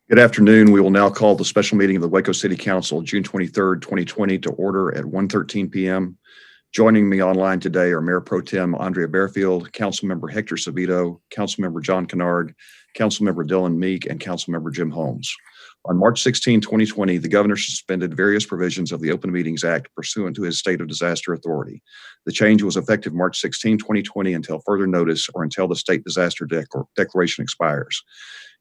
Good afternoon. We will now call the special meeting of the Waco City Council, June 23rd, 2020 to order at 1:13 p.m. Joining me online today are Mayor Pro Tem Andrea Bearfield, Councilmember Hector Savito, Councilmember John Kennard, Councilmember Dylan Meek, and Councilmember Jim Holmes. On March 16, 2020, the governor suspended various provisions of the Open Meetings Act pursuant to his state of disaster authority. The change was effective March 16, 2020 until further notice or until the state disaster declaration expires.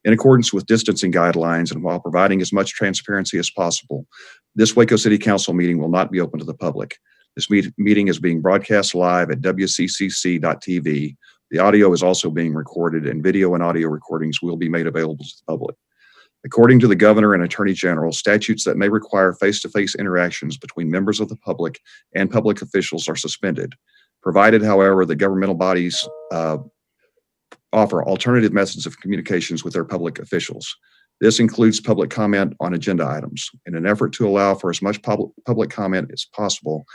In accordance with distancing guidelines and while providing as much transparency as possible, this Waco City Council meeting will not be open to the public. This meeting is being broadcast live at wccc.tv. The audio is also being recorded, and video and audio recordings will be made available to the public. According to the governor and attorney general, statutes that may require face-to-face interactions between members of the public and public officials are suspended, provided, however, that governmental bodies offer alternative methods of communications with their public officials. This includes public comment on agenda items. In an effort to allow for as much public comment as possible,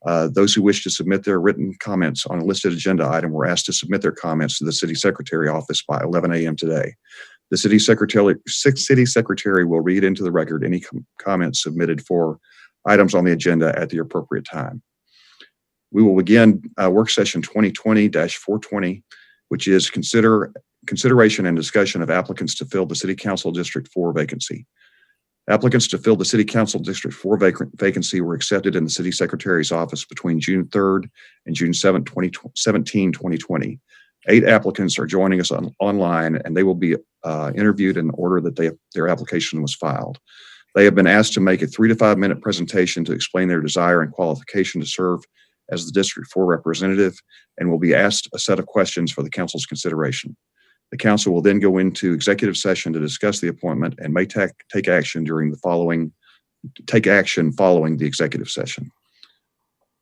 those who wish to submit their written comments on a listed agenda item were asked to submit their comments to the city secretary office by 11 a.m. today. The city secretary will read into the record any comments submitted for items on the agenda at the appropriate time. We will begin work session 2020-420, which is consideration and discussion of applicants to fill the City Council District 4 vacancy. Applicants to fill the City Council District 4 vacancy were accepted in the City Secretary's office between June 3rd and June 7th, 2020. 8 applicants are joining us online, and they will be interviewed in the order that their application was filed. They have been asked to make a 3 to 5 minute presentation to explain their desire and qualification to serve as the District 4 representative, and will be asked a set of questions for the council's consideration. The council will then go into executive session to discuss the appointment and may take action following the executive session.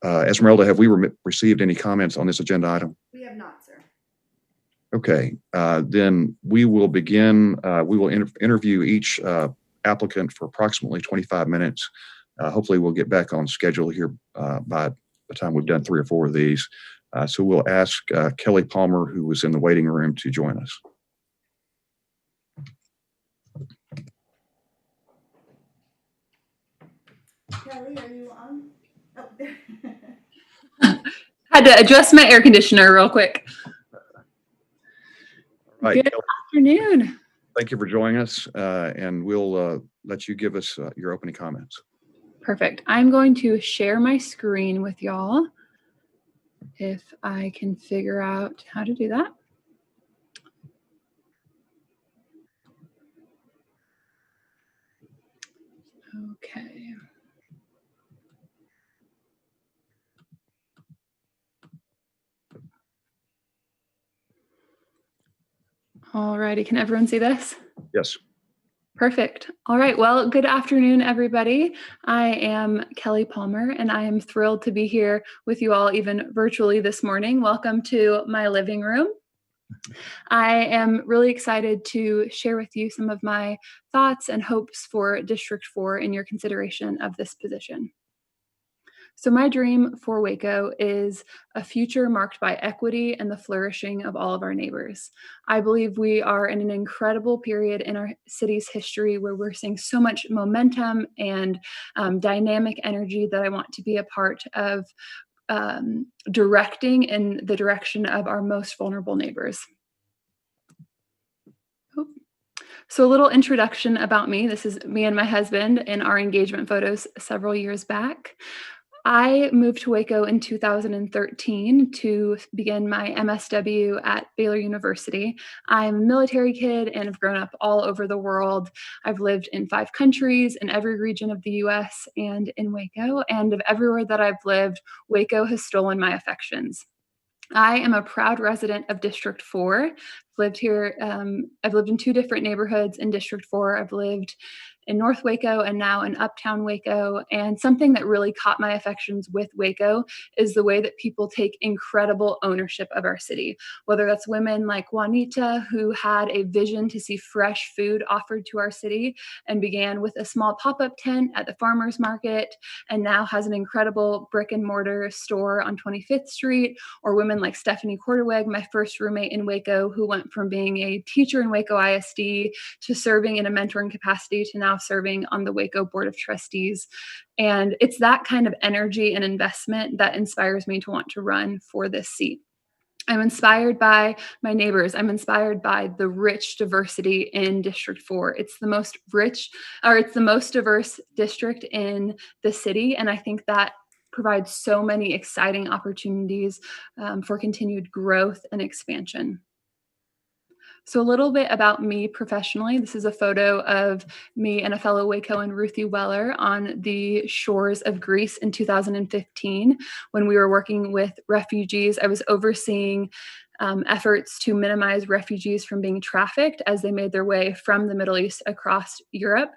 Esmeralda, have we received any comments on this agenda item? We have not, sir. Okay, then we will begin. We will interview each applicant for approximately 25 minutes. Hopefully we'll get back on schedule here by the time we've done 3 or 4 of these. So we'll ask Kelly Palmer, who was in the waiting room, to join us. Kelly, are you on? Oh, there. Had to adjust my air conditioner real quick. Right, Good Kelly, afternoon. thank you for joining us, and we'll let you give us your opening comments. Perfect. I'm going to share my screen with y'all if I can figure out how to do that. Okay. All righty. Can everyone see this? Yes. Perfect. All right. Well, good afternoon, everybody. I am Kelly Palmer, and I am thrilled to be here with you all, even virtually this morning. Welcome to my living room. I am really excited to share with you some of my thoughts and hopes for District 4 in your consideration of this position. So my dream for Waco is a future marked by equity and the flourishing of all of our neighbors. I believe we are in an incredible period in our city's history where we're seeing so much momentum and dynamic energy that I want to be a part of directing in the direction of our most vulnerable neighbors. So a little introduction about me. This is me and my husband in our engagement photos several years back. I moved to Waco in 2013 to begin my MSW at Baylor University. I'm a military kid and have grown up all over the world. I've lived in 5 countries, in every region of the US and in Waco, and of everywhere that I've lived, Waco has stolen my affections. I am a proud resident of District 4. I've lived here. I've lived in 2 different neighborhoods in District 4. I've lived in North Waco and now in Uptown Waco. And something that really caught my affections with Waco is the way that people take incredible ownership of our city, whether that's women like Juanita, who had a vision to see fresh food offered to our city and began with a small pop-up tent at the farmers market and now has an incredible brick and mortar store on 25th Street, or women like Stephanie Quarterweg, my first roommate in Waco, who went from being a teacher in Waco ISD to serving in a mentoring capacity to now serving on the Waco Board of Trustees. And it's that kind of energy and investment that inspires me to want to run for this seat. I'm inspired by my neighbors. I'm inspired by the rich diversity in District 4. It's the most diverse district in the city. And I think that provides so many exciting opportunities for continued growth and expansion. So a little bit about me professionally. This is a photo of me and a fellow Wacoan, Ruthie Weller, on the shores of Greece in 2015 when we were working with refugees. I was overseeing efforts to minimize refugees from being trafficked as they made their way from the Middle East across Europe.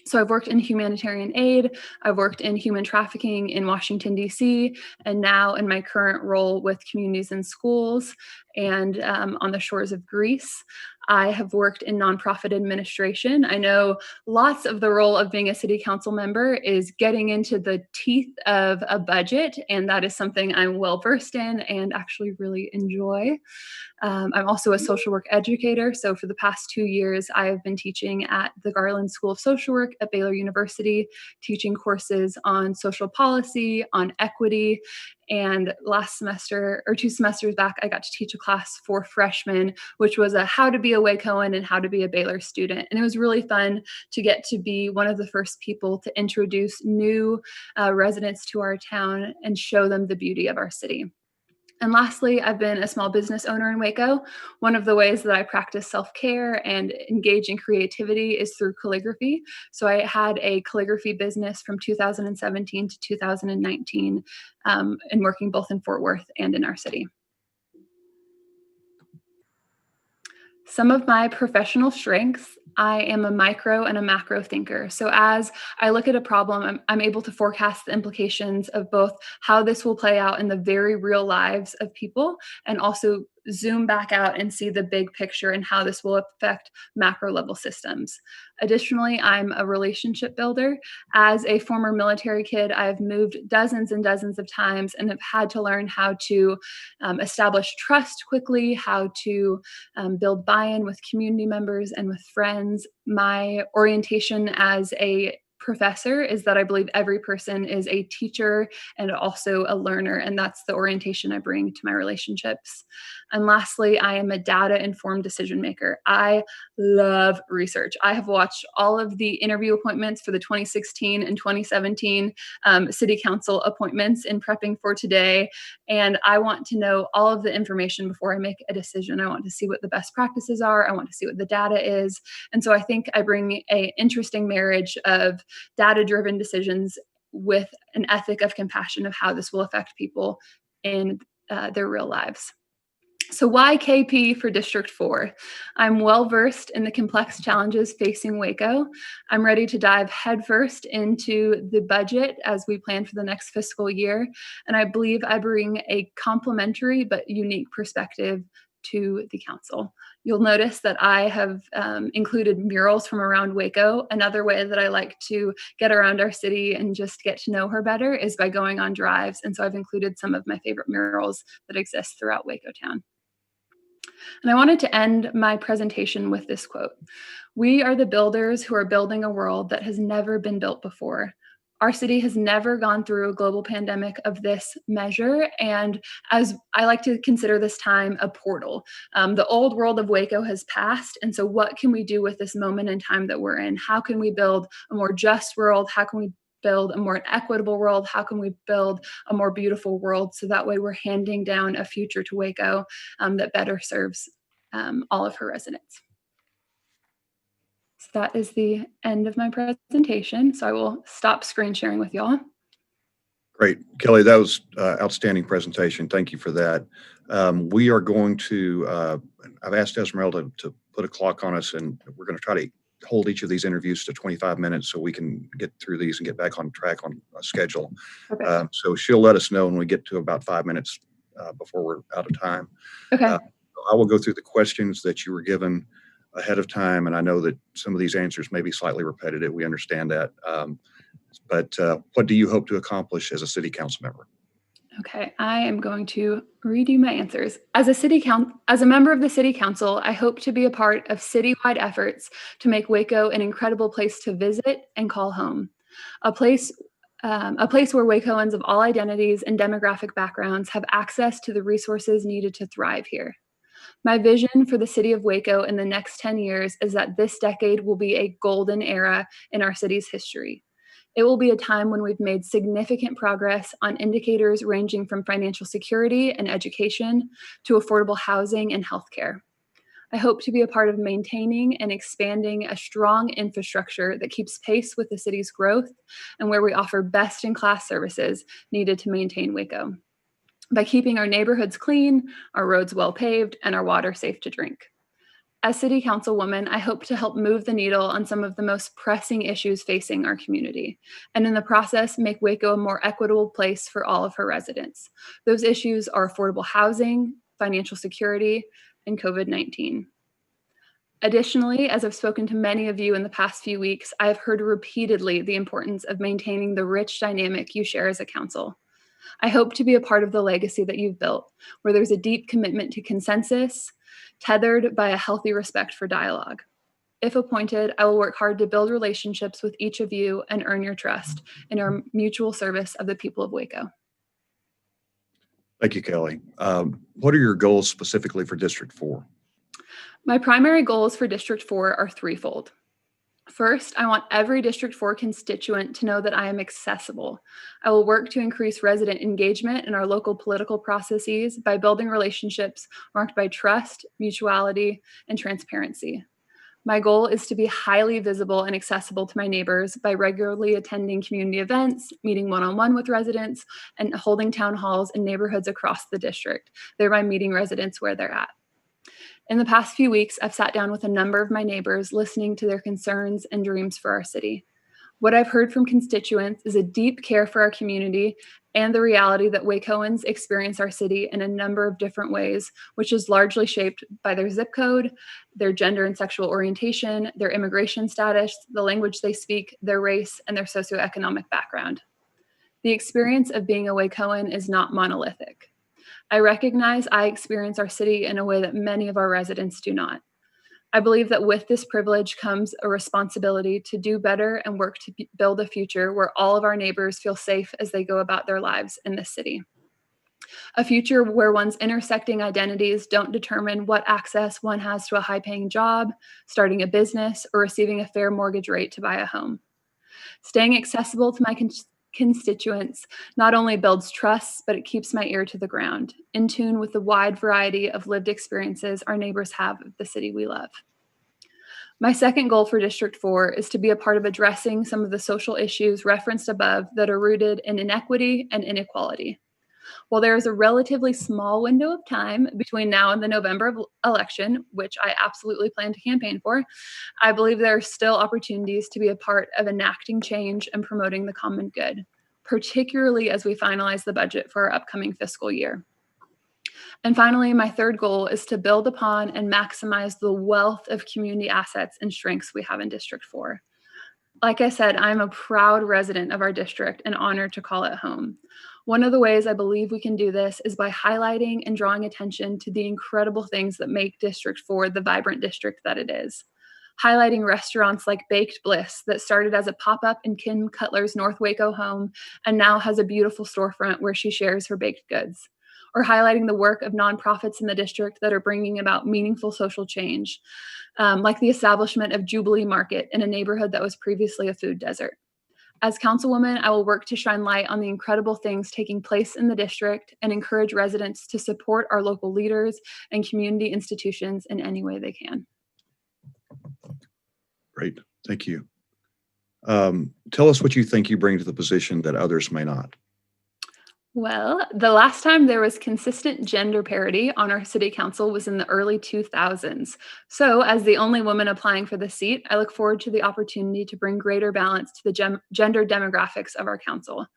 So I've worked in humanitarian aid, I've worked in human trafficking in Washington, D.C., and now in my current role with communities and schools and on the shores of Greece. I have worked in nonprofit administration. I know lots of the role of being a city council member is getting into the teeth of a budget, and that is something I'm well versed in and actually really enjoy. I'm also a social work educator. So for the past 2 years, I have been teaching at the Garland School of Social Work at Baylor University, teaching courses on social policy, on equity. And last semester or 2 semesters back, I got to teach a class for freshmen, which was a how to be a Wacoan and how to be a Baylor student. And it was really fun to get to be one of the first people to introduce new residents to our town and show them the beauty of our city. And lastly, I've been a small business owner in Waco. One of the ways that I practice self-care and engage in creativity is through calligraphy. So I had a calligraphy business from 2017 to 2019, and working both in Fort Worth and in our city. Some of my professional strengths: I am a micro and a macro thinker. So as I look at a problem, I'm able to forecast the implications of both how this will play out in the very real lives of people, and also zoom back out and see the big picture and how this will affect macro level systems. Additionally, I'm a relationship builder. As a former military kid, I've moved dozens and dozens of times and have had to learn how to establish trust quickly, how to build buy-in with community members and with friends. My orientation as a professor is that I believe every person is a teacher and also a learner, and that's the orientation I bring to my relationships. And lastly, I am a data-informed decision maker. I love research. I have watched all of the interview appointments for the 2016 and 2017 city council appointments in prepping for today, and I want to know all of the information before I make a decision. I want to see what the best practices are. I want to see what the data is. And so I think I bring an interesting marriage of data-driven decisions with an ethic of compassion of how this will affect people in their real lives. So why KP for District 4? I'm well-versed in the complex challenges facing Waco. I'm ready to dive headfirst into the budget as we plan for the next fiscal year. And I believe I bring a complementary but unique perspective to the council. You'll notice that I have included murals from around Waco. Another way that I like to get around our city and just get to know her better is by going on drives. And so I've included some of my favorite murals that exist throughout Waco town. And I wanted to end my presentation with this quote: "We are the builders who are building a world that has never been built before." Our city has never gone through a global pandemic of this measure. And as I like to consider this time a portal, the old world of Waco has passed. And so what can we do with this moment in time that we're in? How can we build a more just world? How can we build a more equitable world? How can we build a more beautiful world? So that way we're handing down a future to Waco that better serves all of her residents. So that is the end of my presentation. So I will stop screen sharing with y'all. Great. Kelly, that was outstanding presentation. Thank you for that. We are going to, I've asked Esmeralda to put a clock on us, and we're going to try to hold each of these interviews to 25 minutes so we can get through these and get back on track on a schedule. Okay. So she'll let us know when we get to about 5 minutes before we're out of time. Okay. I will go through the questions that you were given ahead of time, and I know that some of these answers may be slightly repetitive. We understand that. But what do you hope to accomplish as a city council member? Okay, I am going to read you my answers. As a member of the city council, I hope to be a part of citywide efforts to make Waco an incredible place to visit and call home, a place where Wacoans of all identities and demographic backgrounds have access to the resources needed to thrive here. My vision for the city of Waco in the next 10 years is that this decade will be a golden era in our city's history. It will be a time when we've made significant progress on indicators ranging from financial security and education to affordable housing and healthcare. I hope to be a part of maintaining and expanding a strong infrastructure that keeps pace with the city's growth and where we offer best-in-class services needed to maintain Waco, by keeping our neighborhoods clean, our roads well paved, and our water safe to drink. As City Councilwoman, I hope to help move the needle on some of the most pressing issues facing our community, and in the process, make Waco a more equitable place for all of her residents. Those issues are affordable housing, financial security, and COVID-19. Additionally, as I've spoken to many of you in the past few weeks, I have heard repeatedly the importance of maintaining the rich dynamic you share as a council. I hope to be a part of the legacy that you've built, where there's a deep commitment to consensus, tethered by a healthy respect for dialogue. If appointed, I will work hard to build relationships with each of you and earn your trust in our mutual service of the people of Waco. Thank you, Kelly. What are your goals specifically for District 4? My primary goals for District 4 are threefold. First, I want every District 4 constituent to know that I am accessible. I will work to increase resident engagement in our local political processes by building relationships marked by trust, mutuality, and transparency. My goal is to be highly visible and accessible to my neighbors by regularly attending community events, meeting one-on-one with residents, and holding town halls in neighborhoods across the district, thereby meeting residents where they're at. In the past few weeks, I've sat down with a number of my neighbors, listening to their concerns and dreams for our city. What I've heard from constituents is a deep care for our community and the reality that Wacoans experience our city in a number of different ways, which is largely shaped by their zip code, their gender and sexual orientation, their immigration status, the language they speak, their race, and their socioeconomic background. The experience of being a Wacoan is not monolithic. I recognize I experience our city in a way that many of our residents do not. I believe that with this privilege comes a responsibility to do better and work to build a future where all of our neighbors feel safe as they go about their lives in this city. A future where one's intersecting identities don't determine what access one has to a high-paying job, starting a business, or receiving a fair mortgage rate to buy a home. Staying accessible to my constituents not only builds trust, but it keeps my ear to the ground, in tune with the wide variety of lived experiences our neighbors have of the city we love. My second goal for District 4 is to be a part of addressing some of the social issues referenced above that are rooted in inequity and inequality. While there is a relatively small window of time between now and the November election, which I absolutely plan to campaign for, I believe there are still opportunities to be a part of enacting change and promoting the common good, particularly as we finalize the budget for our upcoming fiscal year. And finally, my third goal is to build upon and maximize the wealth of community assets and strengths we have in District 4. Like I said, I'm a proud resident of our district and honored to call it home. One of the ways I believe we can do this is by highlighting and drawing attention to the incredible things that make District 4 the vibrant district that it is. Highlighting restaurants like Baked Bliss that started as a pop-up in Kim Cutler's North Waco home and now has a beautiful storefront where she shares her baked goods. Or highlighting the work of nonprofits in the district that are bringing about meaningful social change, like the establishment of Jubilee Market in a neighborhood that was previously a food desert. As councilwoman, I will work to shine light on the incredible things taking place in the district and encourage residents to support our local leaders and community institutions in any way they can. Great, thank you. Tell us what you think you bring to the position that others may not. Well, the last time there was consistent gender parity on our city council was in the early 2000s. So, as the only woman applying for the seat, I look forward to the opportunity to bring greater balance to the gender demographics of our council.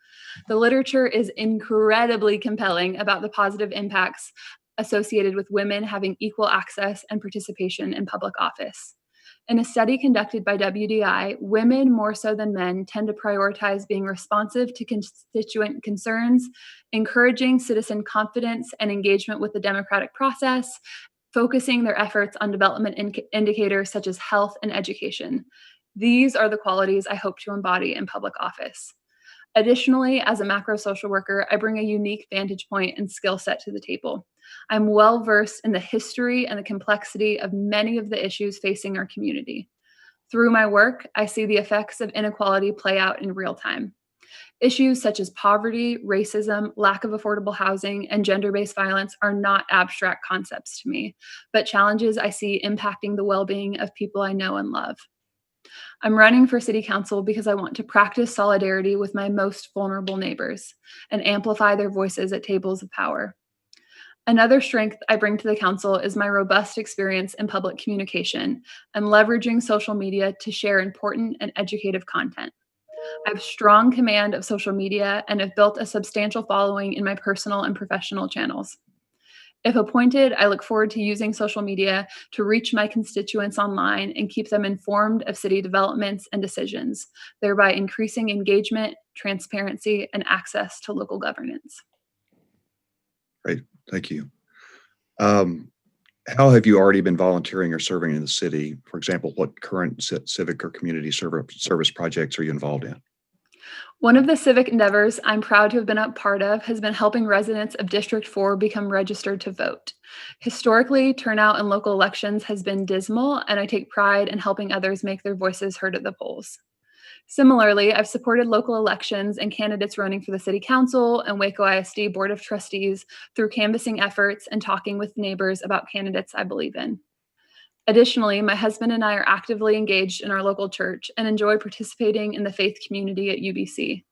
The literature is incredibly compelling about the positive impacts associated with women having equal access and participation in public office. In a study conducted by WDI, women more so than men tend to prioritize being responsive to constituent concerns, encouraging citizen confidence and engagement with the democratic process, focusing their efforts on development indicators such as health and education. These are the qualities I hope to embody in public office. Additionally, as a macro social worker, I bring a unique vantage point and skill set to the table. I'm well versed in the history and the complexity of many of the issues facing our community. Through my work, I see the effects of inequality play out in real time. Issues such as poverty, racism, lack of affordable housing, and gender based violence are not abstract concepts to me, but challenges I see impacting the well being of people I know and love. I'm running for city council because I want to practice solidarity with my most vulnerable neighbors and amplify their voices at tables of power. Another strength I bring to the council is my robust experience in public communication and leveraging social media to share important and educative content. I have strong command of social media and have built a substantial following in my personal and professional channels. If appointed, I look forward to using social media to reach my constituents online and keep them informed of city developments and decisions, thereby increasing engagement, transparency, and access to local governance. Great, thank you. How have you already been volunteering or serving in the city? For example, what current civic or community service projects are you involved in? One of the civic endeavors I'm proud to have been a part of has been helping residents of District 4 become registered to vote. Historically, turnout in local elections has been dismal, and I take pride in helping others make their voices heard at the polls. Similarly, I've supported local elections and candidates running for the City Council and Waco ISD Board of Trustees through canvassing efforts and talking with neighbors about candidates I believe in. Additionally, my husband and I are actively engaged in our local church and enjoy participating in the faith community at UBC.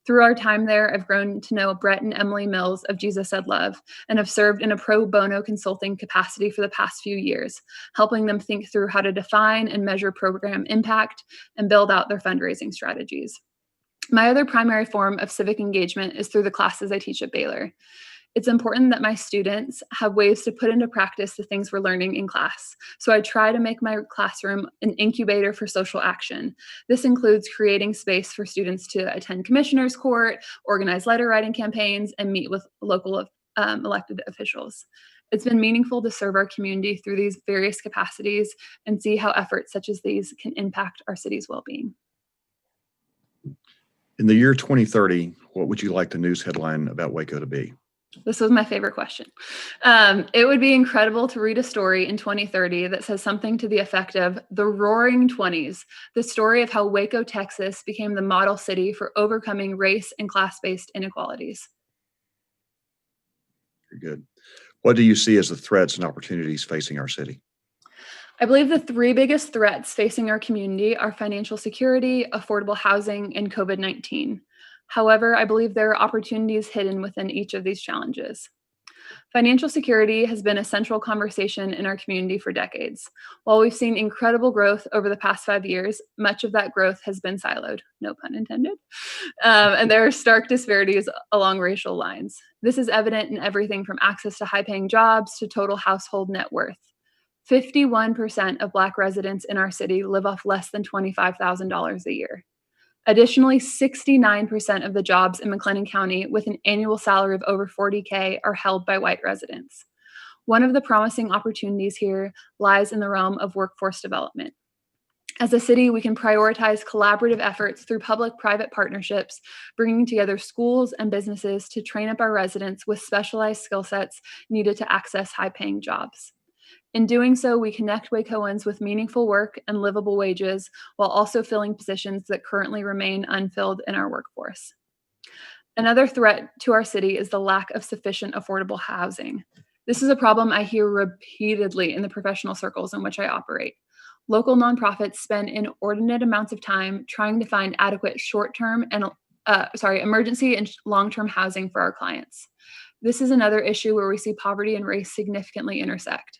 Through our time there, I've grown to know Brett and Emily Mills of Jesus Said Love and have served in a pro bono consulting capacity for the past few years, helping them think through how to define and measure program impact and build out their fundraising strategies. My other primary form of civic engagement is through the classes I teach at Baylor. It's important that my students have ways to put into practice the things we're learning in class. So I try to make my classroom an incubator for social action. This includes creating space for students to attend commissioner's court, organize letter writing campaigns, and meet with local elected officials. It's been meaningful to serve our community through these various capacities and see how efforts such as these can impact our city's well-being. In the year 2030, what would you like the news headline about Waco to be? This was my favorite question. It would be incredible to read a story in 2030 that says something to the effect of the Roaring 20s, the story of how Waco, Texas became the model city for overcoming race and class-based inequalities. Very good. What do you see as the threats and opportunities facing our city? I believe the three biggest threats facing our community are financial security, affordable housing, and COVID-19. However, I believe there are opportunities hidden within each of these challenges. Financial security has been a central conversation in our community for decades. While we've seen incredible growth over the past 5 years, much of that growth has been siloed, no pun intended. And there are stark disparities along racial lines. This is evident in everything from access to high-paying jobs to total household net worth. 51% of Black residents in our city live off less than $25,000 a year. Additionally, 69% of the jobs in McLennan County with an annual salary of over $40K are held by white residents. One of the promising opportunities here lies in the realm of workforce development. As a city, we can prioritize collaborative efforts through public-private partnerships, bringing together schools and businesses to train up our residents with specialized skill sets needed to access high-paying jobs. In doing so, we connect Wacoans with meaningful work and livable wages while also filling positions that currently remain unfilled in our workforce. Another threat to our city is the lack of sufficient affordable housing. This is a problem I hear repeatedly in the professional circles in which I operate. Local nonprofits spend inordinate amounts of time trying to find adequate short-term and emergency and long-term housing for our clients. This is another issue where we see poverty and race significantly intersect.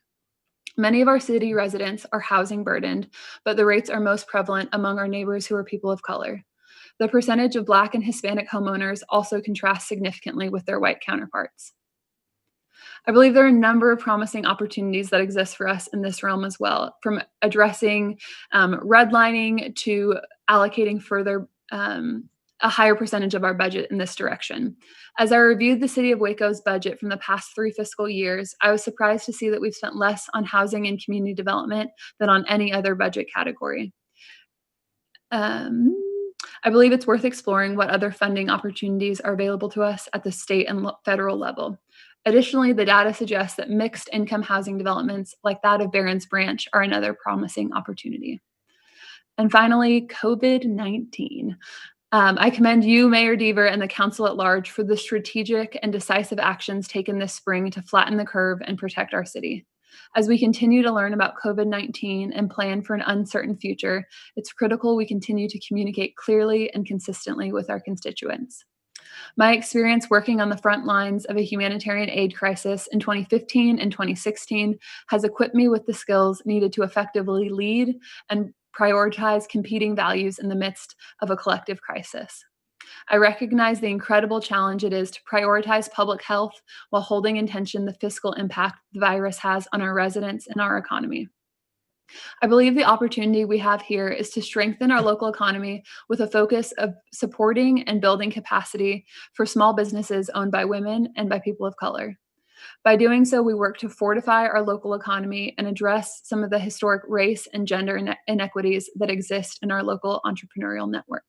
Many of our city residents are housing burdened, but the rates are most prevalent among our neighbors who are people of color. The percentage of Black and Hispanic homeowners also contrasts significantly with their white counterparts. I believe there are a number of promising opportunities that exist for us in this realm as well, from addressing redlining to allocating further a higher percentage of our budget in this direction. As I reviewed the City of Waco's budget from the past 3 fiscal years, I was surprised to see that we've spent less on housing and community development than on any other budget category. I believe it's worth exploring what other funding opportunities are available to us at the state and federal level. Additionally, the data suggests that mixed income housing developments like that of Barron's Branch are another promising opportunity. And finally, COVID-19. I commend you, Mayor Deaver, and the council at large for the strategic and decisive actions taken this spring to flatten the curve and protect our city. As we continue to learn about COVID-19 and plan for an uncertain future, it's critical we continue to communicate clearly and consistently with our constituents. My experience working on the front lines of a humanitarian aid crisis in 2015 and 2016 has equipped me with the skills needed to effectively lead and prioritize competing values in the midst of a collective crisis. I recognize the incredible challenge it is to prioritize public health while holding in tension the fiscal impact the virus has on our residents and our economy. I believe the opportunity we have here is to strengthen our local economy with a focus of supporting and building capacity for small businesses owned by women and by people of color. By doing so, we work to fortify our local economy and address some of the historic race and gender inequities that exist in our local entrepreneurial network.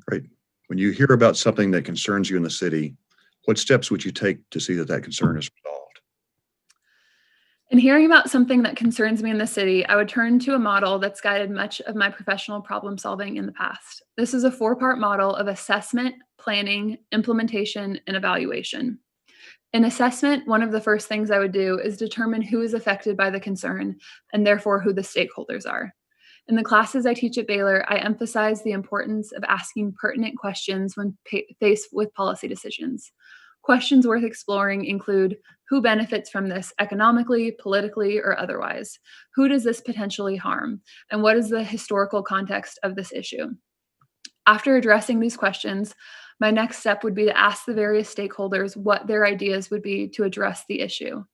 Great. When you hear about something that concerns you in the city, what steps would you take to see that that concern is resolved? In hearing about something that concerns me in the city, I would turn to a model that's guided much of my professional problem solving in the past. This is a 4-part model of assessment, planning, implementation, and evaluation. In assessment, one of the first things I would do is determine who is affected by the concern and therefore who the stakeholders are. In the classes I teach at Baylor, I emphasize the importance of asking pertinent questions when faced with policy decisions. Questions worth exploring include who benefits from this economically, politically, or otherwise? Who does this potentially harm? And what is the historical context of this issue? After addressing these questions, my next step would be to ask the various stakeholders what their ideas would be to address the issue.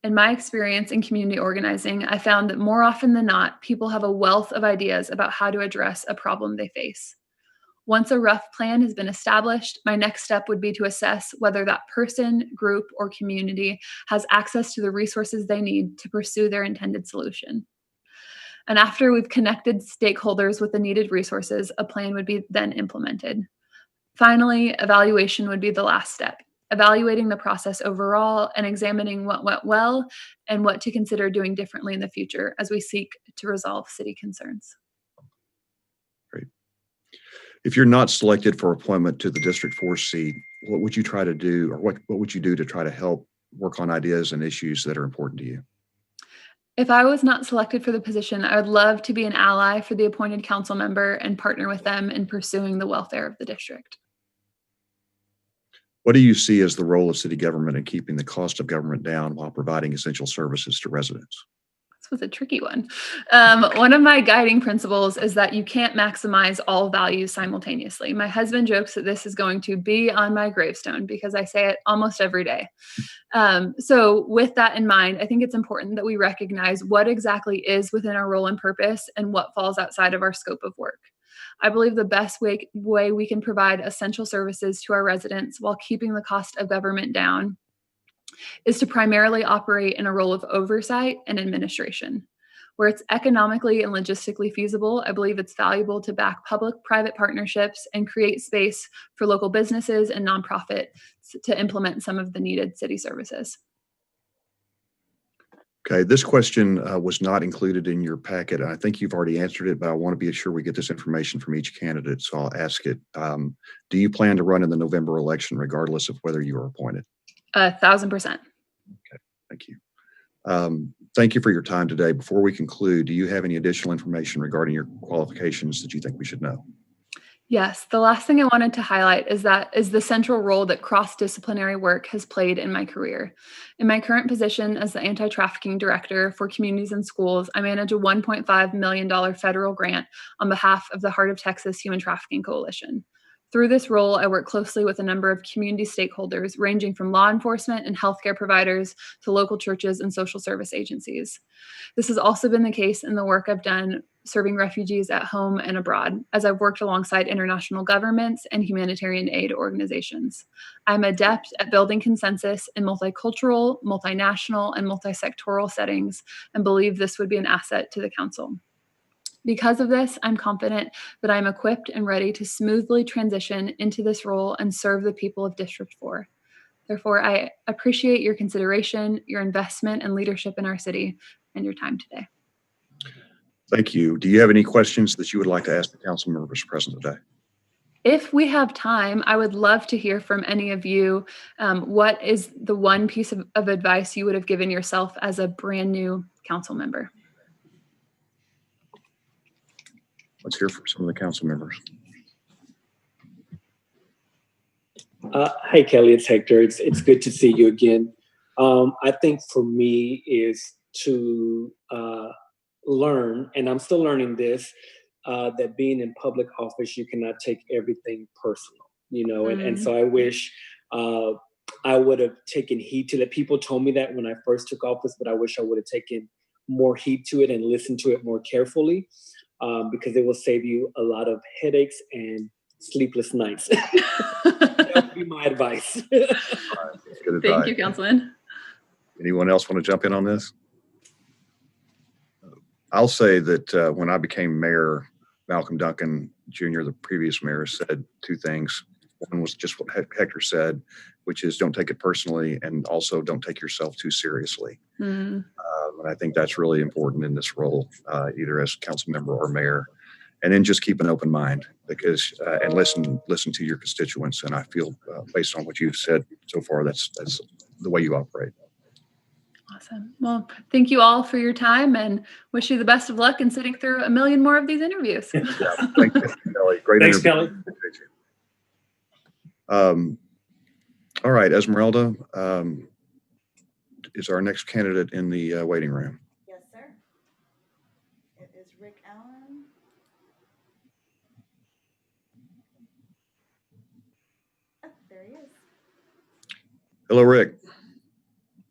In my experience in community organizing, I found that more often than not, people have a wealth of ideas about how to address a problem they face. Once a rough plan has been established, my next step would be to assess whether that person, group, or community has access to the resources they need to pursue their intended solution. And after we've connected stakeholders with the needed resources, a plan would be then implemented. Finally, evaluation would be the last step, evaluating the process overall and examining what went well and what to consider doing differently in the future as we seek to resolve city concerns. Great. If you're not selected for appointment to the District 4 seat, what would you try to do, or what would you do to try to help work on ideas and issues that are important to you? If I was not selected for the position, I would love to be an ally for the appointed council member and partner with them in pursuing the welfare of the district. What do you see as the role of city government in keeping the cost of government down while providing essential services to residents? This was a tricky one. One of my guiding principles is that you can't maximize all values simultaneously. My husband jokes that this is going to be on my gravestone because I say it almost every day. So with that in mind, I think it's important that we recognize what exactly is within our role and purpose and what falls outside of our scope of work. I believe the best way we can provide essential services to our residents while keeping the cost of government down is to primarily operate in a role of oversight and administration. Where it's economically and logistically feasible, I believe it's valuable to back public-private partnerships and create space for local businesses and nonprofits to implement some of the needed city services. Okay, this question was not included in your packet. I think you've already answered it, but I want to be sure we get this information from each candidate, so I'll ask it. Do you plan to run in the November election regardless of whether you are appointed? 1,000%. Okay, thank you. Thank you for your time today. Before we conclude, do you have any additional information regarding your qualifications that you think we should know? Yes, the last thing I wanted to highlight is the central role that cross-disciplinary work has played in my career. In my current position as the anti-trafficking director for communities and schools, I manage a $1.5 million federal grant on behalf of the Heart of Texas Human Trafficking Coalition. Through this role, I work closely with a number of community stakeholders, ranging from law enforcement and healthcare providers to local churches and social service agencies. This has also been the case in the work I've done serving refugees at home and abroad, as I've worked alongside international governments and humanitarian aid organizations. I'm adept at building consensus in multicultural, multinational, and multisectoral settings, and believe this would be an asset to the Council. Because of this, I'm confident that I'm equipped and ready to smoothly transition into this role and serve the people of District 4. Therefore, I appreciate your consideration, your investment, and leadership in our city, and your time today. Thank you. Do you have any questions that you would like to ask the council members present today? If we have time, I would love to hear from any of you. What is the one piece of advice you would have given yourself as a brand new council member? Let's hear from some of the council members. Hi, Kelly, it's Hector. It's good to see you again. I think for me is to learn, and I'm still learning this, that being in public office, you cannot take everything personal, and so I wish I would have taken heed to that. People told me that when I first took office, but I wish I would have taken more heed to it and listened to it more carefully, because it will save you a lot of headaches and sleepless nights. That would be my advice. Good advice. Thank you, Councilman. Anyone else want to jump in on this? I'll say that when I became mayor, Malcolm Duncan Jr., the previous mayor, said two things. One was just what Hector said, which is don't take it personally, and also don't take yourself too seriously. And I think that's really important in this role, either as council member or mayor. And then just keep an open mind, because and listen to your constituents. And I feel based on what you've said so far, that's the way you operate. Awesome. Well, thank you all for your time, and wish you the best of luck in sitting through a million more of these interviews. Yeah, thank you, Kelly. Great Thanks, interview. Kelly. All right, Esmeralda is our next candidate in the waiting room. Yes, sir. It is Rick Allen. Oh, there he is. Hello, Rick.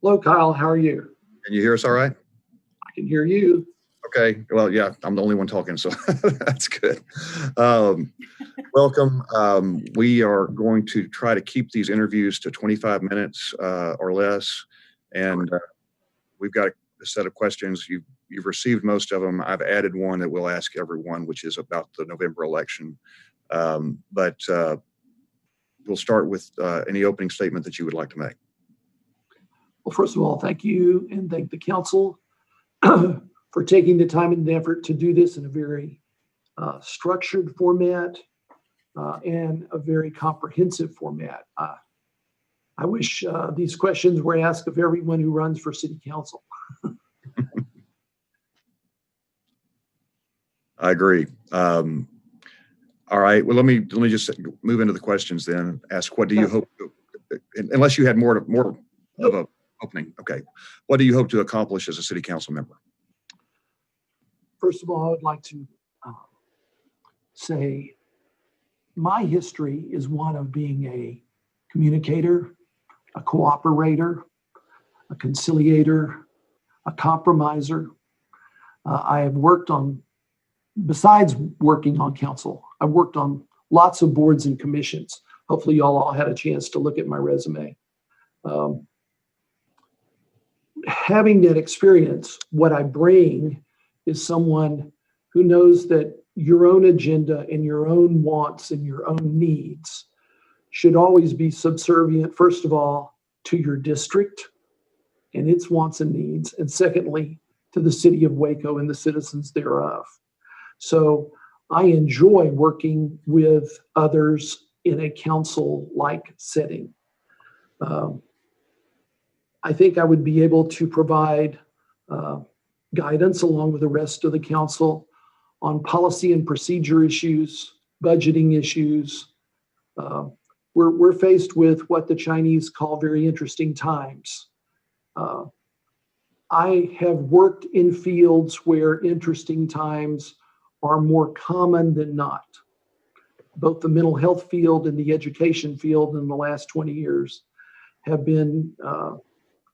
Hello, Kyle. How are you? Can you hear us all right? I can hear you. Okay. Well, yeah, I'm the only one talking, so that's good. Welcome. We are going to try to keep these interviews to 25 minutes or less. And we've got a set of questions. You've received most of them. I've added one that we'll ask everyone, which is about the November election. But we'll start with any opening statement that you would like to make. Well, first of all, thank you and thank the council for taking the time and the effort to do this in a very structured format and a very comprehensive format. I wish these questions were asked of everyone who runs for city council. I agree. All right. Well, let me just move into the questions then. Ask, what do you hope, unless you had more of a opening. Okay. What do you hope to accomplish as a city council member? First of all, I would like to say my history is one of being a communicator, a cooperator, a conciliator, a compromiser. I have worked on, besides working on council, I've worked on lots of boards and commissions. Hopefully y'all all had a chance to look at my resume. Having that experience, what I bring is someone who knows that your own agenda and your own wants and your own needs should always be subservient, first of all, to your district and its wants and needs, and secondly, to the city of Waco and the citizens thereof. So I enjoy working with others in a council-like setting. I think I would be able to provide guidance along with the rest of the council on policy and procedure issues budgeting issues. We're faced with what the Chinese call very interesting times. I have worked in fields where interesting times are more common than not. Both the mental health field and the education field in the last 20 years have been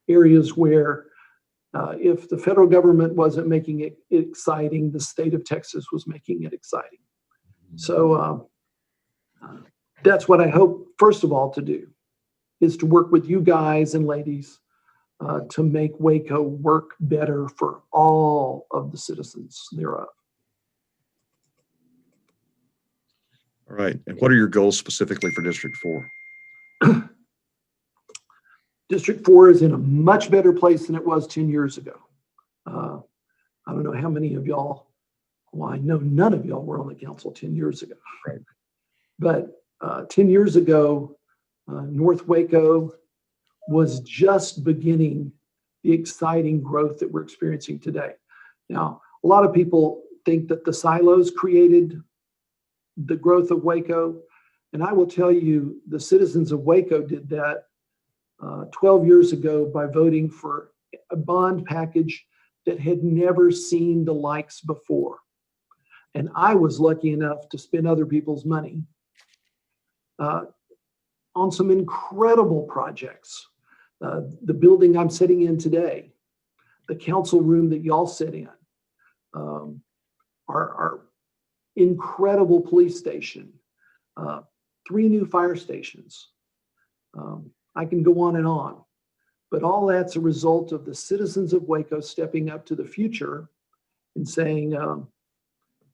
areas where if the federal government wasn't making it exciting, the state of Texas was making it exciting. So that's what I hope, first of all, to do, is to work with you guys and ladies to make Waco work better for all of the citizens thereof. All right. And what are your goals specifically for District 4? District 4 is in a much better place than it was 10 years ago. I don't know how many of y'all, well, I know none of y'all were on the council 10 years ago. Right. But 10 years ago, North Waco was just beginning the exciting growth that we're experiencing today. Now, a lot of people think that the silos created the growth of Waco. And I will tell you, the citizens of Waco did that 12 years ago by voting for a bond package that had never seen the likes before. And I was lucky enough to spend other people's money on some incredible projects. The building I'm sitting in today, the council room that y'all sit in, our incredible police station, 3 new fire stations. I can go on and on, but all that's a result of the citizens of Waco stepping up to the future and saying,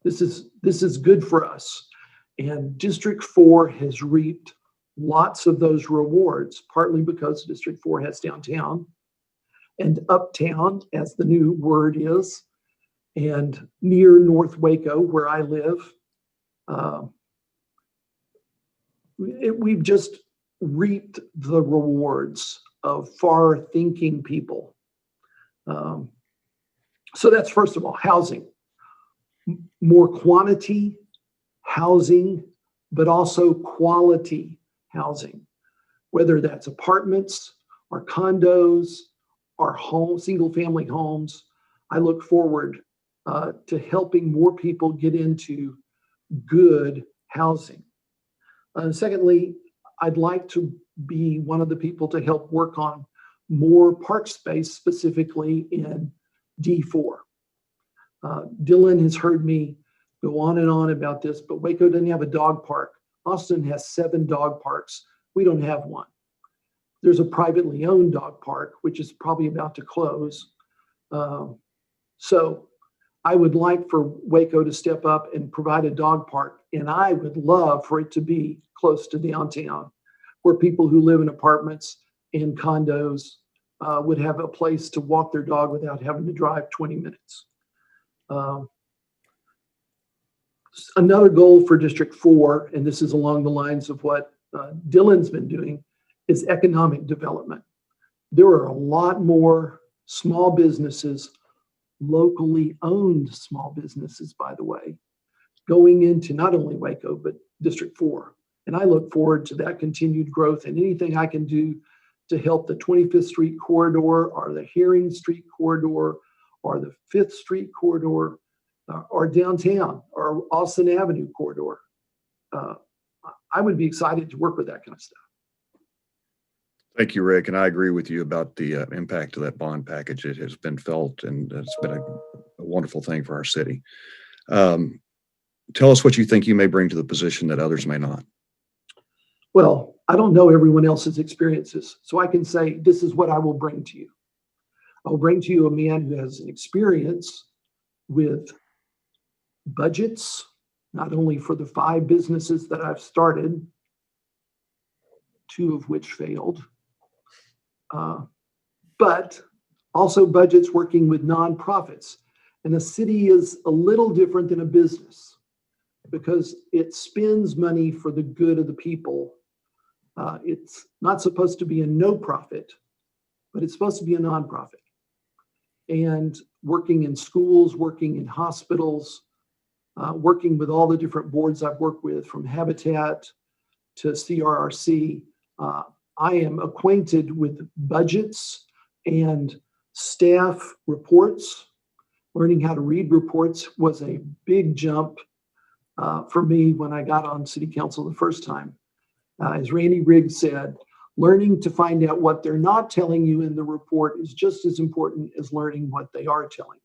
this is good for us. And District 4 has reaped lots of those rewards, partly because District 4 has downtown and uptown, as the new word is, and near North Waco, where I live. We've just reaped the rewards of far-thinking people. So that's, first of all, housing. More quantity housing, but also quality housing, whether that's apartments or condos or home, single-family homes. I look forward to helping more people get into good housing. Secondly, I'd like to be one of the people to help work on more park space, specifically in D4. Dylan has heard me go on and on about this, but Waco doesn't have a dog park. Austin has 7 dog parks. We don't have one. There's a privately owned dog park, which is probably about to close. So I would like for Waco to step up and provide a dog park. And I would love for it to be close to downtown, where people who live in apartments and condos would have a place to walk their dog without having to drive 20 minutes. Another goal for District 4, and this is along the lines of what Dylan's been doing, is economic development. There are a lot more small businesses, locally owned small businesses, by the way, going into not only Waco, but District 4. And I look forward to that continued growth, and anything I can do to help the 25th Street corridor or the Herring Street corridor or the 5th Street corridor or downtown or Austin Avenue corridor. I would be excited to work with that kind of stuff. Thank you, Rick. And I agree with you about the impact of that bond package. It has been felt, and it's been a wonderful thing for our city. Tell us what you think you may bring to the position that others may not. Well, I don't know everyone else's experiences, so I can say this is what I will bring to you. I'll bring to you a man who has an experience with budgets, not only for the 5 businesses that I've started, 2 of which failed, but also budgets working with nonprofits. And a city is a little different than a business because it spends money for the good of the people. It's not supposed to be a no-profit, but it's supposed to be a nonprofit. And working in schools, working in hospitals, working with all the different boards I've worked with, from Habitat to CRRC. I am acquainted with budgets and staff reports. Learning how to read reports was a big jump for me when I got on City Council the first time. As Randy Riggs said, learning to find out what they're not telling you in the report is just as important as learning what they are telling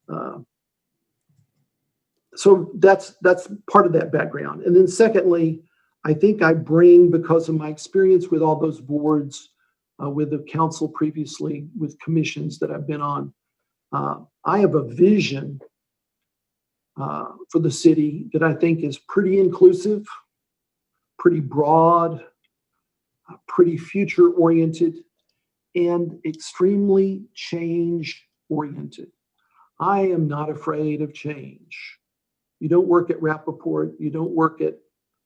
you. So that's part of that background. And then secondly, I think I bring, because of my experience with all those boards, with the council previously, with commissions that I've been on, I have a vision for the city that I think is pretty inclusive, pretty broad, pretty future-oriented, and extremely change-oriented. I am not afraid of change. You don't work at Rappaport, you don't work at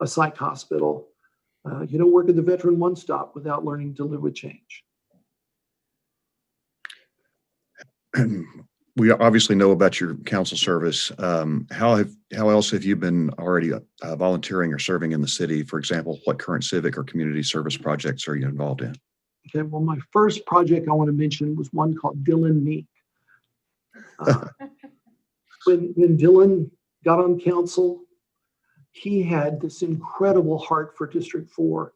a psych hospital, you don't work at the Veteran One Stop without learning to live with change. We obviously know about your council service. How else have you been already volunteering or serving in the city? For example, what current civic or community service projects are you involved in? Okay, well, my first project I want to mention was one called Dylan Meek. When Dylan got on council, he had this incredible heart for District 4,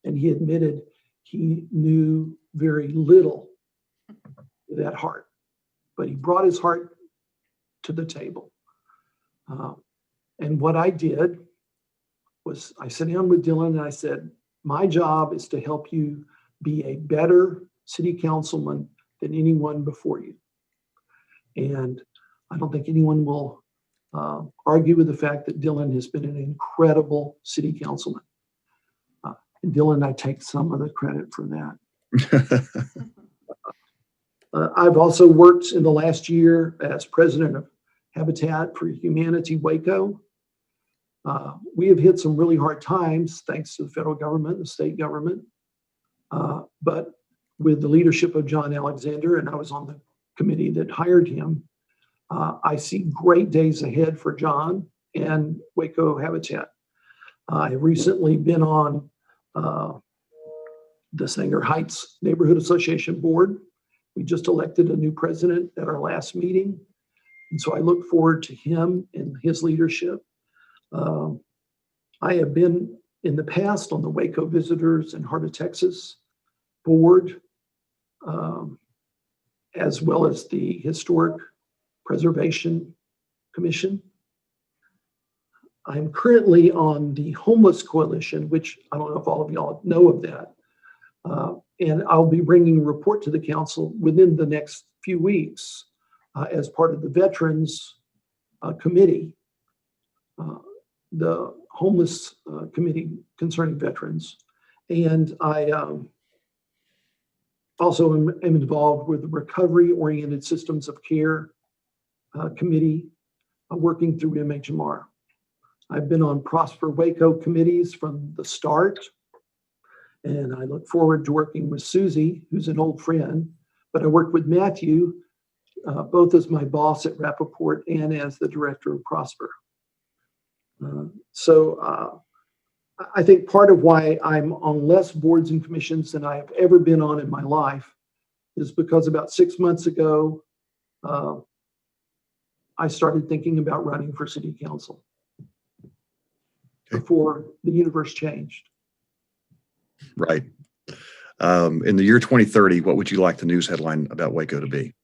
and he admitted he knew very little of that heart. But he brought his heart to the table. And what I did was I sat down with Dylan and I said, my job is to help you be a better city councilman than anyone before you. And I don't think anyone will argue with the fact that Dylan has been an incredible city councilman. And Dylan, I take some of the credit for that. I've also worked in the last year as president of Habitat for Humanity Waco. We have hit some really hard times thanks to the federal government and the state government. But with the leadership of John Alexander, and I was on the committee that hired him, I see great days ahead for John and Waco Habitat. I recently been on the Sanger Heights Neighborhood Association Board. We just elected a new president at our last meeting. And so I look forward to him and his leadership. I have been in the past on the Waco Visitors and Heart of Texas Board, as well as the Historic Preservation Commission. I'm currently on the Homeless Coalition, which I don't know if all of y'all know of that. And I'll be bringing a report to the council within the next few weeks as part of the Veterans Committee, the Homeless Committee concerning veterans. And I also am involved with the Recovery-Oriented Systems of Care Committee, working through MHMR. I've been on Prosper Waco committees from the start. And I look forward to working with Susie, who's an old friend, but I worked with Matthew, both as my boss at Rappaport and as the director of Prosper. So I think part of why I'm on less boards and commissions than I have ever been on in my life is because about 6 months ago, I started thinking about running for city council before the universe changed. Right. In the year 2030, what would you like the news headline about Waco to be?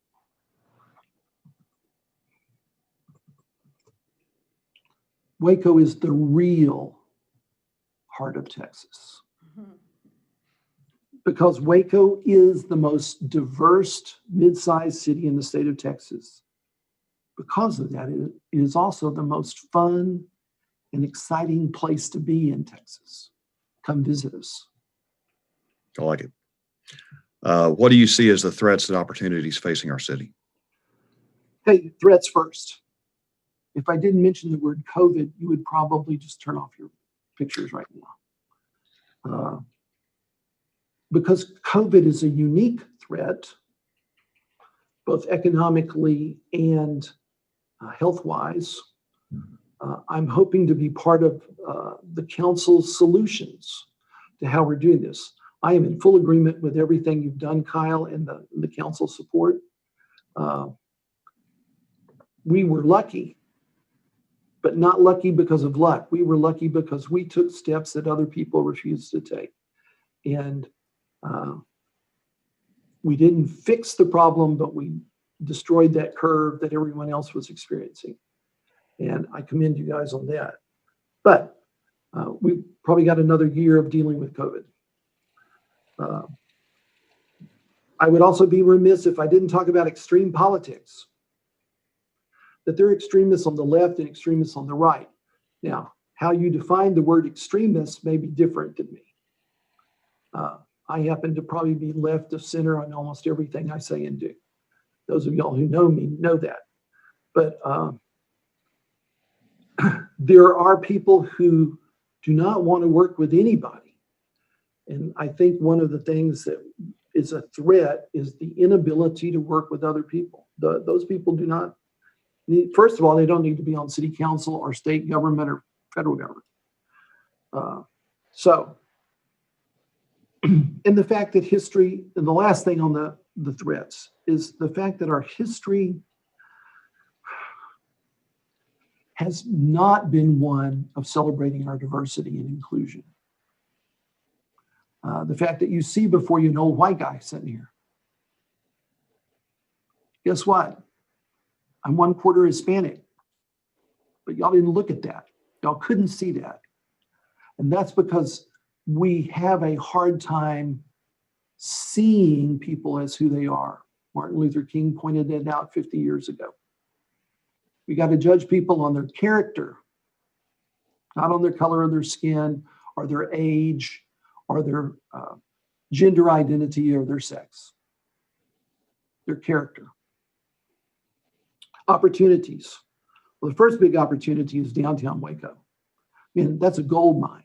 Waco is the real heart of Texas. Because Waco is the most diverse mid-sized city in the state of Texas. Because of that, it is also the most fun and exciting place to be in Texas. Come visit us. I like it. What do you see as the threats and opportunities facing our city? Hey, threats first. If I didn't mention the word COVID, you would probably just turn off your pictures right now. Because COVID is a unique threat, both economically and health-wise. I'm hoping to be part of the council's solutions to how we're doing this. I am in full agreement with everything you've done, Kyle, and the council support. We were lucky, but not lucky because of luck. We were lucky because we took steps that other people refused to take. And we didn't fix the problem, but we destroyed that curve that everyone else was experiencing. And I commend you guys on that. But we probably got another year of dealing with COVID. I would also be remiss if I didn't talk about extreme politics. That there are extremists on the left and extremists on the right. Now, how you define the word extremist may be different than me. I happen to probably be left of center on almost everything I say and do. Those of y'all who know me know that. But there are people who do not want to work with anybody. And I think one of the things that is a threat is the inability to work with other people. Those people do not need, first of all, they don't need to be on city council or state government or federal government. And the fact that history, and the last thing on the threats is the fact that our history has not been one of celebrating our diversity and inclusion. The fact that you see before you an old white guy sitting here. Guess what? I'm 1/4 Hispanic, but y'all didn't look at that. Y'all couldn't see that. And that's because we have a hard time seeing people as who they are. Martin Luther King pointed that out 50 years ago. We got to judge people on their character, not on their color of their skin or their age or their gender identity or their sex, their character. Opportunities. Well, the first big opportunity is downtown Waco. I mean, that's a gold mine.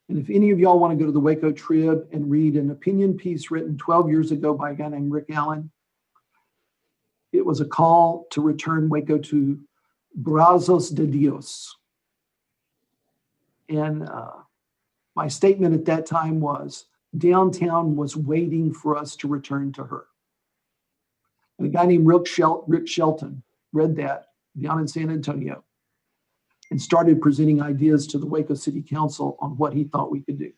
And if any of y'all want to go to the Waco Trib and read an opinion piece written 12 years ago by a guy named Rick Allen, it was a call to return Waco to Brazos de Dios. And my statement at that time was, downtown was waiting for us to return to her. And a guy named Rick Shelton read that down in San Antonio and started presenting ideas to the Waco City Council on what he thought we could do.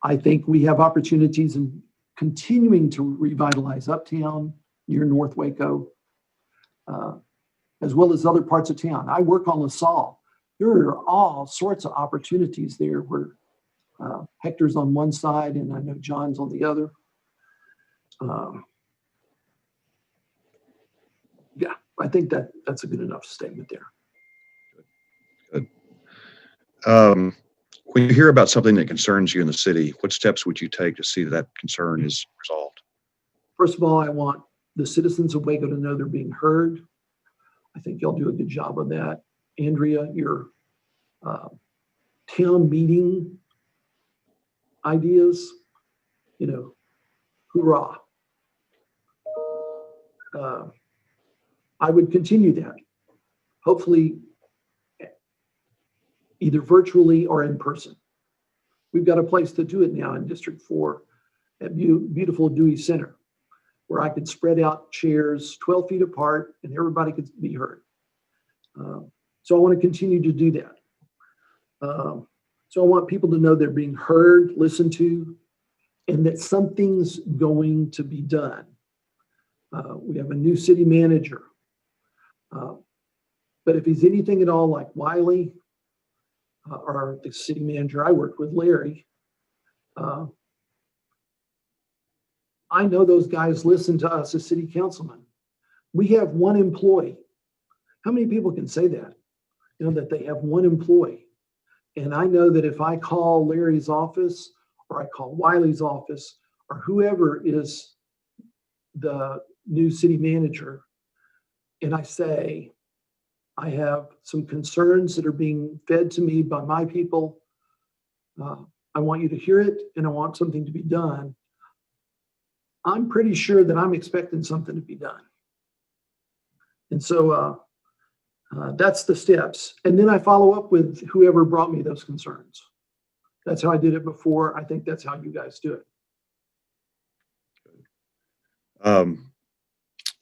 I think we have opportunities in continuing to revitalize Uptown near North Waco, as well as other parts of town. I work on LaSalle. There are all sorts of opportunities there where Hector's on one side and I know John's on the other. Yeah, I think that's a good enough statement there. Good. When you hear about something that concerns you in the city, what steps would you take to see that concern is resolved? First of all, I want the citizens of Waco to know they're being heard. I think y'all do a good job of that. Andrea, your town meeting ideas, hoorah. I would continue that, hopefully either virtually or in person. We've got a place to do it now in District 4 at beautiful Dewey Center, where I could spread out chairs 12 feet apart and everybody could be heard. So I want to continue to do that. So I want people to know they're being heard, listened to, and that something's going to be done. We have a new city manager. But if he's anything at all like Wiley or the city manager I worked with, Larry, I know those guys listen to us as city councilmen. We have one employee. How many people can say that? That they have one employee. And I know that if I call Larry's office or I call Wiley's office or whoever is the new city manager, and I say, I have some concerns that are being fed to me by my people. I want you to hear it and I want something to be done. I'm pretty sure that I'm expecting something to be done. And so that's the steps. And then I follow up with whoever brought me those concerns. That's how I did it before. I think that's how you guys do it.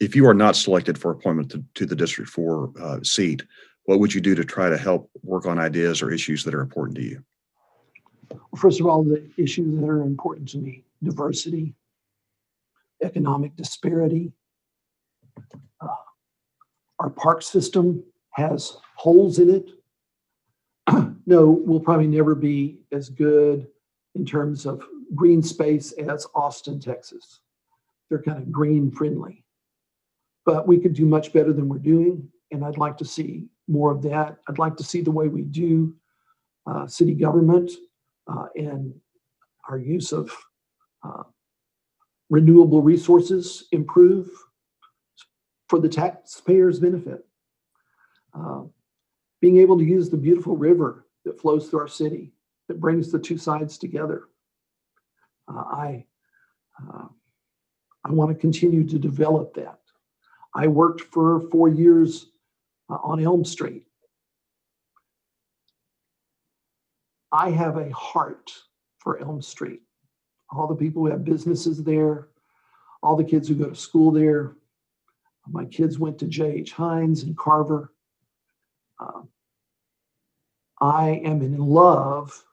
If you are not selected for appointment to the District 4 seat, what would you do to try to help work on ideas or issues that are important to you? First of all, the issues that are important to me: diversity, economic disparity. Our park system has holes in it. No, we'll probably never be as good in terms of green space as Austin, Texas. They're kind of green friendly, but we could do much better than we're doing. And I'd like to see more of that. I'd like to see the way we do city government and our use of renewable resources improve for the taxpayers' benefit. Being able to use the beautiful river that flows through our city, that brings the two sides together. I want to continue to develop that. I worked for 4 years on Elm Street. I have a heart for Elm Street. All the people who have businesses there, all the kids who go to school there. My kids went to J.H. Hines and Carver. I am in love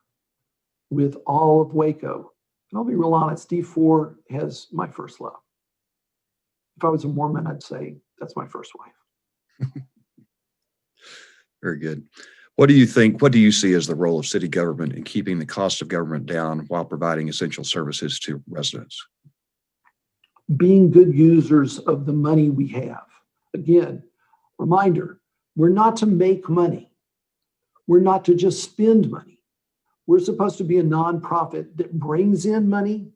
with all of Waco. And I'll be real honest, D4 has my first love. If I was a Mormon, I'd say that's my first wife. Very good. What do you see as the role of city government in keeping the cost of government down while providing essential services to residents? Being good users of the money we have. Again, reminder, we're not to make money. We're not to just spend money. We're supposed to be a nonprofit that brings in money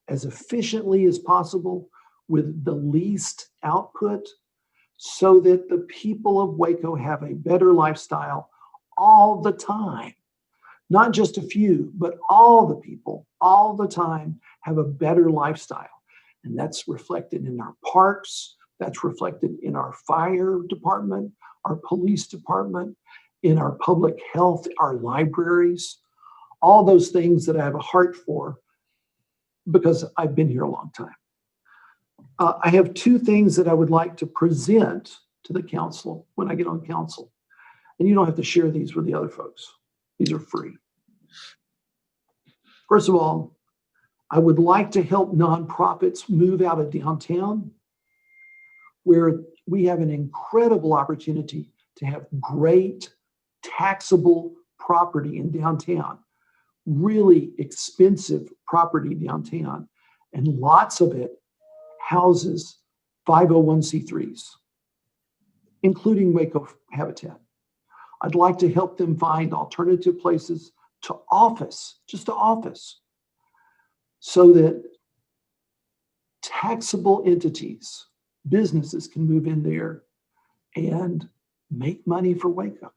as efficiently as possible with the least output so that the people of Waco have a better lifestyle all the time. Not just a few, but all the people all the time have a better lifestyle. And that's reflected in our parks. That's reflected in our fire department, our police department, in our public health, our libraries, all those things that I have a heart for because I've been here a long time. I have two things that I would like to present to the council when I get on council. And you don't have to share these with the other folks. These are free. First of all, I would like to help nonprofits move out of downtown, where we have an incredible opportunity to have great taxable property in downtown, really expensive property downtown, and lots of it houses 501c3s, including Waco Habitat. I'd like to help them find alternative places to office, just to office, so that taxable entities, businesses can move in there and make money for Waco.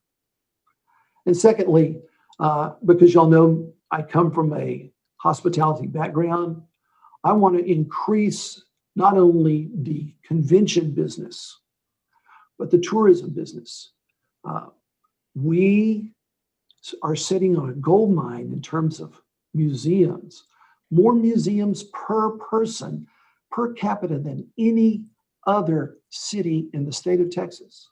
And secondly, because y'all know I come from a hospitality background, I want to increase not only the convention business, but the tourism business. We are sitting on a gold mine in terms of museums, more museums per person, per capita than any other city in the state of Texas.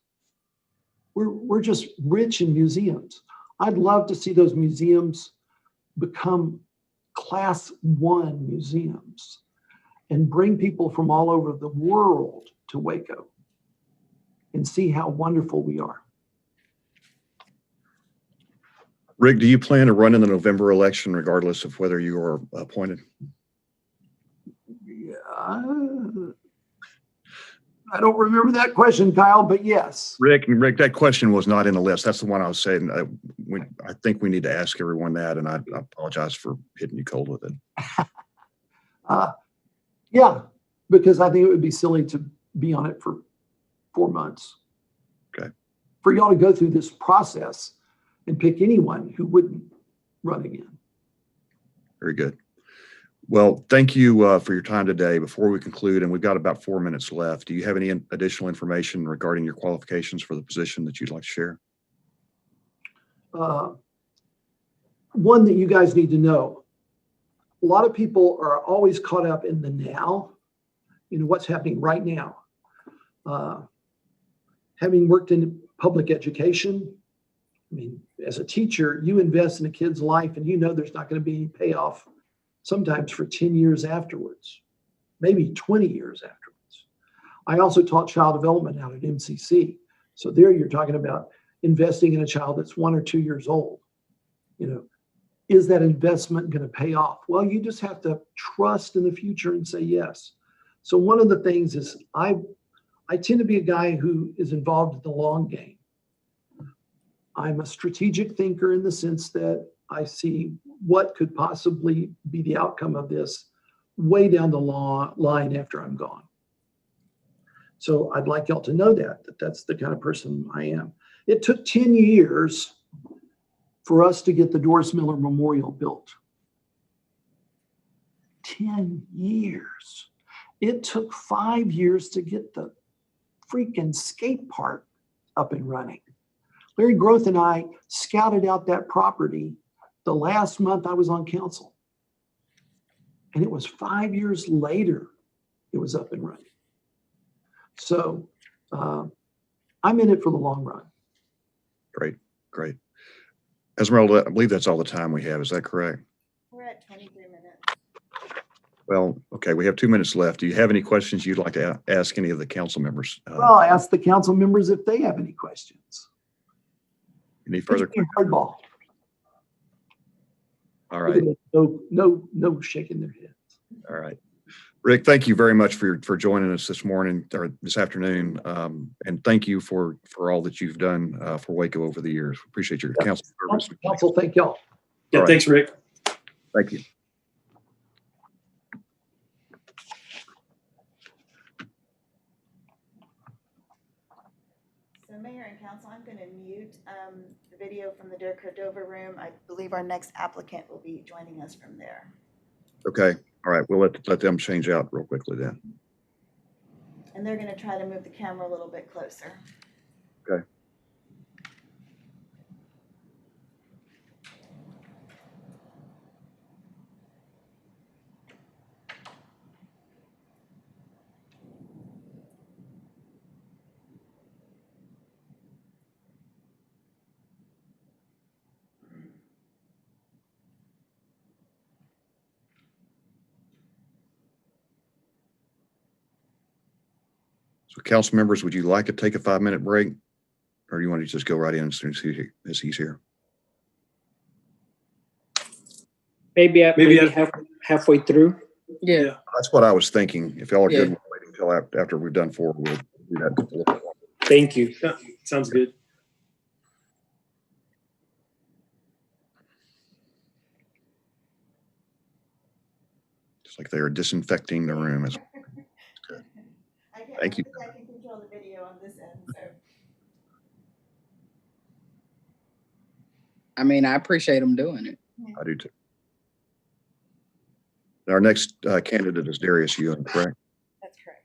We're just rich in museums. I'd love to see those museums become Class 1 museums and bring people from all over the world to Waco and see how wonderful we are. Rick, do you plan to run in the November election regardless of whether you are appointed? Yeah, I don't remember that question, Kyle, but yes. Rick, that question was not in the list. That's the one I was saying. I think we need to ask everyone that, and I apologize for hitting you cold with it. Yeah, because I think it would be silly to be on it for 4 months. Okay. For y'all to go through this process and pick anyone who wouldn't run again. Very good. Well, thank you for your time today. Before we conclude, and we've got about 4 minutes left, do you have any additional information regarding your qualifications for the position that you'd like to share? One that you guys need to know. A lot of people are always caught up in the now, what's happening right now. Having worked in public education, I mean, as a teacher, you invest in a kid's life and there's not going to be any payoff sometimes for 10 years afterwards, maybe 20 years afterwards. I also taught child development out at MCC. So there you're talking about investing in a child that's 1 or 2 years old. Is that investment going to pay off? Well, you just have to trust in the future and say yes. So one of the things is I tend to be a guy who is involved in the long game. I'm a strategic thinker in the sense that I see what could possibly be the outcome of this way down the line after I'm gone. So I'd like y'all to know that that's the kind of person I am. It took 10 years for us to get the Doris Miller Memorial built. 10 years. It took 5 years to get the freaking skate park up and running. Larry Groth and I scouted out that property the last month I was on council. And it was 5 years later it was up and running. So I'm in it for the long run. Great, great. Esmeralda, I believe that's all the time we have. Is that correct? We're at 23 minutes. Well, okay, we have 2 minutes left. Do you have any questions you'd like to ask any of the council members? Well, I ask the council members if they have any questions. Any further? Hardball. All right. No shaking their heads. All right. Rick, thank you very much for joining us this morning or this afternoon. And thank you for all that you've done for Waco over the years. Appreciate your council service. Council, thank y'all. Yeah, All right. thanks, Rick. Thank you. So Mayor and Council, I'm going to mute the video from the Dirk Cordova room. I believe our next applicant will be joining us from there. Okay. All right. We'll let them change out real quickly then. And they're going to try to move the camera a little bit closer. Okay. So council members, would you like to take a 5-minute break? Or do you want to just go right in as soon as he's here? Maybe halfway through. Yeah. That's what I was thinking. If y'all are good, Yeah. we'll wait until after we've done 4, we'll do that a little bit longer. Thank you. Sounds good. It's like they are disinfecting the room. Thank you. I can control the video on this end. So. I mean, I appreciate them doing it. I do too. Our next candidate is Darius, correct? That's correct.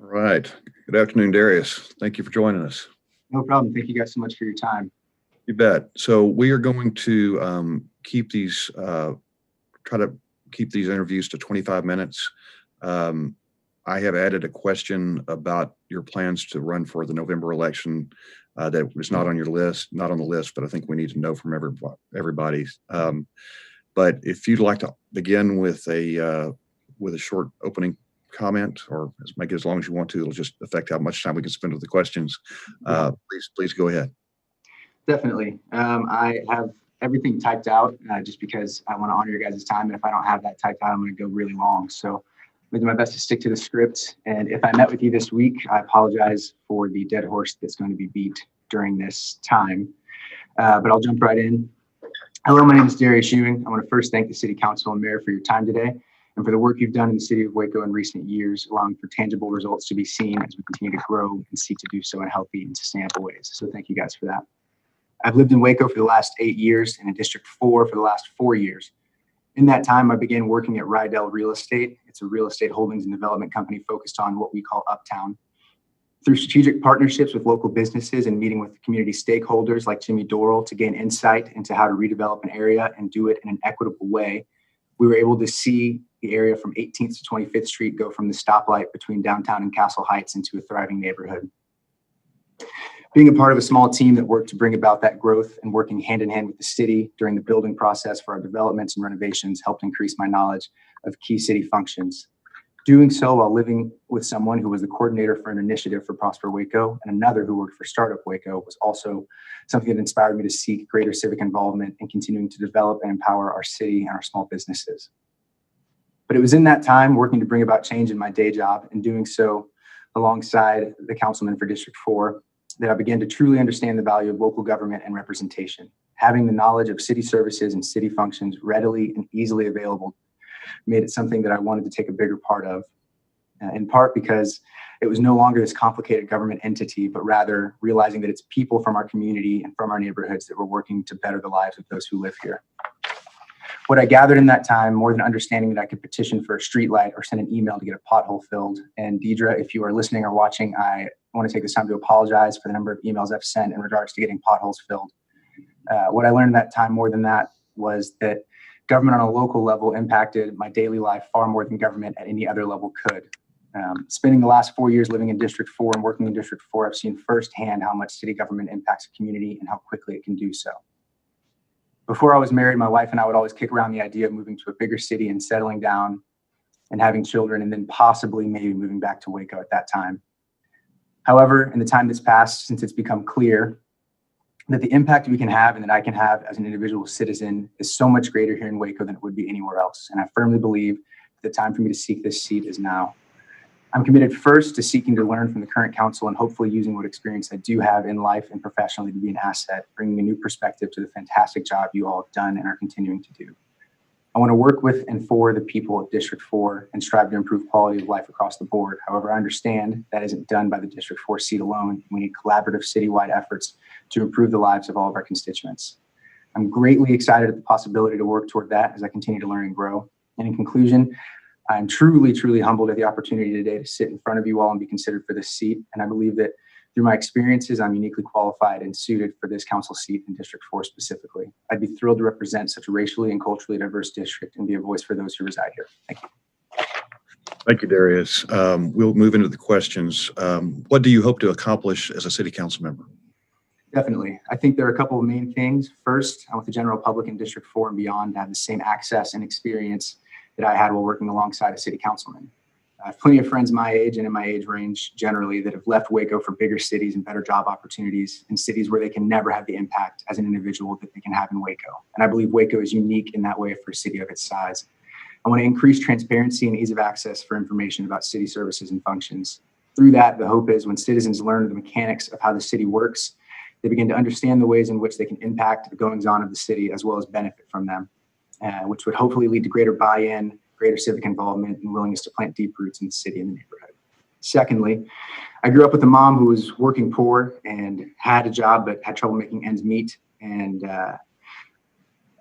All right. Good afternoon, Darius. Thank you for joining us. No problem. Thank you guys so much for your time. You bet. So we are going to keep these, try to keep these interviews to 25 minutes. I have added a question about your plans to run for the November election that was not on your list, not on the list, but I think we need to know from everybody. But if you'd like to begin with a short opening comment, or make it as long as you want to, it'll just affect how much time we can spend with the questions. Please go ahead. Definitely. I have everything typed out just because I want to honor your guys' time. And if I don't have that typed out, I'm going to go really long. So I'm going to do my best to stick to the script. And if I met with you this week, I apologize for the dead horse that's going to be beat during this time. But I'll jump right in. Hello, my name is Darius. I want to first thank the City Council and Mayor for your time today and for the work you've done in the City of Waco in recent years, allowing for tangible results to be seen as we continue to grow and seek to do so in healthy and sustainable ways. So thank you guys for that. I've lived in Waco for the last 8 years and in District 4 for the last 4 years. In that time, I began working at Rydell Real Estate. It's a real estate holdings and development company focused on what we call Uptown. Through strategic partnerships with local businesses and meeting with community stakeholders like Jimmy Doral to gain insight into how to redevelop an area and do it in an equitable way, we were able to see the area from 18th to 25th Street go from the stoplight between downtown and Castle Heights into a thriving neighborhood. Being a part of a small team that worked to bring about that growth and working hand in hand with the city during the building process for our developments and renovations helped increase my knowledge of key city functions. Doing so while living with someone who was the coordinator for an initiative for Prosper Waco and another who worked for Startup Waco was also something that inspired me to seek greater civic involvement and continuing to develop and empower our city and our small businesses. But it was in that time working to bring about change in my day job and doing so alongside the councilman for District 4 that I began to truly understand the value of local government and representation. Having the knowledge of city services and city functions readily and easily available made it something that I wanted to take a bigger part of, in part because it was no longer this complicated government entity, but rather realizing that it's people from our community and from our neighborhoods that were working to better the lives of those who live here. What I gathered in that time, more than understanding that I could petition for a street light or send an email to get a pothole filled, and Deidre, if you are listening or watching, I want to take this time to apologize for the number of emails I've sent in regards to getting potholes filled. What I learned in that time more than that was that government on a local level impacted my daily life far more than government at any other level could. Spending the last 4 years living in District 4 and working in District 4, I've seen firsthand how much city government impacts a community and how quickly it can do so. Before I was married, my wife and I would always kick around the idea of moving to a bigger city and settling down and having children and then possibly maybe moving back to Waco at that time. However, in the time that's passed, since it's become clear that the impact we can have and that I can have as an individual citizen is so much greater here in Waco than it would be anywhere else. And I firmly believe the time for me to seek this seat is now. I'm committed first to seeking to learn from the current council and hopefully using what experience I do have in life and professionally to be an asset, bringing a new perspective to the fantastic job you all have done and are continuing to do. I want to work with and for the people of District 4 and strive to improve quality of life across the board. However, I understand that isn't done by the District 4 seat alone. We need collaborative citywide efforts to improve the lives of all of our constituents. I'm greatly excited at the possibility to work toward that as I continue to learn and grow. And in conclusion, I'm truly, truly humbled at the opportunity today to sit in front of you all and be considered for this seat. And I believe that through my experiences, I'm uniquely qualified and suited for this council seat in District 4 specifically. I'd be thrilled to represent such a racially and culturally diverse district and be a voice for those who reside here. Thank you. Thank you, Darius. We'll move into the questions. What do you hope to accomplish as a city council member? Definitely. I think there are a couple of main things. First, I want the general public in District 4 and beyond to have the same access and experience that I had while working alongside a city councilman. I have plenty of friends my age and in my age range generally that have left Waco for bigger cities and better job opportunities in cities where they can never have the impact as an individual that they can have in Waco. And I believe Waco is unique in that way for a city of its size. I want to increase transparency and ease of access for information about city services and functions. Through that, the hope is when citizens learn the mechanics of how the city works, they begin to understand the ways in which they can impact the goings-on of the city as well as benefit from them, which would hopefully lead to greater buy-in, greater civic involvement, and willingness to plant deep roots in the city and the neighborhood. Secondly, I grew up with a mom who was working poor and had a job but had trouble making ends meet. And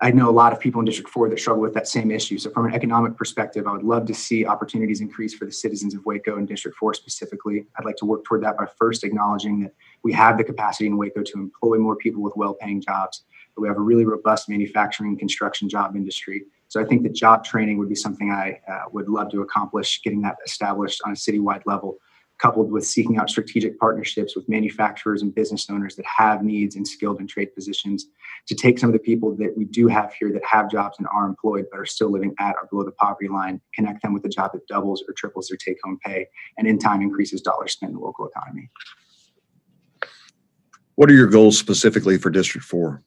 I know a lot of people in District 4 that struggle with that same issue. So from an economic perspective, I would love to see opportunities increase for the citizens of Waco and District 4 specifically. I'd like to work toward that by first acknowledging that we have the capacity in Waco to employ more people with well-paying jobs, that we have a really robust manufacturing and construction job industry. So I think that job training would be something I would love to accomplish, getting that established on a citywide level, coupled with seeking out strategic partnerships with manufacturers and business owners that have needs in skilled and trade positions to take some of the people that we do have here that have jobs and are employed but are still living at or below the poverty line, connect them with a job that doubles or triples their take-home pay, and in time increases dollars spent in the local economy. What are your goals specifically for District 4?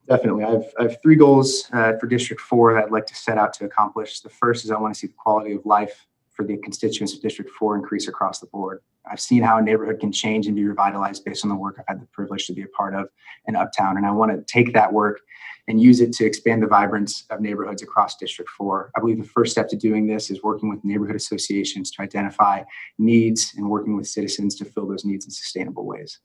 Definitely. I have three goals for District 4 that I'd like to set out to accomplish. The first is I want to see the quality of life for the constituents of District 4 increase across the board. I've seen how a neighborhood can change and be revitalized based on the work I've had the privilege to be a part of in Uptown. And I want to take that work and use it to expand the vibrance of neighborhoods across District 4. I believe the first step to doing this is working with neighborhood associations to identify needs and working with citizens to fill those needs in sustainable ways.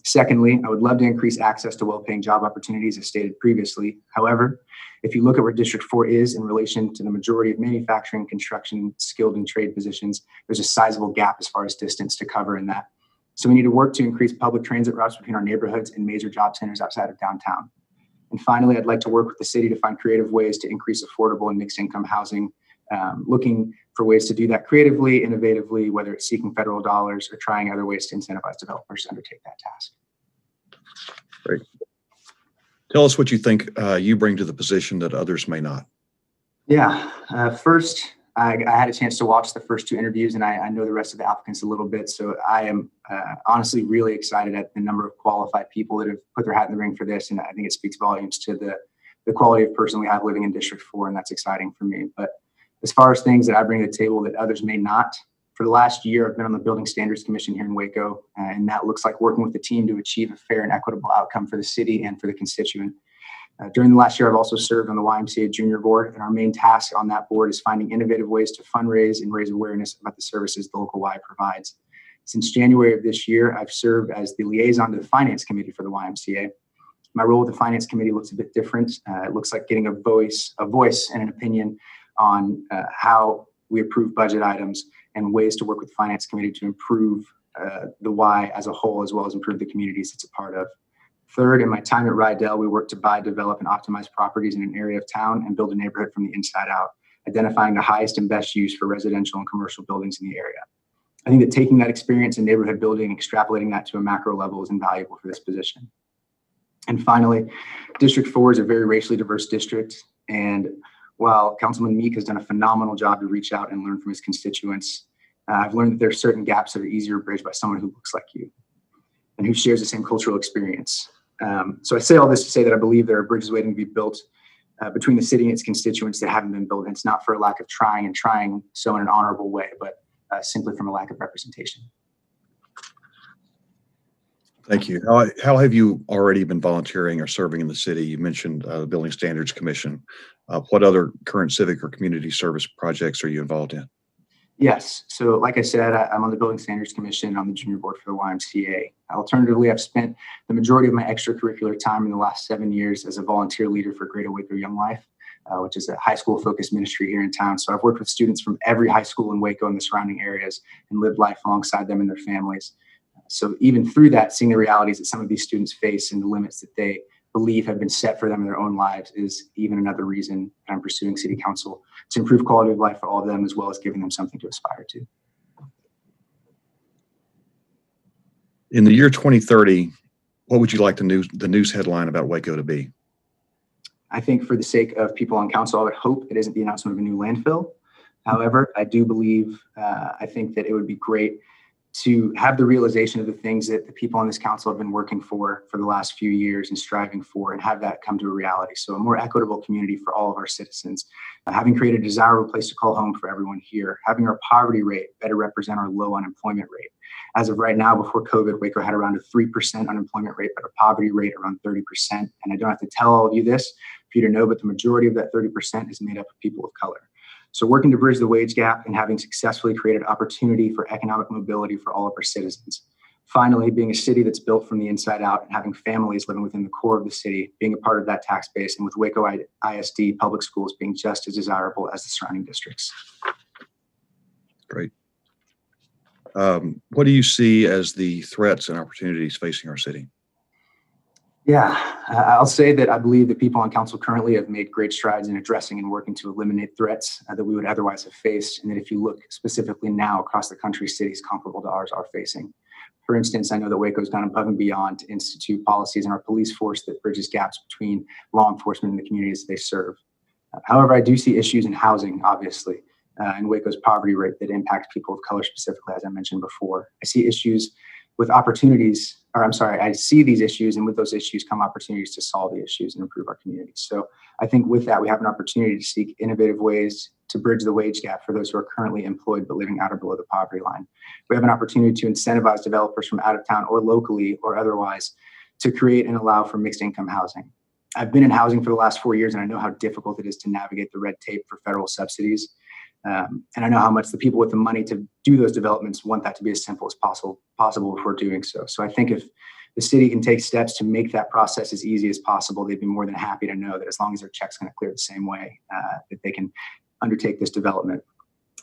Secondly, I would love to increase access to well-paying job opportunities as stated previously. However, if you look at where District 4 is in relation to the majority of manufacturing, construction, skilled and trade positions, there's a sizable gap as far as distance to cover in that. So we need to work to increase public transit routes between our neighborhoods and major job centers outside of downtown. And finally, I'd like to work with the city to find creative ways to increase affordable and mixed income housing, looking for ways to do that creatively, innovatively, whether it's seeking federal dollars or trying other ways to incentivize developers to undertake that task. Great. Tell us what you think you bring to the position that others may not. Yeah, first, I had a chance to watch the first two interviews, and I know the rest of the applicants a little bit. So I am honestly really excited at the number of qualified people that have put their hat in the ring for this. And I think it speaks volumes to the quality of person we have living in District 4, and that's exciting for me. But as far as things that I bring to the table that others may not, for the last year, I've been on the Building Standards Commission here in Waco, and that looks like working with the team to achieve a fair and equitable outcome for the city and for the constituent. During the last year, I've also served on the YMCA Junior Board, and our main task on that board is finding innovative ways to fundraise and raise awareness about the services the local Y provides. Since January of this year, I've served as the liaison to the Finance Committee for the YMCA. My role with the Finance Committee looks a bit different. It looks like getting a voice and an opinion on how we approve budget items and ways to work with the Finance Committee to improve the Y as a whole, as well as improve the communities it's a part of. Third, in my time at Rydell, we work to buy, develop, and optimize properties in an area of town and build a neighborhood from the inside out, identifying the highest and best use for residential and commercial buildings in the area. I think that taking that experience in neighborhood building and extrapolating that to a macro level is invaluable for this position. And finally, District 4 is a very racially diverse district. And while Councilman Meek has done a phenomenal job to reach out and learn from his constituents, I've learned that there are certain gaps that are easier bridged by someone who looks like you and who shares the same cultural experience. So I say all this to say that I believe there are bridges waiting to be built between the city and its constituents that haven't been built. And it's not for a lack of trying so in an honorable way, but simply from a lack of representation. Thank you. How have you already been volunteering or serving in the city? You mentioned the Building Standards Commission. What other current civic or community service projects are you involved in? Yes. So like I said, I'm on the Building Standards Commission on the Junior Board for the YMCA. Alternatively, I've spent the majority of my extracurricular time in the last 7 years as a volunteer leader for Greater Waco Young Life, which is a high school focused ministry here in town. So I've worked with students from every high school in Waco and the surrounding areas and lived life alongside them and their families. So even through that, seeing the realities that some of these students face and the limits that they believe have been set for them in their own lives is even another reason that I'm pursuing city council to improve quality of life for all of them, as well as giving them something to aspire to. In the year 2030, what would you like the news headline about Waco to be? I think for the sake of people on council, I would hope it isn't the announcement of a new landfill. However, I do believe, I think that it would be great to have the realization of the things that the people on this council have been working for the last few years and striving for, and have that come to a reality. So a more equitable community for all of our citizens, having created a desirable place to call home for everyone here, having our poverty rate better represent our low unemployment rate. As of right now, before COVID, Waco had around a 3% unemployment rate, but our poverty rate around 30%. And I don't have to tell all of you this for you to know, but the majority of that 30% is made up of people of color. So working to bridge the wage gap and having successfully created opportunity for economic mobility for all of our citizens. Finally, being a city that's built from the inside out and having families living within the core of the city, being a part of that tax base, and with Waco ISD public schools being just as desirable as the surrounding districts. Great. What do you see as the threats and opportunities facing our city? Yeah, I'll say that I believe that people on council currently have made great strides in addressing and working to eliminate threats that we would otherwise have faced. And that if you look specifically now across the country, cities comparable to ours are facing. For instance, I know that Waco's gone above and beyond to institute policies in our police force that bridges gaps between law enforcement and the communities they serve. However, I do see issues in housing, obviously, and Waco's poverty rate that impacts people of color specifically, as I mentioned before. I see issues with opportunities I see these issues, and with those issues come opportunities to solve the issues and improve our communities. So I think with that, we have an opportunity to seek innovative ways to bridge the wage gap for those who are currently employed but living at or below the poverty line. We have an opportunity to incentivize developers from out of town or locally or otherwise to create and allow for mixed income housing. I've been in housing for the last 4 years, and I know how difficult it is to navigate the red tape for federal subsidies. And I know how much the people with the money to do those developments want that to be as simple as possible before doing so. So I think if the city can take steps to make that process as easy as possible, they'd be more than happy to know that as long as their check's going to clear the same way, that they can undertake this development.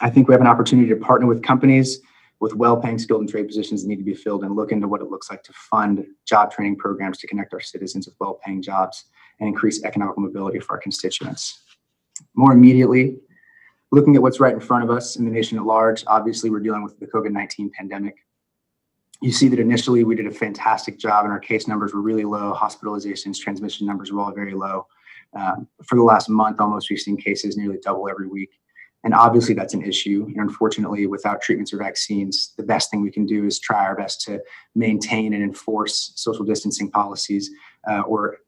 I think we have an opportunity to partner with companies with well-paying skilled and trade positions that need to be filled and look into what it looks like to fund job training programs to connect our citizens with well-paying jobs and increase economic mobility for our constituents. More immediately, looking at what's right in front of us in the nation at large, obviously we're dealing with the COVID-19 pandemic. You see that initially we did a fantastic job and our case numbers were really low. Hospitalizations, transmission numbers were all very low. For the last month, almost, we've seen cases nearly double every week. And obviously that's an issue. And unfortunately, without treatments or vaccines, the best thing we can do is try our best to maintain and enforce social distancing policies or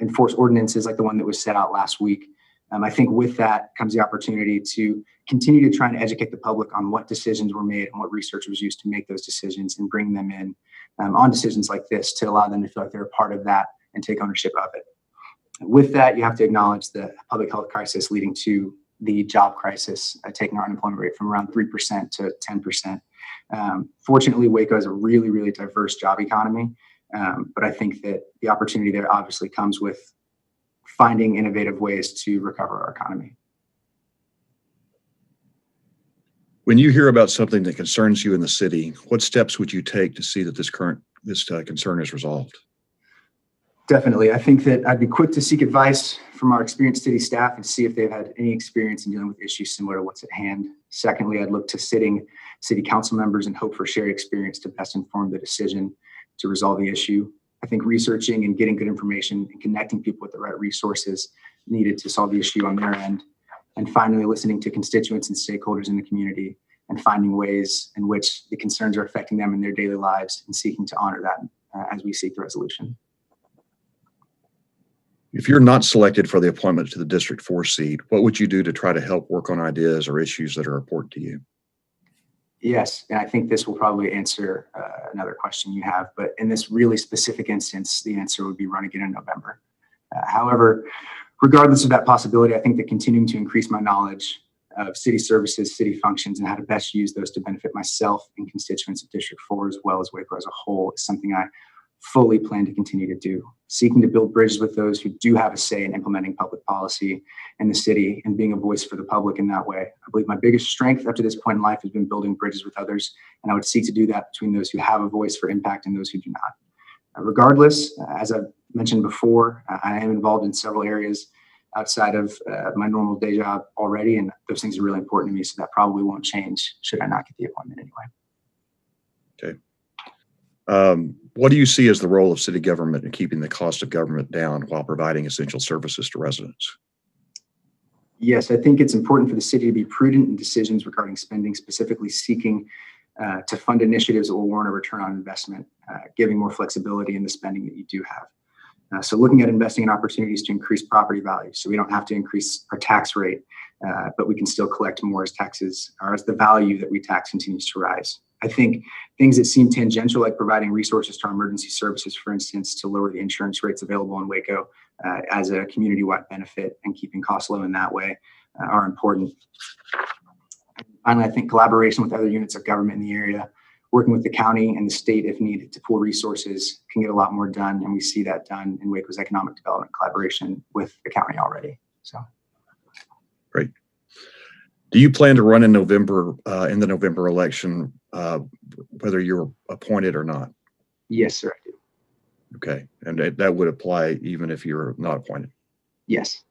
enforce ordinances like the one that was set out last week. I think with that comes the opportunity to continue to try and educate the public on what decisions were made and what research was used to make those decisions and bring them in on decisions like this to allow them to feel like they're a part of that and take ownership of it. With that, you have to acknowledge the public health crisis leading to the job crisis, taking our unemployment rate from around 3% to 10%. Fortunately, Waco is a really, really diverse job economy. But I think that the opportunity there obviously comes with finding innovative ways to recover our economy. When you hear about something that concerns you in the city, what steps would you take to see that this concern is resolved? Definitely. I think that I'd be quick to seek advice from our experienced city staff and see if they've had any experience in dealing with issues similar to what's at hand. Secondly, I'd look to sitting city council members and hope for shared experience to best inform the decision to resolve the issue. I think researching and getting good information and connecting people with the right resources needed to solve the issue on their end. And finally, listening to constituents and stakeholders in the community and finding ways in which the concerns are affecting them in their daily lives and seeking to honor that as we seek the resolution. If you're not selected for the appointment to the District 4 seat, what would you do to try to help work on ideas or issues that are important to you? Yes, and I think this will probably answer another question you have, but in this really specific instance, the answer would be run again in November. However, regardless of that possibility, I think that continuing to increase my knowledge of city services, city functions, and how to best use those to benefit myself and constituents of District 4 as well as Waco as a whole is something I fully plan to continue to do, seeking to build bridges with those who do have a say in implementing public policy in the city and being a voice for the public in that way. I believe my biggest strength up to this point in life has been building bridges with others, and I would seek to do that between those who have a voice for impact and those who do not. Regardless, as I've mentioned before, I am involved in several areas outside of my normal day job already, and those things are really important to me, so that probably won't change should I not get the appointment anyway. Okay. What do you see as the role of city government in keeping the cost of government down while providing essential services to residents? Yes, I think it's important for the city to be prudent in decisions regarding spending, specifically seeking to fund initiatives that will warrant a return on investment, giving more flexibility in the spending that you do have. So looking at investing in opportunities to increase property value, so we don't have to increase our tax rate, but we can still collect more as taxes, or as the value that we tax continues to rise. I think things that seem tangential, like providing resources to our emergency services, for instance, to lower the insurance rates available in Waco as a community-wide benefit and keeping costs low in that way are important. Finally, I think collaboration with other units of government in the area, working with the county and the state if needed to pool resources, can get a lot more done. And we see that done in Waco's economic development collaboration with the county already. So, great. Do you plan to run in November, in the November election, whether you're appointed or not? Yes, sir, I do. Okay, and that would apply even if you're not appointed? Yes.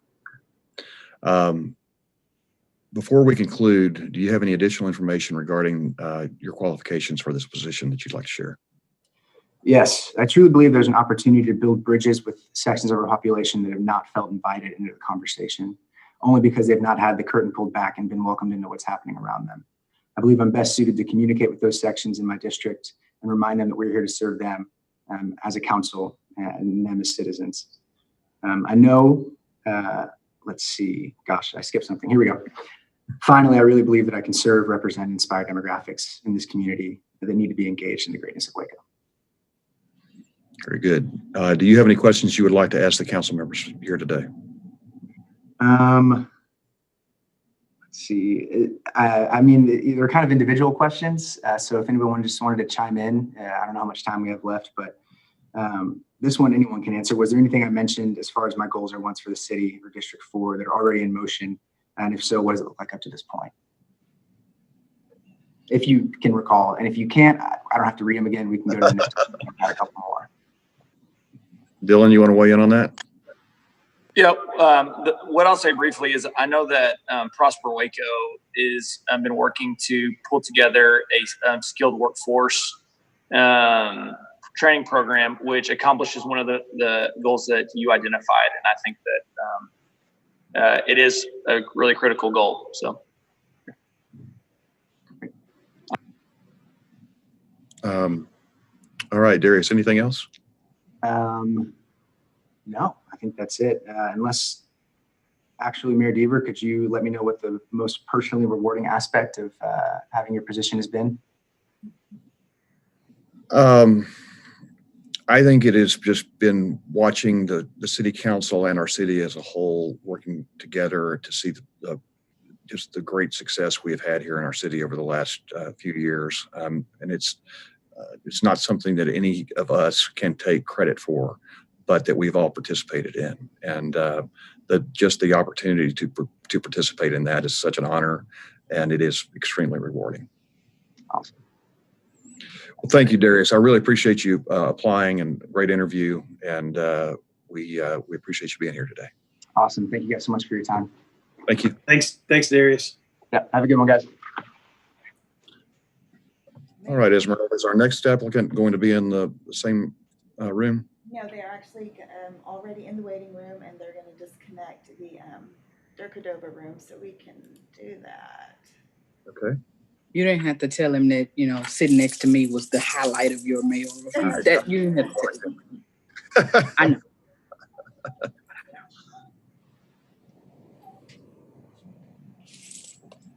Before we conclude, do you have any additional information regarding your qualifications for this position that you'd like to share? Yes, I truly believe there's an opportunity to build bridges with sections of our population that have not felt invited into the conversation, only because they've not had the curtain pulled back and been welcomed into what's happening around them. I believe I'm best suited to communicate with those sections in my district and remind them that we're here to serve them as a council and them as citizens. I know, let's see, gosh, I skipped something. Here we go. Finally, I really believe that I can serve, represent, and inspire demographics in this community that need to be engaged in the greatness of Waco. Very good. Do you have any questions you would like to ask the council members here today? Let's see. I mean, they're kind of individual questions. So if anyone just wanted to chime in, I don't know how much time we have left, but this one anyone can answer. Was there anything I mentioned as far as my goals or wants for the city or District 4 that are already in motion? And if so, what does it look like up to this point? If you can recall, and if you can't, I don't have to read them again. We can go to the next one. I've got a couple more. Dylan, you want to weigh in on that? Yeah, what I'll say briefly is I know that Prosper Waco is been working to pull together a skilled workforce training program, which accomplishes one of the goals that you identified. And I think that it is a really critical goal. So. All right, Darius, anything else? No, I think that's it. Unless, actually, Mayor Deaver, could you let me know what the most personally rewarding aspect of having your position has been? I think it has just been watching the city council and our city as a whole working together to see just the great success we have had here in our city over the last few years. And it's not something that any of us can take credit for, but that we've all participated in. And just the opportunity to participate in that is such an honor, and it is extremely rewarding. Awesome. Well, thank you, Darius. I really appreciate you applying, and great interview. And we appreciate you being here today. Awesome. Thank you guys so much for your time. Thank you. Thanks, Darius. Yeah. Have a good one, guys. All right, Esmeralda, is our next applicant going to be in the same room? No, they're actually already in the waiting room, and they're going to disconnect the Dirk Cordova room, so we can do that. Okay. You didn't have to tell him that, sitting next to me was the highlight of your mail. That you didn't have to tell him. I know.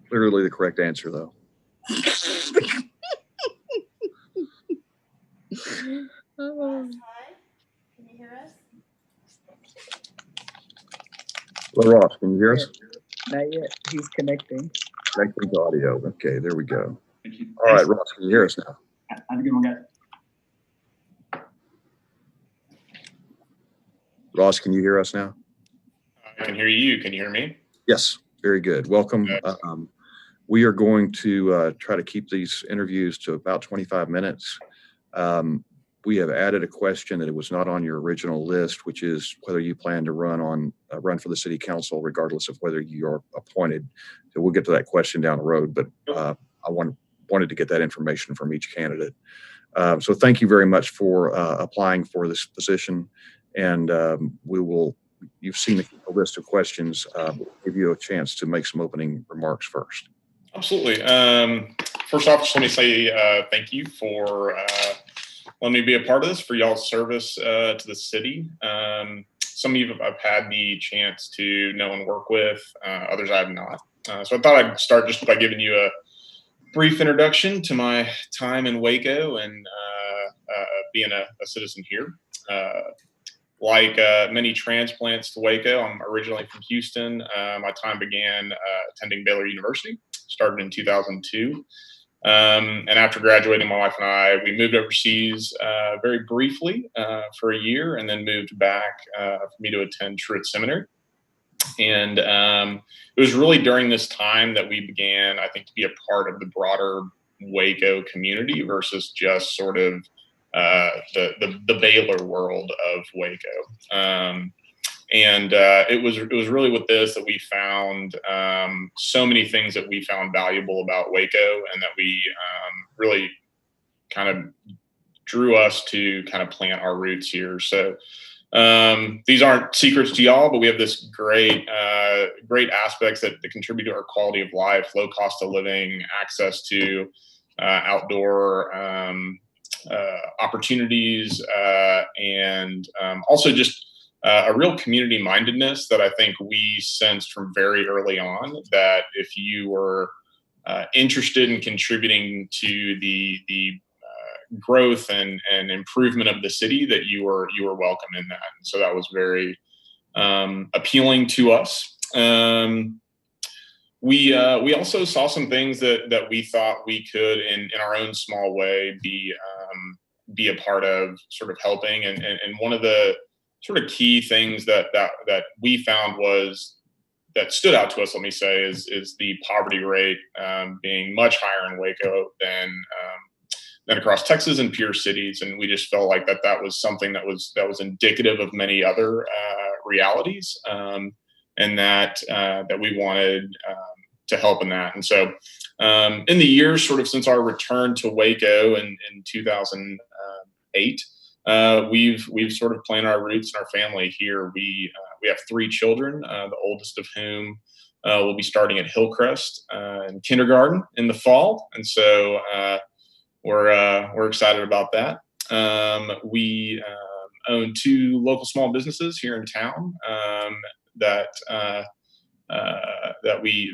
Clearly the correct answer, though. Last time, can you hear us? Well, Ross, can you hear us? Not yet. He's connecting. Connecting to audio. Okay, there we go. All right, Ross, can you hear us now? Have a good one, guys. Ross, can you hear us now? I can hear you. Can you hear me? Yes, very good. Welcome. We are going to try to keep these interviews to about 25 minutes. We have added a question that it was not on your original list, which is whether you plan to run for the city council, regardless of whether you are appointed. So we'll get to that question down the road, but I wanted to get that information from each candidate. So thank you very much for applying for this position. And you've seen the list of questions. We'll give you a chance to make some opening remarks first. Absolutely. First off, just let me say thank you for letting me be a part of this, for y'all's service to the city. Some of you I've had the chance to know and work with, others I have not. So I thought I'd start just by giving you a brief introduction to my time in Waco and being a citizen here. Like many transplants to Waco, I'm originally from Houston. My time began attending Baylor University, started in 2002. And after graduating, my wife and I, we moved overseas very briefly for a year, and then moved back for me to attend Truett Seminary. And it was really during this time that we began, I think, to be a part of the broader Waco community versus just sort of the Baylor world of Waco. And it was really with this that we found so many things that we found valuable about Waco, and that we really kind of drew us to kind of plant our roots here. So these aren't secrets to y'all, but we have this great aspects that contribute to our quality of life: low cost of living, access to outdoor opportunities, and also just a real community mindedness that I think we sensed from very early on, that if you were interested in contributing to the growth and improvement of the city, that you were welcome in that. And so that was very appealing to us. We also saw some things that we thought we could, in our own small way, be a part of, sort of helping. And one of the sort of key things that we found that stood out to us, let me say, is the poverty rate being much higher in Waco than across Texas and peer cities. And we just felt like that was something that was indicative of many other realities, and that we wanted to help in that. And so in the years sort of since our return to Waco in 2008, we've sort of planted our roots in our family here. We have 3 children, the oldest of whom will be starting at Hillcrest in kindergarten in the fall. And so we're excited about that. We own 2 local small businesses here in town that we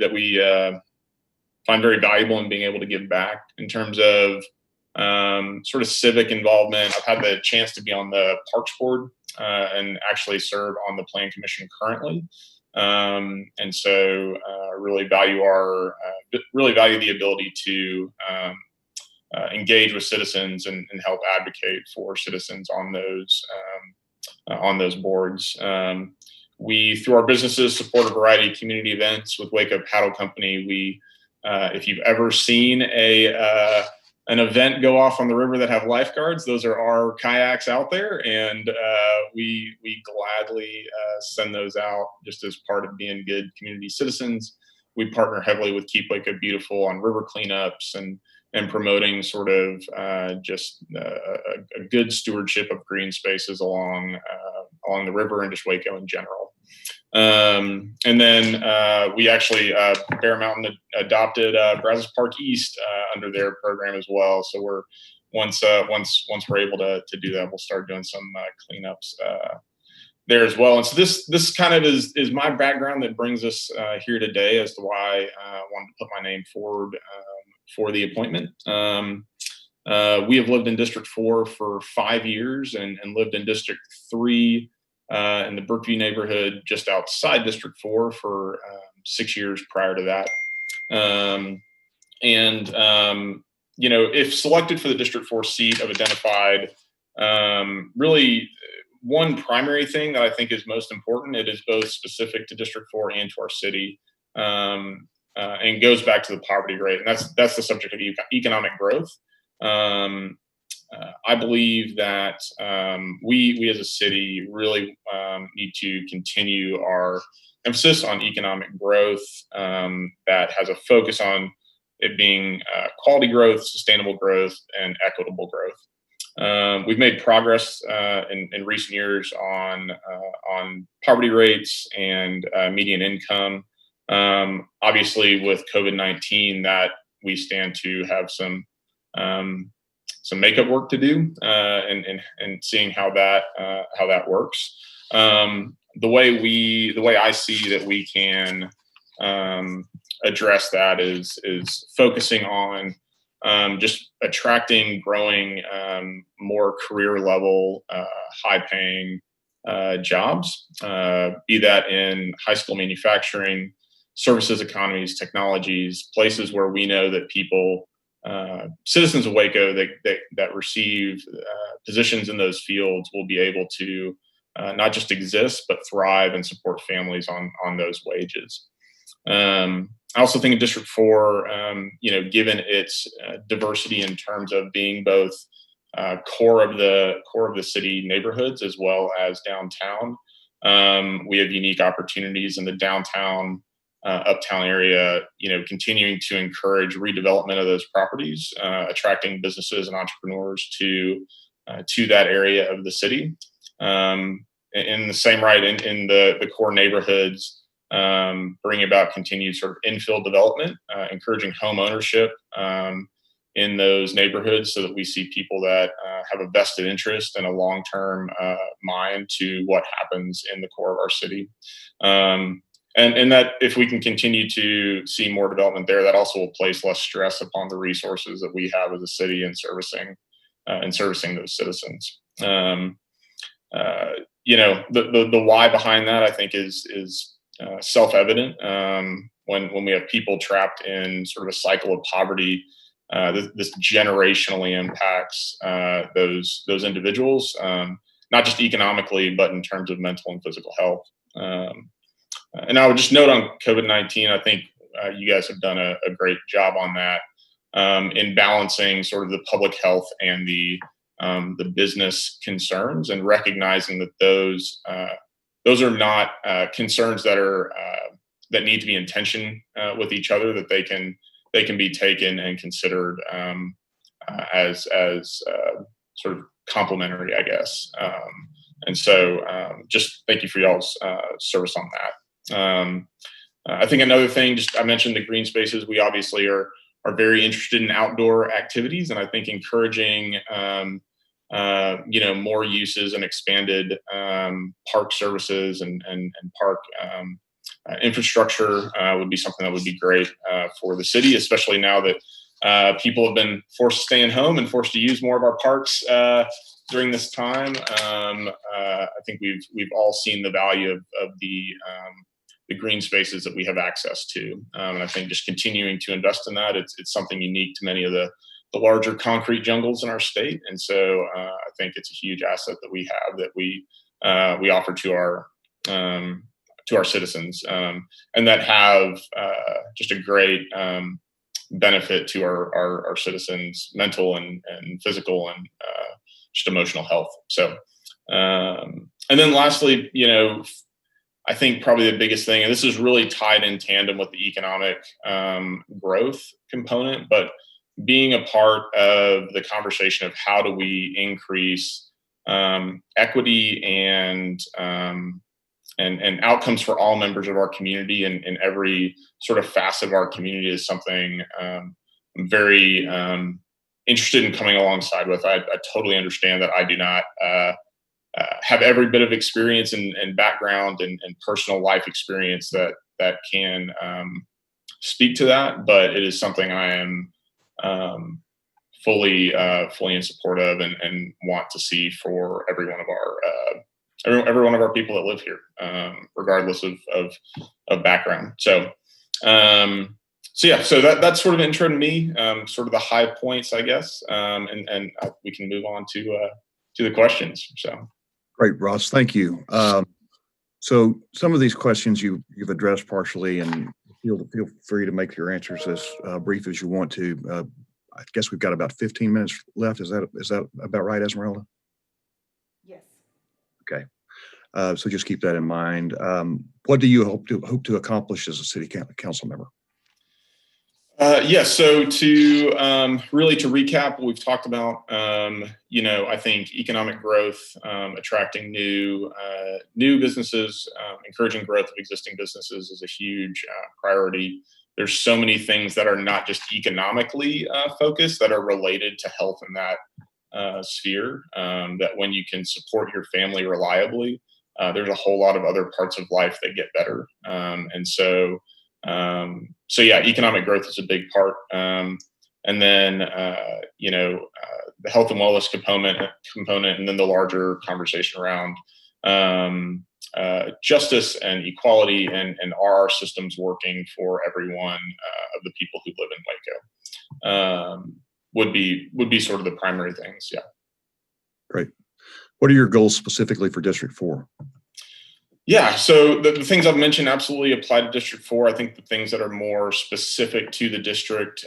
find very valuable in being able to give back in terms of sort of civic involvement. I've had the chance to be on the Parks Board and actually serve on the Plan Commission currently. And so really value the ability to engage with citizens and help advocate for citizens on those boards. We, through our businesses, support a variety of community events with Waco Paddle Company. We, if you've ever seen an event go off on the river that have lifeguards, those are our kayaks out there, and we gladly send those out just as part of being good community citizens. We partner heavily with Keep Waco Beautiful on river cleanups and promoting sort of just a good stewardship of green spaces along the river and just Waco in general. And then we actually, Bear Mountain adopted Brazos Park East under their program as well. So we're once we're able to do that, we'll start doing some cleanups there as well. And so this kind of is my background that brings us here today as to why I wanted to put my name forward for the appointment. We have lived in District 4 for 5 years and lived in District 3 in the Brookview neighborhood just outside District 4 for 6 years prior to that. You know, if selected for the District 4 seat, I've identified really one primary thing that I think is most important. It is both specific to District 4 and to our city, and goes back to the poverty rate. And that's the subject of economic growth. I believe that we as a city really need to continue our emphasis on economic growth that has a focus on it being quality growth, sustainable growth, and equitable growth. We've made progress in recent years on poverty rates and median income. Obviously, with COVID-19, that we stand to have some makeup work to do, and seeing how that works. The way I see that we can address that is focusing on just attracting, growing more career level, high paying jobs, be that in high school manufacturing, services economies, technologies, places where we know that people, citizens of Waco that receive positions in those fields will be able to not just exist, but thrive and support families on those wages. I also think in District 4, given its diversity in terms of being both core of the city neighborhoods as well as downtown, we have unique opportunities in the downtown, uptown area, continuing to encourage redevelopment of those properties, attracting businesses and entrepreneurs to that area of the city. In the same right, in the core neighborhoods, bringing about continued sort of infill development, encouraging home ownership, in those neighborhoods so that we see people that have a vested interest and a long-term mind to what happens in the core of our city. And that if we can continue to see more development there, that also will place less stress upon the resources that we have as a city in servicing those citizens. The why behind that, I think, is self-evident. When we have people trapped in sort of a cycle of poverty, this generationally impacts those individuals, not just economically, but in terms of mental and physical health. And I would just note on COVID-19, I think you guys have done a great job on that in balancing sort of the public health and the business concerns, and recognizing that those are not concerns that need to be in tension with each other, that they can be taken and considered as sort of complementary, I guess. And so just thank you for y'all's service on that. I think another thing, I mentioned the green spaces. We obviously are very interested in outdoor activities, and I think encouraging more uses and expanded park services and park infrastructure would be something that would be great for the city, especially now that people have been forced to stay in home and forced to use more of our parks during this time. I think we've all seen the value of the green spaces that we have access to, and I think just continuing to invest in that, it's something unique to many of the larger concrete jungles in our state, and so I think it's a huge asset that we have, that we offer to our citizens, and that have just a great benefit to our citizens' mental and physical and just emotional health. So, and then lastly, I think probably the biggest thing, and this is really tied in tandem with the economic growth component, but being a part of the conversation of how do we increase equity and outcomes for all members of our community, and in every sort of facet of our community, is something I'm very interested in coming alongside with. I totally understand that I do not have every bit of experience and background and personal life experience that can speak to that, but it is something I am fully in support of and want to see for every one of our people that live here, regardless of background. So that's sort of intro to me, sort of the high points, I guess, and we can move on to the questions. So. Great, Ross. Thank you. So some of these questions you've addressed partially, and feel free to make your answers as brief as you want to. I guess we've got about 15 minutes left. Is that about right, Esmeralda? Yes. Okay. So just keep that in mind. What do you hope to accomplish as a city council member? So to really to recap what we've talked about, I think economic growth, attracting new businesses, encouraging growth of existing businesses is a huge priority. There's so many things that are not just economically focused, that are related to health in that sphere, that when you can support your family reliably, there's a whole lot of other parts of life that get better. Economic growth is a big part. And then, the health and wellness component, and then the larger conversation around justice and equality, and are our systems working for everyone of the people who live in Waco, would be sort of the primary things. Yeah. Great. What are your goals specifically for District 4? Yeah, so the things I've mentioned absolutely apply to District 4. I think the things that are more specific to the district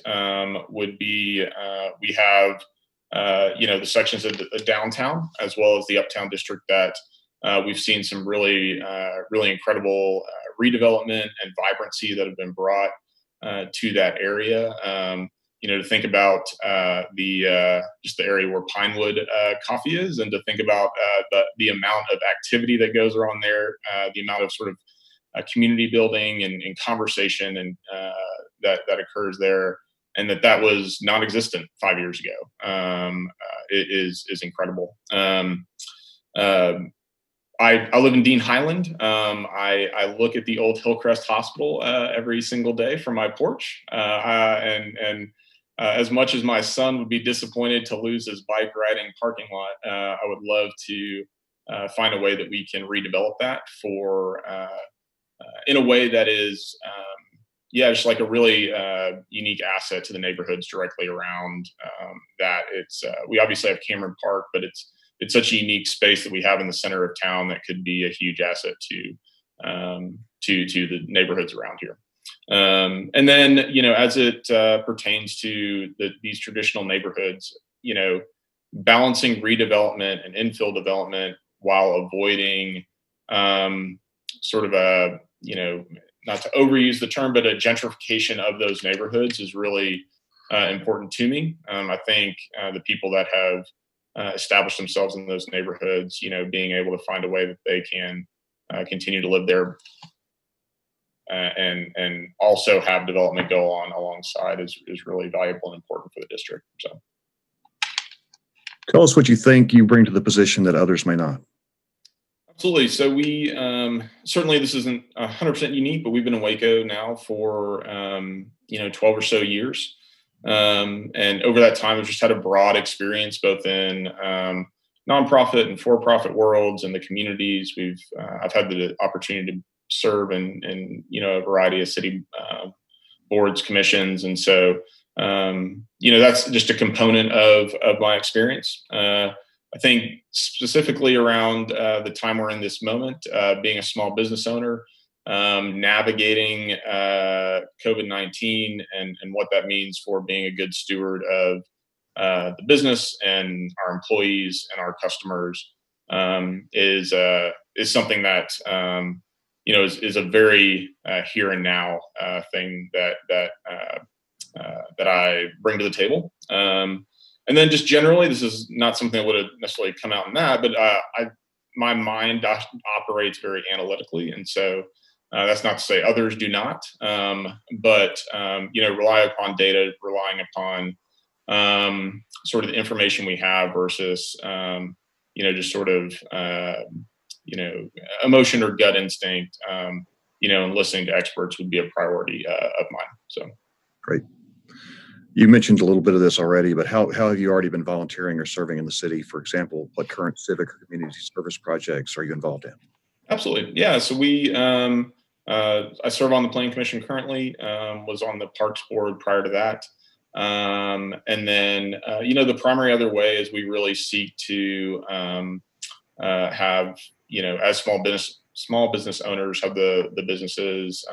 would be, we have, the sections of the downtown as well as the uptown district that we've seen some really incredible redevelopment and vibrancy that have been brought to that area. To think about just the area where Pinewood Coffee is, and to think about the amount of activity that goes around there, the amount of sort of community building and conversation and that occurs there, and that was non-existent 5 years ago. It is incredible. I live in Dean Highland. I look at the old Hillcrest Hospital every single day from my porch, and as much as my son would be disappointed to lose his bike riding parking lot, I would love to find a way that we can redevelop that for in a way that is, just like a really unique asset to the neighborhoods directly around that. It's we obviously have Cameron Park, but it's such a unique space that we have in the center of town that could be a huge asset to the neighborhoods around here. And then, as it pertains to these traditional neighborhoods, balancing redevelopment and infill development while avoiding sort of a, not to overuse the term, but a gentrification of those neighborhoods is really important to me. I think the people that have established themselves in those neighborhoods, being able to find a way that they can continue to live there and also have development go on alongside is really valuable and important for the district. So, tell us what you think you bring to the position that others may not. Absolutely. So we certainly, this isn't 100% unique, but we've been in Waco now for 12 or so years. And over that time, I've just had a broad experience both in nonprofit and for-profit worlds and the communities. I've had the opportunity to serve in a variety of city boards, commissions, and so that's just a component of my experience. I think specifically around the time we're in this moment, being a small business owner, navigating COVID-19 and what that means for being a good steward of the business and our employees and our customers is something that is a very here and now thing that I bring to the table. And then just generally, this is not something that would have necessarily come out in that, but my mind operates very analytically. And so that's not to say others do not, but rely upon data, relying upon sort of the information we have versus, just sort of, emotion or gut instinct, and listening to experts would be a priority of mine. So great. You mentioned a little bit of this already, but how have you already been volunteering or serving in the city? For example, what current civic or community service projects are you involved in? Absolutely. Yeah. So I serve on the Planning Commission currently, was on the Parks Board prior to that. And then, the primary other way is we really seek to have, as small business owners, have the businesses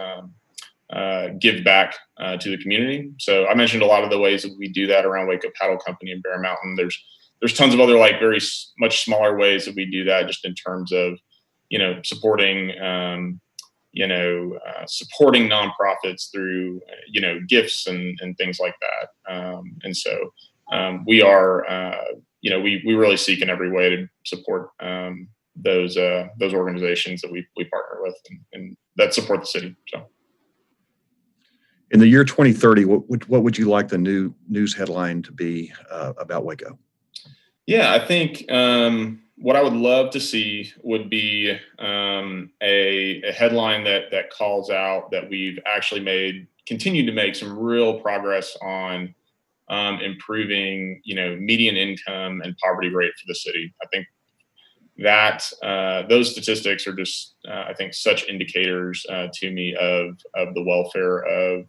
give back to the community. So I mentioned a lot of the ways that we do that around Waco Paddle Company and Bear Mountain. There's tons of other very much smaller ways that we do that, just in terms of supporting supporting nonprofits through gifts and things like that. And so we are we really seek in every way to support those organizations that we partner with and that support the city. So. In the year 2030, what would you like the new news headline to be about Waco? Yeah, I think what I would love to see would be a headline that calls out that we've actually continued to make some real progress on improving, median income and poverty rate for the city. I think that those statistics are just, I think, such indicators to me of the welfare of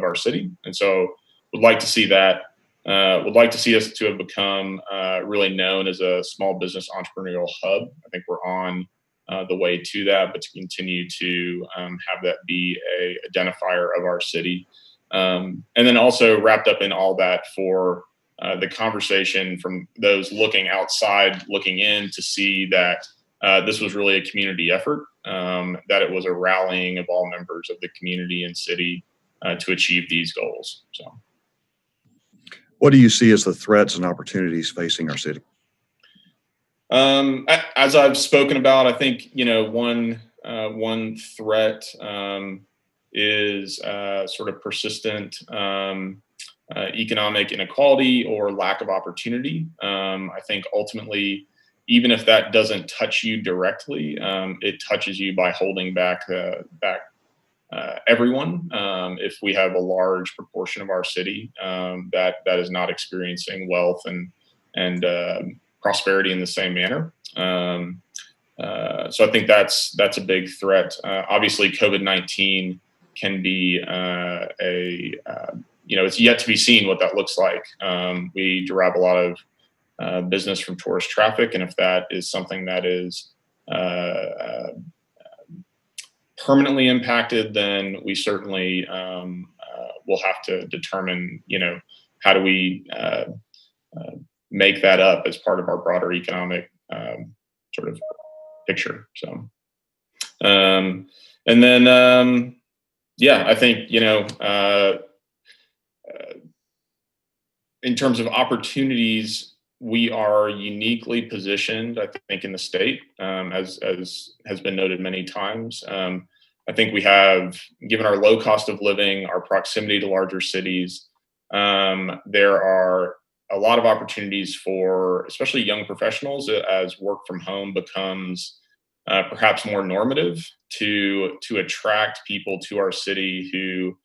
our city. And so would like to see that, would like to see us to have become really known as a small business entrepreneurial hub. I think we're on the way to that, but to continue to have that be a identifier of our city. And then also wrapped up in all that for the conversation from those looking outside, looking in to see that this was really a community effort, that it was a rallying of all members of the community and city to achieve these goals. So, what do you see as the threats and opportunities facing our city? As I've spoken about, I think, one threat is sort of persistent economic inequality or lack of opportunity. I think ultimately, even if that doesn't touch you directly, it touches you by holding back everyone. If we have a large proportion of our city that is not experiencing wealth and prosperity in the same manner. So I think that's a big threat. Obviously, COVID-19 can be it's yet to be seen what that looks like. We derive a lot of business from tourist traffic, and if that is something that is permanently impacted, then we certainly will have to determine, how do we make that up as part of our broader economic sort of picture. So, and then, I think, in terms of opportunities, we are uniquely positioned, I think, in the state, as has been noted many times. I think we have, given our low cost of living, our proximity to larger cities, there are a lot of opportunities for especially young professionals as work from home becomes perhaps more normative to attract people to our city who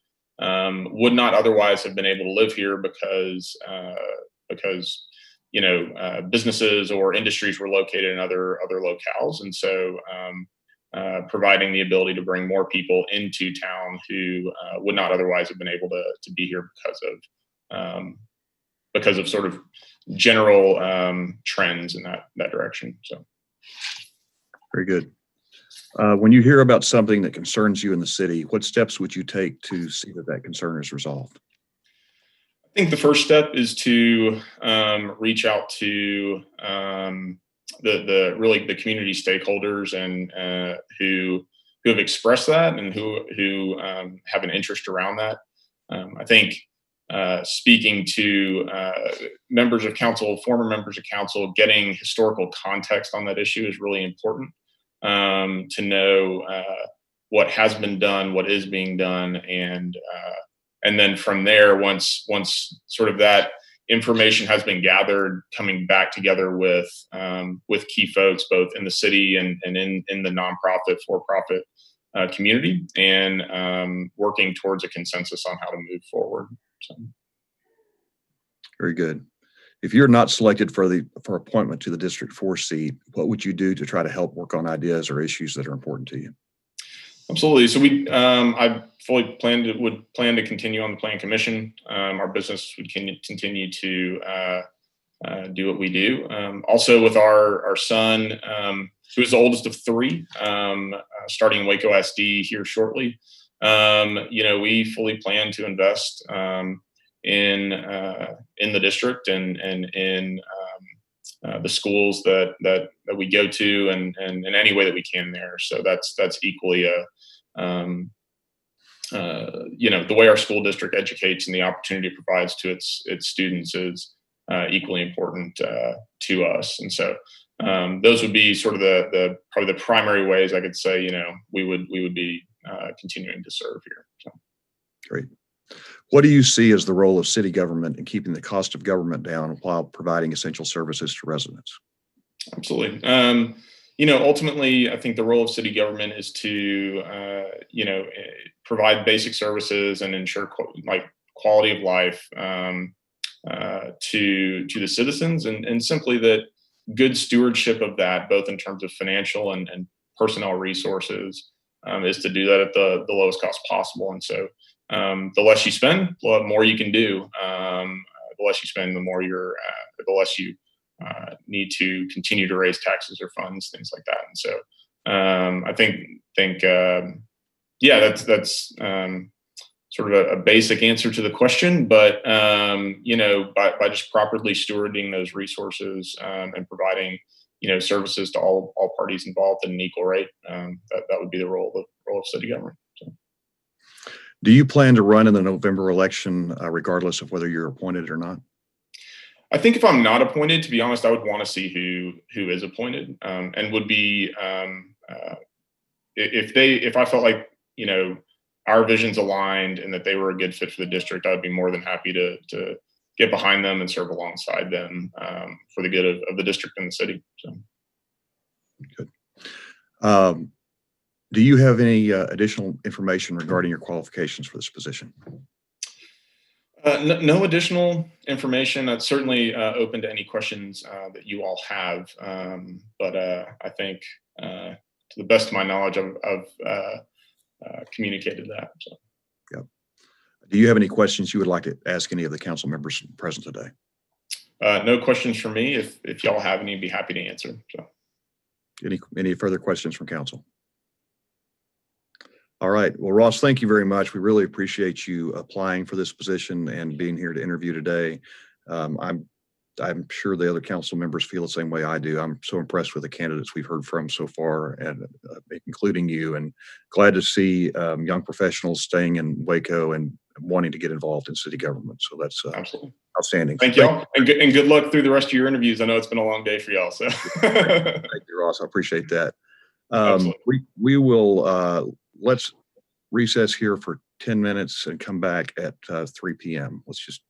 would not otherwise have been able to live here because businesses or industries were located in other locales, and so providing the ability to bring more people into town who would not otherwise have been able to be here because of sort of general trends in that direction. So, very good. When you hear about something that concerns you in the city, what steps would you take to see that concern is resolved? I think the first step is to reach out to the community stakeholders and who have expressed that and who have an interest around that. I think speaking to members of council, former members of council, getting historical context on that issue is really important. To know what has been done, what is being done, and then from there, once sort of that information has been gathered, coming back together with key folks both in the city and in the nonprofit, for-profit community, and working towards a consensus on how to move forward. So. Very good. If you're not selected for appointment to the District 4 seat, what would you do to try to help work on ideas or issues that are important to you? Absolutely. So I fully would plan to continue on the Plan Commission. Our business would continue to do what we do. Also with our son, who is the oldest of three, starting Waco SD here shortly, we fully plan to invest in the district and in the schools that we go to and in any way that we can there. So that's equally the way our school district educates and the opportunity it provides to its students is equally important to us. And so those would be sort of probably the primary ways I could say we would be continuing to serve here. So. Great. What do you see as the role of city government in keeping the cost of government down while providing essential services to residents? Absolutely. Ultimately, I think the role of city government is to, provide basic services and ensure quality of life to the citizens, and simply that good stewardship of that, both in terms of financial and personnel resources, is to do that at the lowest cost possible. And so the less you spend, the more you can do. The less you spend, the less you need to continue to raise taxes or funds, things like that. And so I think that's sort of a basic answer to the question, but by just properly stewarding those resources and providing services to all parties involved at an equal rate, that would be the role of city government. So. Do you plan to run in the November election regardless of whether you're appointed or not? I think if I'm not appointed, to be honest, I would want to see who is appointed, and would be if I felt like our visions aligned and that they were a good fit for the district, I'd be more than happy to get behind them and serve alongside them for the good of the district and the city. So. Good. Do you have any additional information regarding your qualifications for this position? No additional information. I'm certainly open to any questions that you all have, but I think to the best of my knowledge, I've communicated that. So. Yep. Do you have any questions you would like to ask any of the council members present today? No questions from me. If y'all have any, I'd be happy to answer. So. Any further questions from council? All right. Well, Ross, thank you very much. We really appreciate you applying for this position and being here to interview today. I'm sure the other council members feel the same way I do. I'm so impressed with the candidates we've heard from so far, and including you, and glad to see young professionals staying in Waco and wanting to get involved in city government. So that's absolutely outstanding. Thank y'all, and good luck through the rest of your interviews. I know it's been a long day for y'all. So thank you, Ross. I appreciate that. We will let's recess here for 10 minutes and come back at 3 p.m. Let's just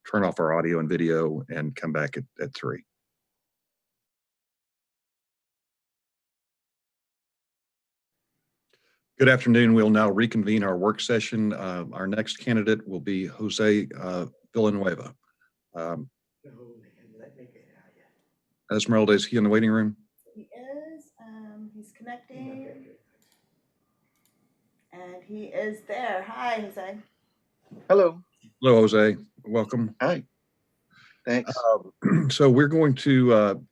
turn off our audio and video and come back at 3. Good afternoon. We'll now reconvene our session. Our next candidate will be Jose Villanueva. Esmeralda, is he in the waiting room? He is. He's connecting. And he is there. Hi, Jose. Hello. Hello, Jose. Welcome. Hi. Thanks. So we're going to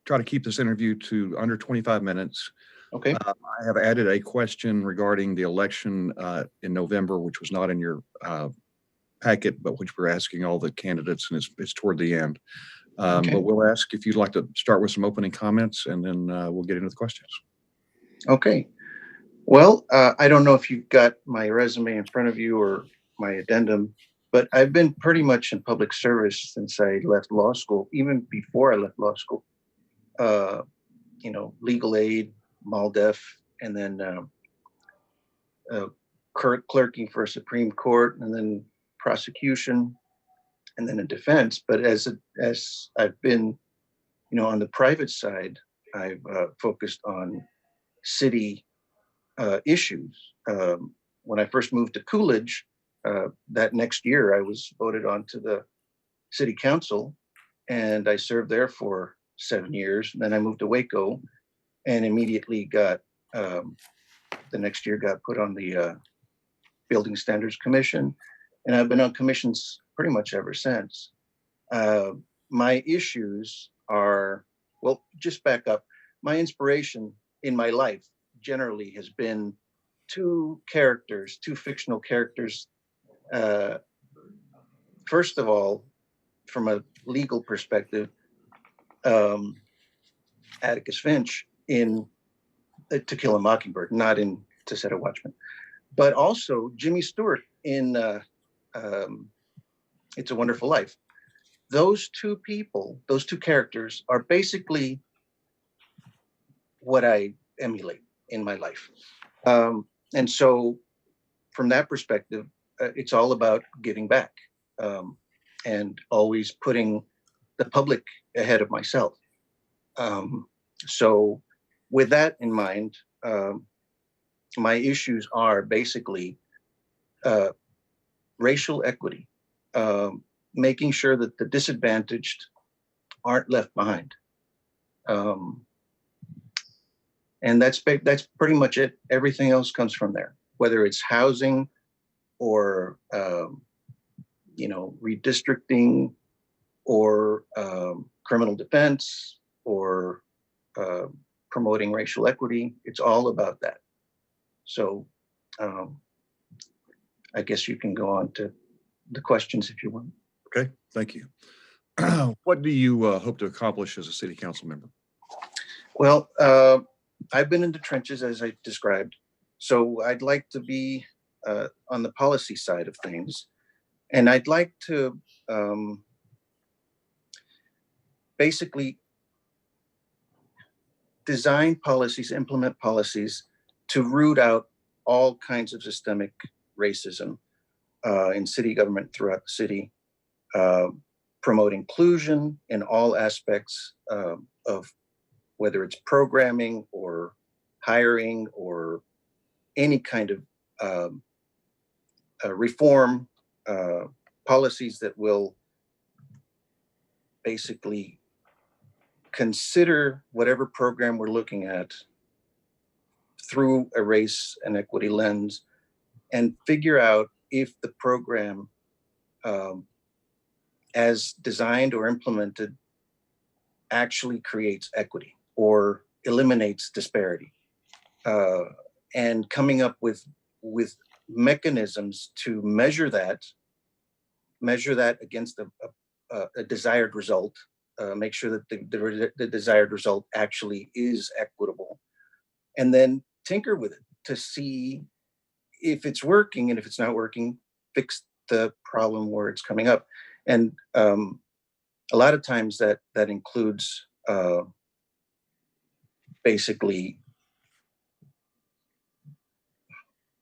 try to keep this interview to under 25 minutes. Okay. I have added a question regarding the election in November, which was not in your packet, but which we're asking all the candidates, and it's toward the end. Okay. But we'll ask if you'd like to start with some opening comments, and then we'll get into the questions. Okay. Well, I don't know if you've got my resume in front of you or my addendum, but I've been pretty much in public service since I left law school, even before I left law school. Legal aid, MALDEF, and then clerking for a Supreme Court, and then prosecution, and then a defense. But as I've been, on the private side, I've focused on city issues. When I first moved to Coolidge, that next year I was voted onto the city council, and I served there for 7 years. And then I moved to Waco, and immediately got the next year got put on the Building Standards Commission, and I've been on commissions pretty much ever since. My issues are, well, just back up. My inspiration in my life generally has been two fictional characters. First of all, from a legal perspective, Atticus Finch in To Kill a Mockingbird, not in To Set a Watchman, but also Jimmy Stewart in It's a Wonderful Life. Those two characters are basically what I emulate in my life. And so from that perspective, it's all about giving back and always putting the public ahead of myself. So with that in mind, my issues are basically racial equity, making sure that the disadvantaged aren't left behind. And that's pretty much it. Everything else comes from there, whether it's housing or, redistricting or criminal defense or promoting racial equity. It's all about that. So I guess you can go on to the questions if you want. Okay, thank you. What do you hope to accomplish as a city council member? Well, I've been in the trenches, as I described. So I'd like to be on the policy side of things. And I'd like to basically design policies, implement policies to root out all kinds of systemic racism in city government throughout the city, promote inclusion in all aspects of whether it's programming or hiring or any kind of reform policies that will basically consider whatever program we're looking at through a race and equity lens and figure out if the program as designed or implemented actually creates equity or eliminates disparity, and coming up with mechanisms to measure that against a desired result, make sure that the desired result actually is equitable, and then tinker with it to see if it's working, and if it's not working, fix the problem where it's coming up. And a lot of times that includes basically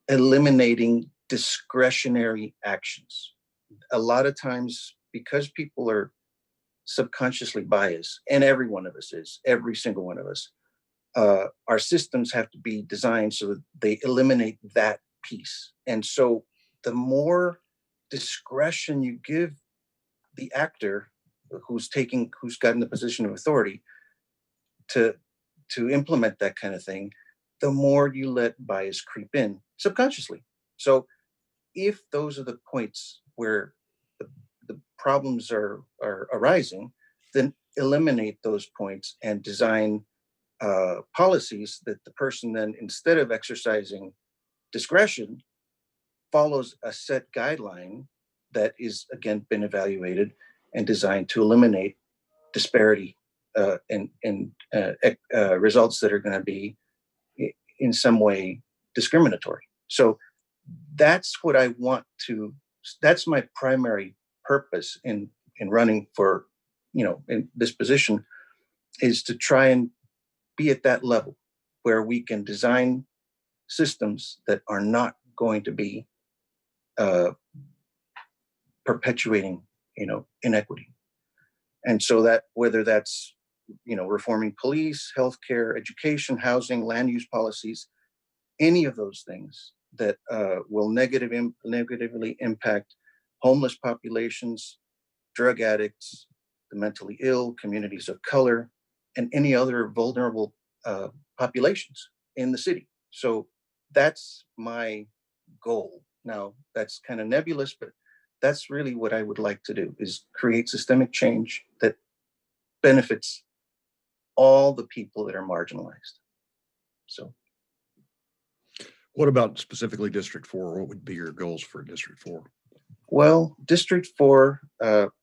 eliminating discretionary actions. A lot of times, because people are subconsciously biased, and every one of us is, every single one of us, our systems have to be designed so that they eliminate that piece. And so the more discretion you give the actor who's gotten the position of authority to implement that kind of thing, the more you let bias creep in subconsciously. So if those are the points where the problems are arising, then eliminate those points and design policies that the person then, instead of exercising discretion, follows a set guideline that is, again, been evaluated and designed to eliminate disparity and results that are going to be in some way discriminatory. So that's what I want to, that's my primary purpose in running for, in this position, is to try and be at that level where we can design systems that are not going to be perpetuating, inequity. And so that whether that's, reforming police, healthcare, education, housing, land use policies, any of those things that will negatively impact homeless populations, drug addicts, the mentally ill, communities of color, and any other vulnerable populations in the city. So that's my goal. Now, that's kind of nebulous, but that's really what I would like to do, is create systemic change that benefits all the people that are marginalized. So, What about specifically District 4? What would be your goals for District 4? well, District 4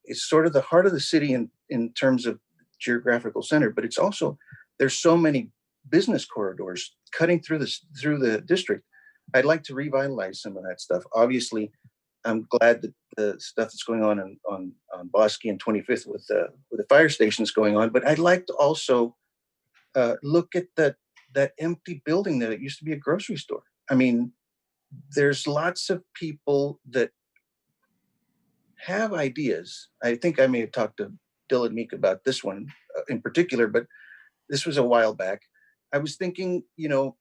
is sort of the heart of the city in terms of geographical center, but it's also, there's so many business corridors cutting through the district. I'd like to revitalize some of that stuff. Obviously, I'm glad that the stuff that's going on Bosque and 25th with the fire stations going on, but I'd like to also look at that empty building that it used to be a grocery store. I mean, there's lots of people that have ideas. I think I may have talked to Dylan Meek about this one in particular, but this was a while back. I was thinking, I don't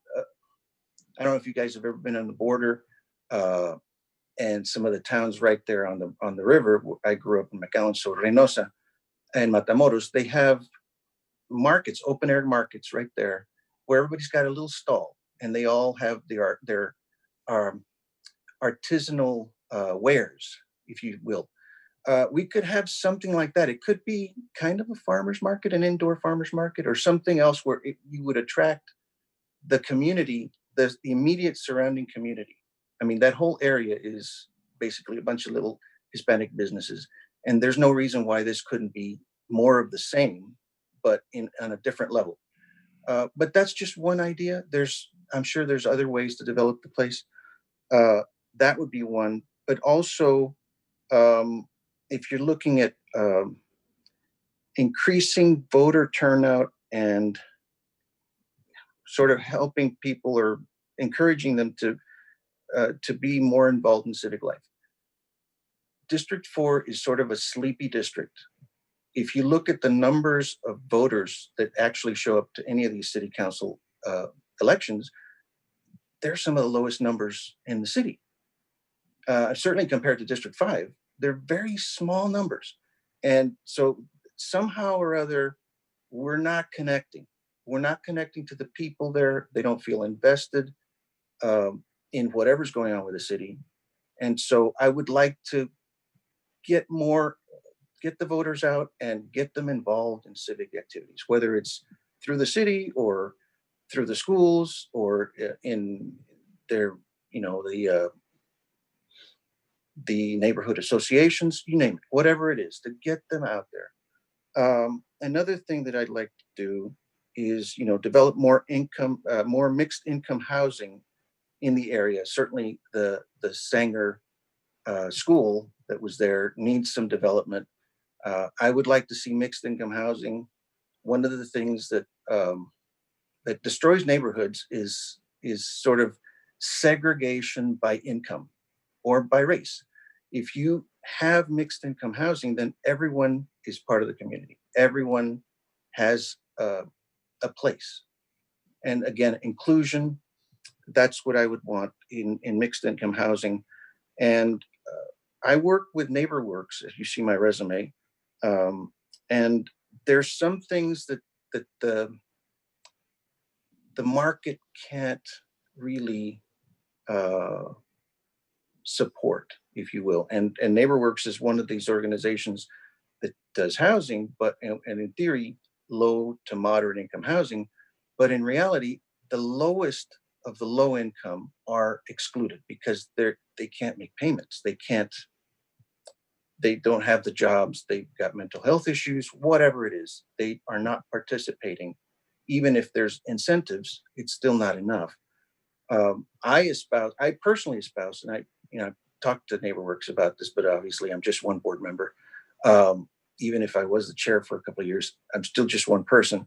know if you guys have ever been on the border and some of the towns right there on the river. I grew up in McAllen, so Reynosa and Matamoros, they have markets, open air markets right there, where everybody's got a little stall and they all have their artisanal wares, if you will. We could have something like that. It could be kind of a farmer's market, an indoor farmer's market, or something else where you would attract the community, the immediate surrounding community. I mean, that whole area is basically a bunch of little Hispanic businesses. And there's no reason why this couldn't be more of the same, but on a different level. But that's just one idea. I'm sure there's other ways to develop the place. That would be one. But also, if you're looking at increasing voter turnout and sort of helping people or encouraging them to to be more involved in civic life. District 4 is sort of a sleepy district. If you look at the numbers of voters that actually show up to any of these city council elections, they're some of the lowest numbers in the city. Certainly compared to District 5, they're very small numbers. And so somehow or other, we're not connecting. We're not connecting to the people there. They don't feel invested in whatever's going on with the city. And so I would like to get the voters out and get them involved in civic activities, whether it's through the city or through the schools or in their, the neighborhood associations, you name it, whatever it is, to get them out there. Another thing that I'd like to do is, develop more mixed income housing in the area. Certainly the Sanger school that was there needs some development. I would like to see mixed income housing. One of the things that that destroys neighborhoods is sort of segregation by income or by race. If you have mixed income housing, then everyone is part of the community. Everyone has a place. And again, inclusion, that's what I would want in mixed income housing. And I work with NeighborWorks, as you see my resume. And there's some things that the market can't really support, if you will. And NeighborWorks is one of these organizations that does housing, but and in theory, low to moderate income housing. But in reality, the lowest of the low income are excluded because they can't make payments. They don't have the jobs. They've got mental health issues, whatever it is. They are not participating. Even if there's incentives, it's still not enough. I personally espouse, and I talked to NeighborWorks about this, but obviously I'm just one board member. Even if I was the chair for a couple of years, I'm still just one person.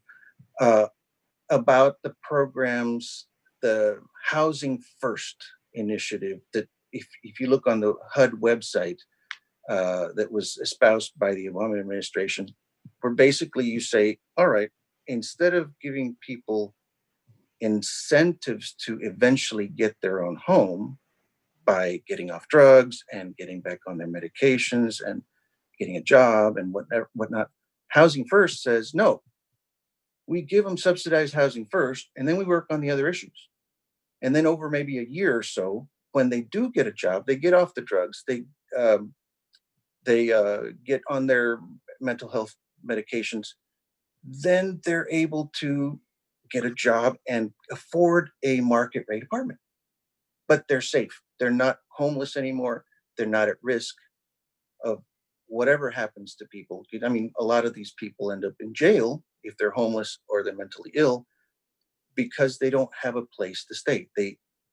About the programs, the Housing First initiative that if you look on the HUD website that was espoused by the Obama administration, where basically you say, all right, instead of giving people incentives to eventually get their own home by getting off drugs and getting back on their medications and getting a job and whatnot, Housing First says, no, we give them subsidized housing first, and then we work on the other issues. And then over maybe a year or so, when they do get a job, they get off the drugs, they get on their mental health medications, then they're able to get a job and afford a market rate apartment. But they're safe. They're not homeless anymore. They're not at risk of whatever happens to people. I mean, a lot of these people end up in jail if they're homeless or they're mentally ill because they don't have a place to stay.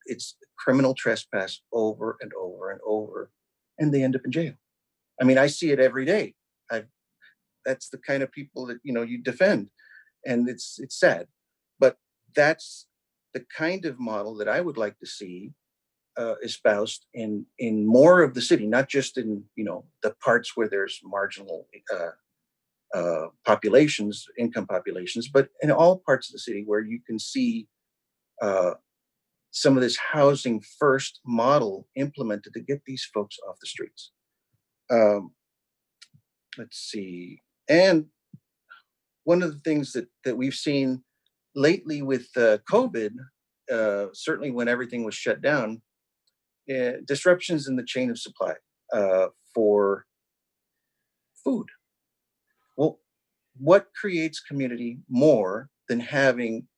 It's criminal trespass over and over and over, and they end up in jail. I mean, I see it every day. That's the kind of people that you defend, and it's sad. But that's the kind of model that I would like to see espoused in more of the city, not just in the parts where there's marginal populations, income populations, but in all parts of the city where you can see some of this Housing First model implemented to get these folks off the streets. Let's see. And one of the things that we've seen lately with COVID, certainly when everything was shut down, disruptions in the chain of supply for food. Well, what creates community more than having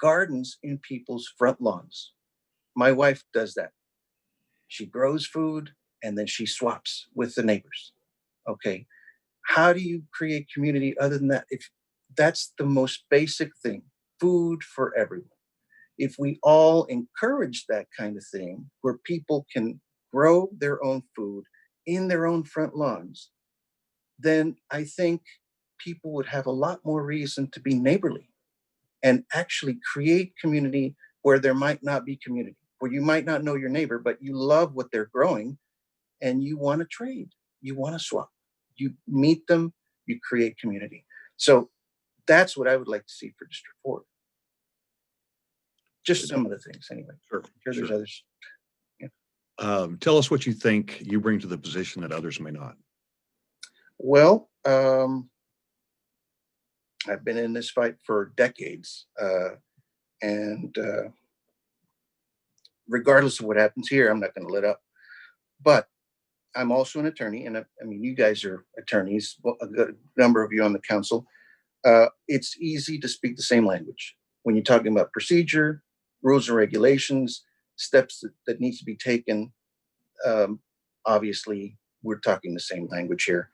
gardens in people's front lawns? My wife does that. She grows food and then she swaps with the neighbors. Okay. How do you create community other than that? If that's the most basic thing, food for everyone. If we all encourage that kind of thing where people can grow their own food in their own front lawns, then I think people would have a lot more reason to be neighborly and actually create community where there might not be community. where you might not know your neighbor, but you love what they're growing and you want to trade, you want to swap, you meet them, you create community. So that's what I would like to see for District 4. Just some of the things anyway. Sure. There's others. Tell us what you think you bring to the position that others may not. Well, I've been in this fight for decades. And regardless of what happens here, I'm not going to let up. But I'm also an attorney, and I mean, you guys are attorneys, a good number of you on the council. It's easy to speak the same language when you're talking about procedure, rules and regulations, steps that needs to be taken. Obviously, we're talking the same language here.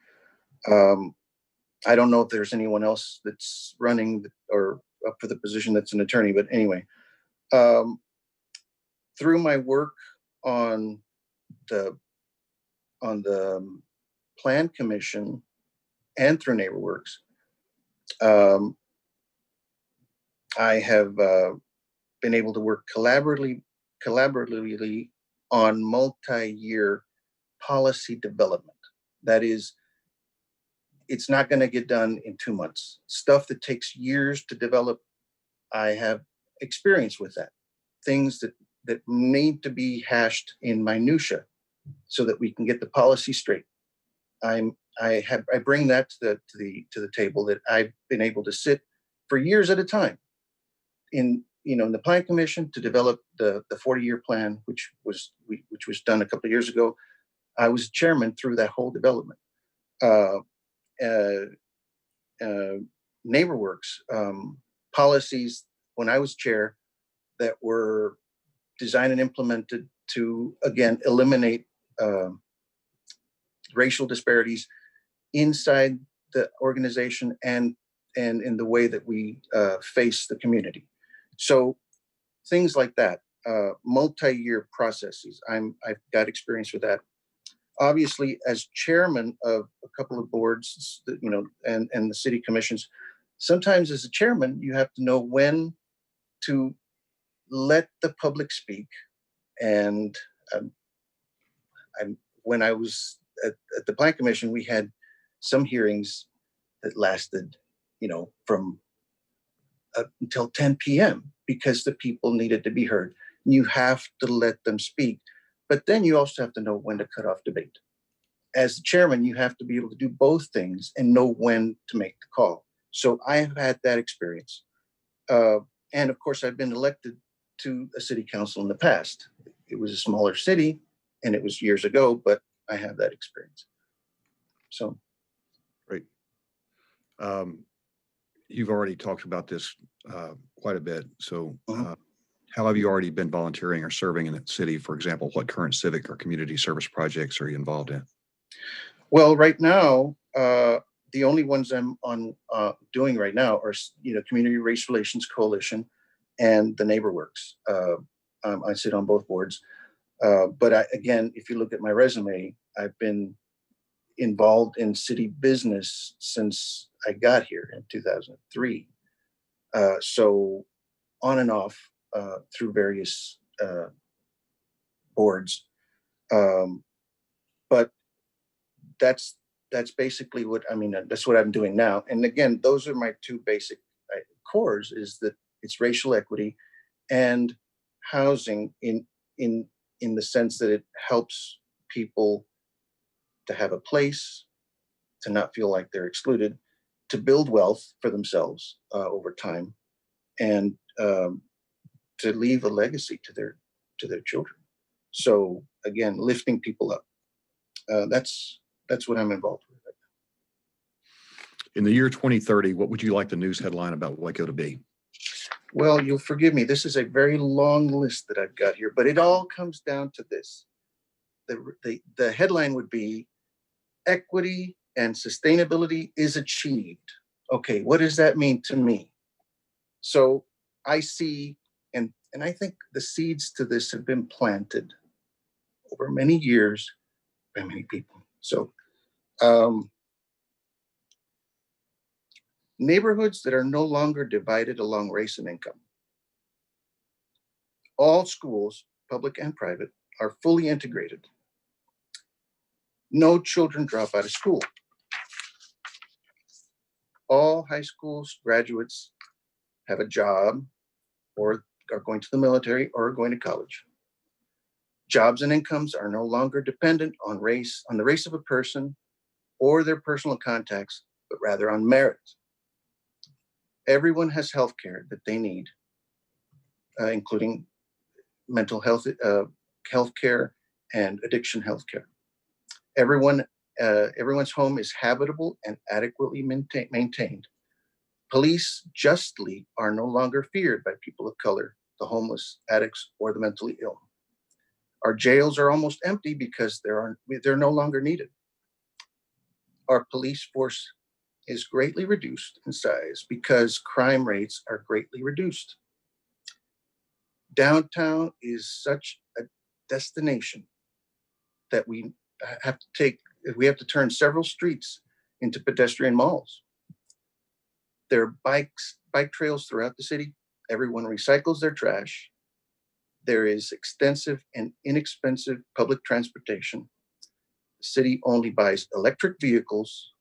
I don't know if there's anyone else that's running or up for the position that's an attorney, but anyway, through my work on the Plan Commission and through NeighborWorks, I have been able to work collaboratively on multi-year policy development. That is, it's not going to get done in 2 months. Stuff that takes years to develop, I have experience with that. Things that need to be hashed in minutia so that we can get the policy straight. I bring that to the table, that I've been able to sit for years at a time in the Plan Commission to develop the 40-year plan, which was done a couple of years ago. I was chairman through that whole development. NeighborWorks policies when I was chair that were designed and implemented to, again, eliminate racial disparities inside the organization and in the way that we face the community. So things like that, multi-year processes. I've got experience with that. Obviously, as chairman of a couple of boards, and the city commissions, sometimes as a chairman, you have to know when to let the public speak. And when I was at the Plan Commission, we had some hearings that lasted, from until 10 p.m. because the people needed to be heard. You have to let them speak. But then you also have to know when to cut off debate. As the chairman, you have to be able to do both things and know when to make the call. So I have had that experience. And of course, I've been elected to a city council in the past. It was a smaller city and it was years ago, but I have that experience. So. Great. You've already talked about this quite a bit. So how have you already been volunteering or serving in that city? For example, what current civic or community service projects are you involved in? Well, right now, the only ones I'm doing right now are, Community Race Relations Coalition and the NeighborWorks. I sit on both boards. But again, if you look at my resume, I've been involved in city business since I got here in 2003. So on and off through various boards. But that's basically that's what I'm doing now. And again, those are my two basic cores, is that it's racial equity and housing in the sense that it helps people to have a place, to not feel like they're excluded, to build wealth for themselves over time, and to leave a legacy to their children. So again, lifting people up. That's what I'm involved with. In the year 2030, what would you like the news headline about Waco to be? Well, you'll forgive me. This is a very long list that I've got here, but it all comes down to this. The headline would be equity and sustainability is achieved. Okay, what does that mean to me? So I see, and I think the seeds to this have been planted over many years by many people. So neighborhoods that are no longer divided along race and income. All schools, public and private, are fully integrated. No children drop out of school. All high school graduates have a job or are going to the military or are going to college. Jobs and incomes are no longer dependent on the race of a person or their personal contacts, but rather on merit. Everyone has health care that they need, including mental health care and addiction health care. Everyone's home is habitable and adequately maintained. Police justly are no longer feared by people of color, the homeless, addicts, or the mentally ill. Our jails are almost empty because they're no longer needed. Our police force is greatly reduced in size because crime rates are greatly reduced. Downtown is such a destination that we have to turn several streets into pedestrian malls. There are bike trails throughout the city. Everyone recycles their trash. There is extensive and inexpensive public transportation. The city only buys electric vehicles.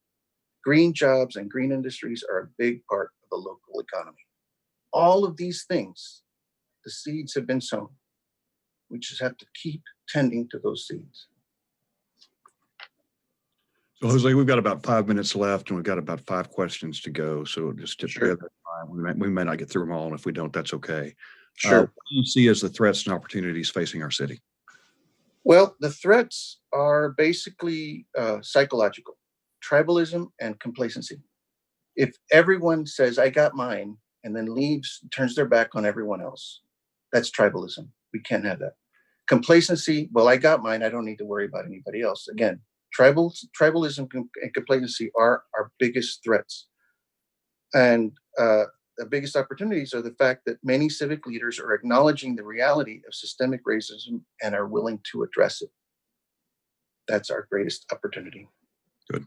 Green jobs and green industries are a big part of the local economy. All of these things, the seeds have been sown. We just have to keep tending to those seeds. So Jose, we've got about 5 minutes left and we've got about 5 questions to go. So just to Sure. we may not get through them all. And if we don't, that's okay. Sure. What do you see as the threats and opportunities facing our city? Well, the threats are basically psychological, tribalism and complacency. If everyone says, I got mine, and then leaves, turns their back on everyone else, that's tribalism. We can't have that. Complacency, well, I got mine, I don't need to worry about anybody else. Again, tribalism and complacency are our biggest threats. And the biggest opportunities are the fact that many civic leaders are acknowledging the reality of systemic racism and are willing to address it. That's our greatest opportunity. Good.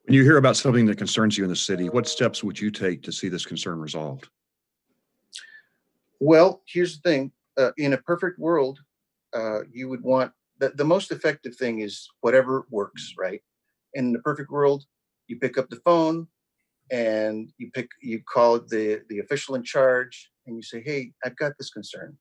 When you hear about something that concerns you in the city, what steps would you take to see this concern resolved? Well, here's the thing. In a perfect world, you would want the most effective thing is whatever works, right? In the perfect world, you pick up the phone and you call the official in charge and you say, hey, I've got this concern.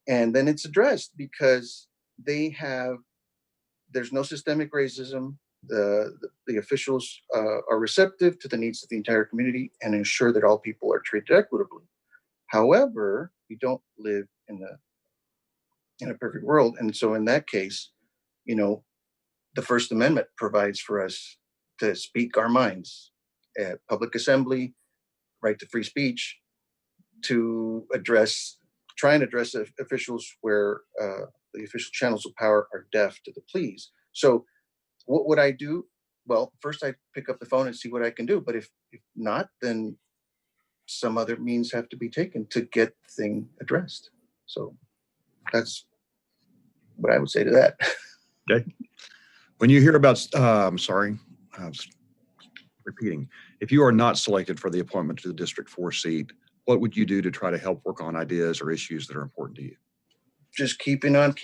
And then it's addressed because there's no systemic racism. The officials are receptive to the needs of the entire community and ensure that all people are treated equitably. However, we don't live in a perfect world. And so in that case, the First Amendment provides for us to speak our minds at public assembly, right to free speech, to try and address officials where the official channels of power are deaf to the pleas. So what would I do? Well, first I pick up the phone and see what I can do. But if not, then some other means have to be taken to get the thing addressed. So that's what I would say to that. Okay. When you hear about, repeating, if you are not selected for the appointment to the District 4 seat, what would you do to try to help work on ideas or issues that are important to you? Just keeping on.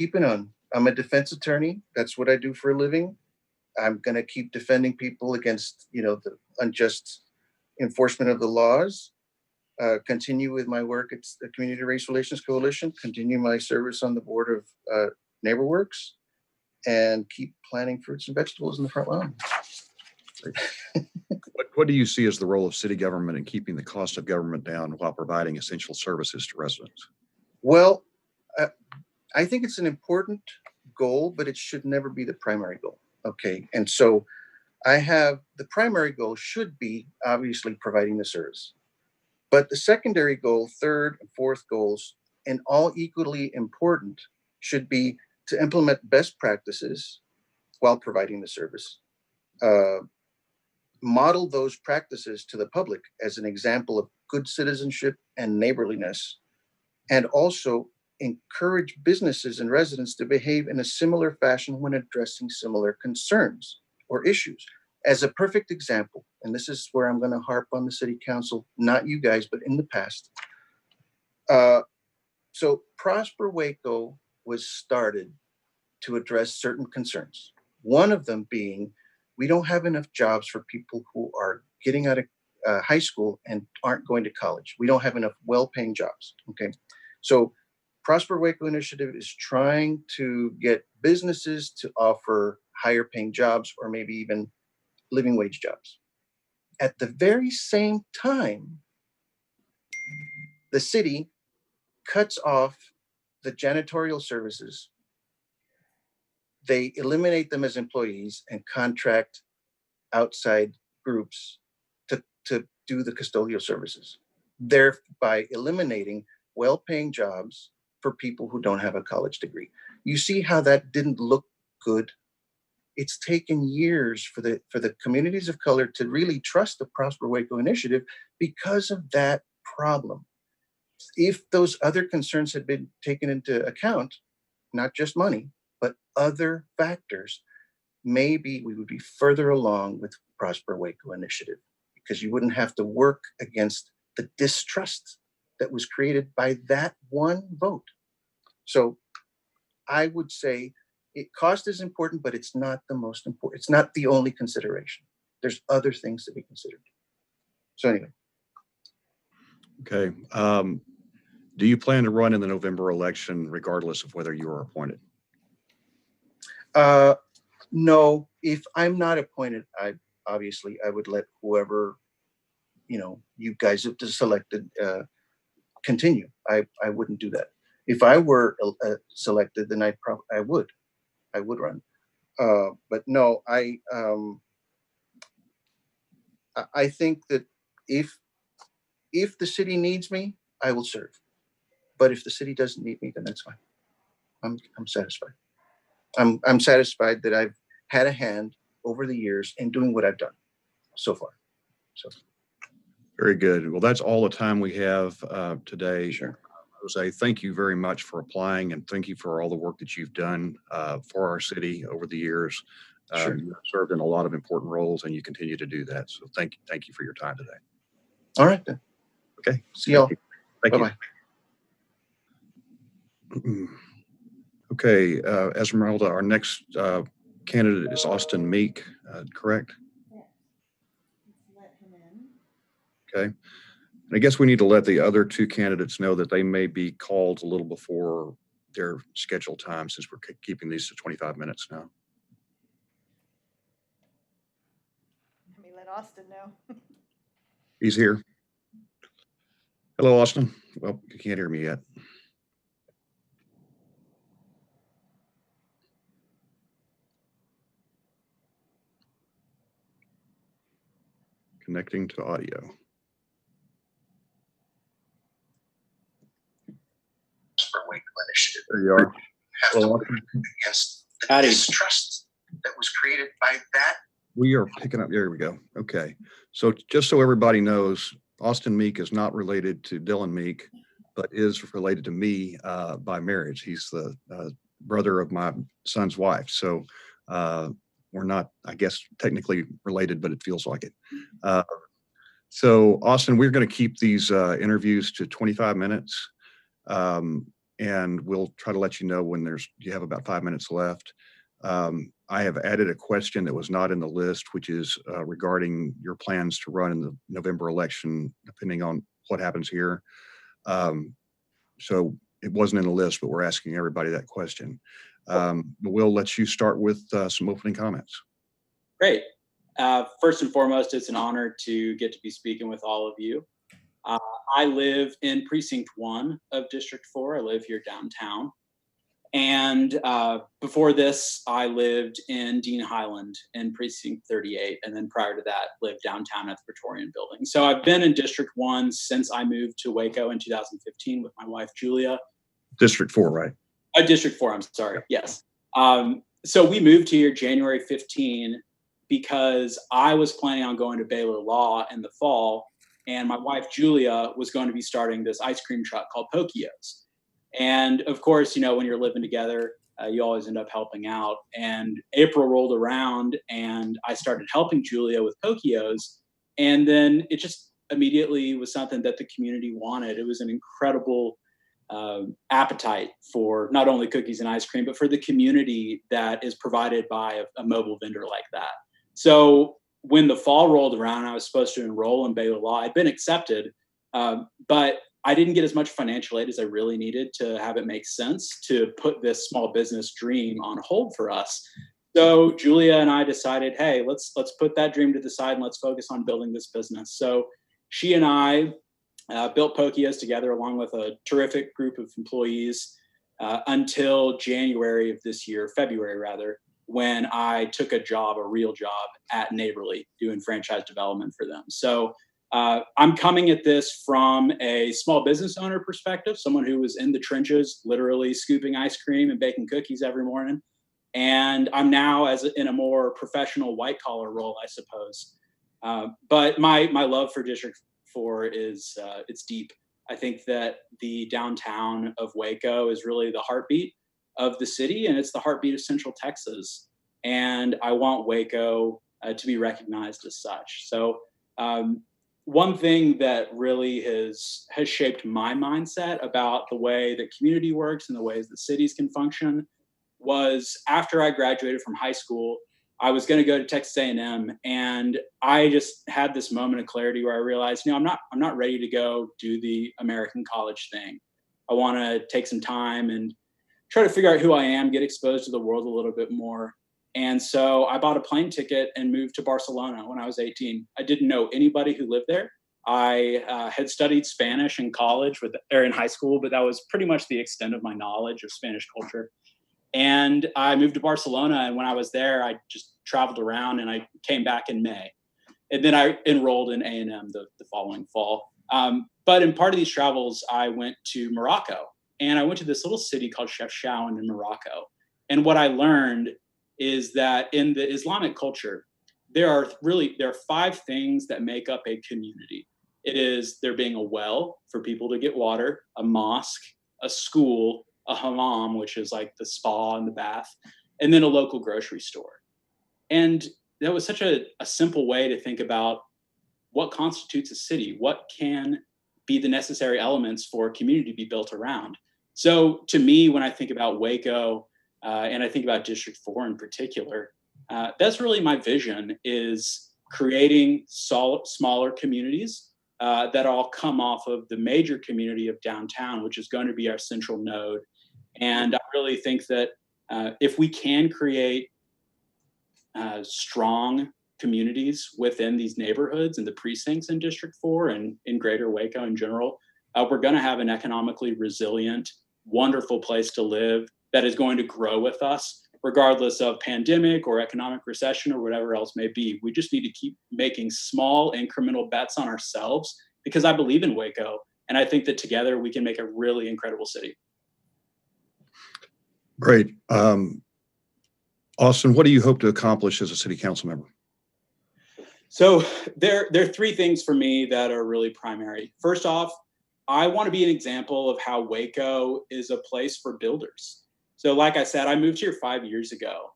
I'm a defense attorney. That's what I do for a living. I'm going to keep defending people against, the unjust enforcement of the laws. Continue with my work at the Community Race Relations Coalition. Continue my service on the board of NeighborWorks, and keep planting fruits and vegetables in the front lawn. What do you see as the role of city government in keeping the cost of government down while providing essential services to residents? Well, I think it's an important goal, but it should never be the primary goal. Okay. And so the primary goal should be obviously providing the service. But the secondary goal, third and fourth goals, and all equally important, should be to implement best practices while providing the service. Model those practices to the public as an example of good citizenship and neighborliness, and also encourage businesses and residents to behave in a similar fashion when addressing similar concerns or issues. As a perfect example, and this is where I'm going to harp on the city council, not you guys, but in the past. So Prosper Waco was started to address certain concerns. One of them being, we don't have enough jobs for people who are getting out of high school and aren't going to college. We don't have enough well-paying jobs, okay? So Prosper Waco Initiative is trying to get businesses to offer higher paying jobs or maybe even living wage jobs. At the very same time, the city cuts off the janitorial services. They eliminate them as employees and contract outside groups to do the custodial services, thereby eliminating well-paying jobs for people who don't have a college degree. You see how that didn't look good? It's taken years for the communities of color to really trust the Prosper Waco Initiative because of that problem. If those other concerns had been taken into account, not just money, but other factors, maybe we would be further along with Prosper Waco Initiative, because you wouldn't have to work against the distrust that was created by that one vote. So I would say cost is important, but it's not the most important. It's not the only consideration. There's other things to be considered. So anyway. Okay. Do you plan to run in the November election regardless of whether you are appointed? No, if I'm not appointed, I would let whoever, you guys have selected continue. I wouldn't do that. If I were selected, then I would run. But no, I think that if the city needs me, I will serve. But if the city doesn't need me, then that's fine. I'm satisfied. I'm satisfied that I've had a hand over the years in doing what I've done so far. So very good. Well, that's all the time we have today. Sure. Jose, thank you very much for applying, and thank you for all the work that you've done for our city over the years. Sure. You've served in a lot of important roles, and you continue to do that. So thank you for your time today. All right then. Okay. See y'all. Thank you. Bye-bye. Okay, Esmeralda, our next candidate is Austin Meek, correct? Yes. Let's let him in. Okay. And I guess we need to let the other two candidates know that they may be called a little before their scheduled time, since we're keeping these to 25 minutes now. Let me let Austin know. He's here. Hello, Austin. Well, you can't hear me yet. Connecting to audio. Initiative. There you are. Have to work against the distrust that was created by that. We are picking up. There we go. Okay. So just so everybody knows, Austin Meek is not related to Dylan Meek, but is related to me by marriage. He's the brother of my son's wife. So we're not, I guess, technically related, but it feels like it. So Austin, we're going to keep these interviews to 25 minutes. And we'll try to let you know when you have about 5 minutes left. I have added a question that was not in the list, which is regarding your plans to run in the November election, depending on what happens here. So it wasn't in the list, but we're asking everybody that question. But we'll let you start with some opening comments. Great. First and foremost, it's an honor to get to be speaking with all of you. I live in Precinct 1 of District 4. I live here downtown. And before this, I lived in Dean Highland in Precinct 38. And then prior to that, lived downtown at the Praetorian Building. So I've been in District 1 since I moved to Waco in 2015 with my wife, Julia. District 4, right? District 4, I'm sorry. Yes. So we moved here January 15 because I was planning on going to Baylor Law in the fall. And my wife, Julia, was going to be starting this ice cream truck called Pokios. And of course, when you're living together, you always end up helping out. And April rolled around and I started helping Julia with Pokios. And then it just immediately was something that the community wanted. It was an incredible appetite for not only cookies and ice cream, but for the community that is provided by a mobile vendor like that. So when the fall rolled around, I was supposed to enroll in Baylor Law. I'd been accepted, but I didn't get as much financial aid as I really needed to have it make sense to put this small business dream on hold for us. So Julia and I decided, hey, let's put that dream to the side and let's focus on building this business. So she and I built Pokios together along with a terrific group of employees until January of this year, February rather, when I took a real job at Neighborly doing franchise development for them. So I'm coming at this from a small business owner perspective, someone who was in the trenches, literally scooping ice cream and baking cookies every morning. And I'm now in a more professional white collar role, I suppose. But my love for District 4 is it's deep. I think that the downtown of Waco is really the heartbeat of the city, and it's the heartbeat of Central Texas. And I want Waco to be recognized as such. So one thing that really has shaped my mindset about the way that community works and the ways that cities can function was after I graduated from high school, I was going to go to Texas A&M, and I just had this moment of clarity where I realized, I'm not ready to go do the American college thing. I want to take some time and try to figure out who I am, get exposed to the world a little bit more. And so I bought a plane ticket and moved to Barcelona when I was 18. I didn't know anybody who lived there. I had studied Spanish in college or in high school, but that was pretty much the extent of my knowledge of Spanish culture. And I moved to Barcelona, and when I was there, I just traveled around, and I came back in May. And then I enrolled in A&M the following fall. But in part of these travels, I went to Morocco, and I went to this little city called Chefchaouen in Morocco. And what I learned is that in the Islamic culture, there are 5 things that make up a community. It is there being a well for people to get water, a mosque, a school, a hammam, which is like the spa and the bath, and then a local grocery store. And that was such a simple way to think about what constitutes a city, what can be the necessary elements for a community to be built around. So to me, when I think about Waco, and I think about District 4 in particular, that's really my vision, is creating smaller communities that all come off of the major community of downtown, which is going to be our central node. And I really think that if we can create strong communities within these neighborhoods and the precincts in District 4 and in Greater Waco in general, we're going to have an economically resilient, wonderful place to live that is going to grow with us, regardless of pandemic or economic recession or whatever else may be. We just need to keep making small incremental bets on ourselves, because I believe in Waco, and I think that together we can make a really incredible city. Great. Austin, what do you hope to accomplish as a city council member? So there are 3 things for me that are really primary. First off, I want to be an example of how Waco is a place for builders. So like I said, I moved here 5 years ago,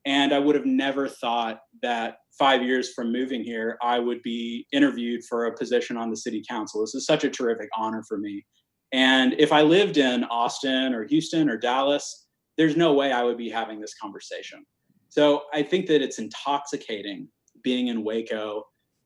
and I would have never thought that 5 years from moving here, I would be interviewed for a position on the city council. This is such a terrific honor for me. And if I lived in Austin or Houston or Dallas, there's no way I would be having this conversation. So I think that it's intoxicating being in Waco,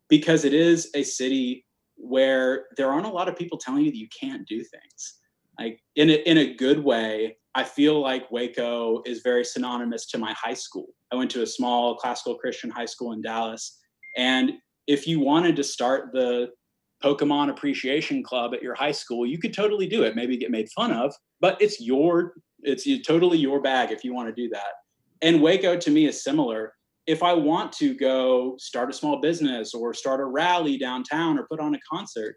because it is a city where there aren't a lot of people telling you that you can't do things. Like in a good way, I feel like Waco is very synonymous to my high school. I went to a small classical Christian high school in Dallas. And if you wanted to start the Pokemon Appreciation Club at your high school, you could totally do it, maybe get made fun of, but it's totally your bag if you want to do that. And Waco to me is similar. If I want to go start a small business or start a rally downtown or put on a concert,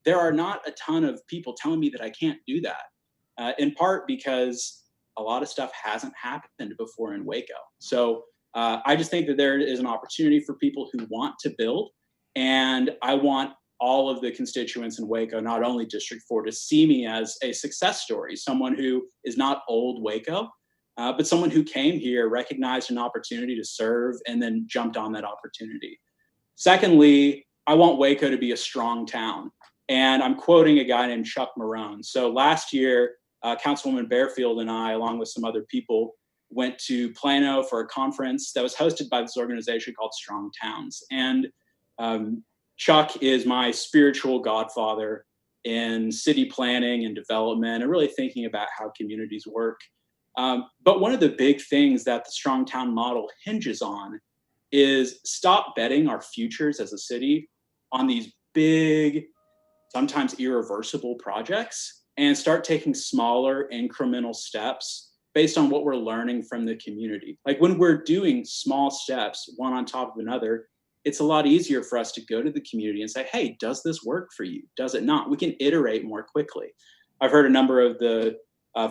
there are not a ton of people telling me that I can't do that, in part because a lot of stuff hasn't happened before in Waco. So I just think that there is an opportunity for people who want to build, and I want all of the constituents in Waco, not only District 4, to see me as a success story, someone who is not old Waco, but someone who came here, recognized an opportunity to serve, and then jumped on that opportunity. Secondly, I want Waco to be a strong town. And I'm quoting a guy named Chuck Marone. So last year, Councilwoman Bearfield and I, along with some other people, went to Plano for a conference that was hosted by this organization called Strong Towns. And Chuck is my spiritual godfather in city planning and development and really thinking about how communities work. But one of the big things that the Strong Town model hinges on is stop betting our futures as a city on these big, sometimes irreversible projects, and start taking smaller incremental steps based on what we're learning from the community. Like when we're doing small steps, one on top of another, it's a lot easier for us to go to the community and say, hey, does this work for you? Does it not? We can iterate more quickly. I've heard a number of the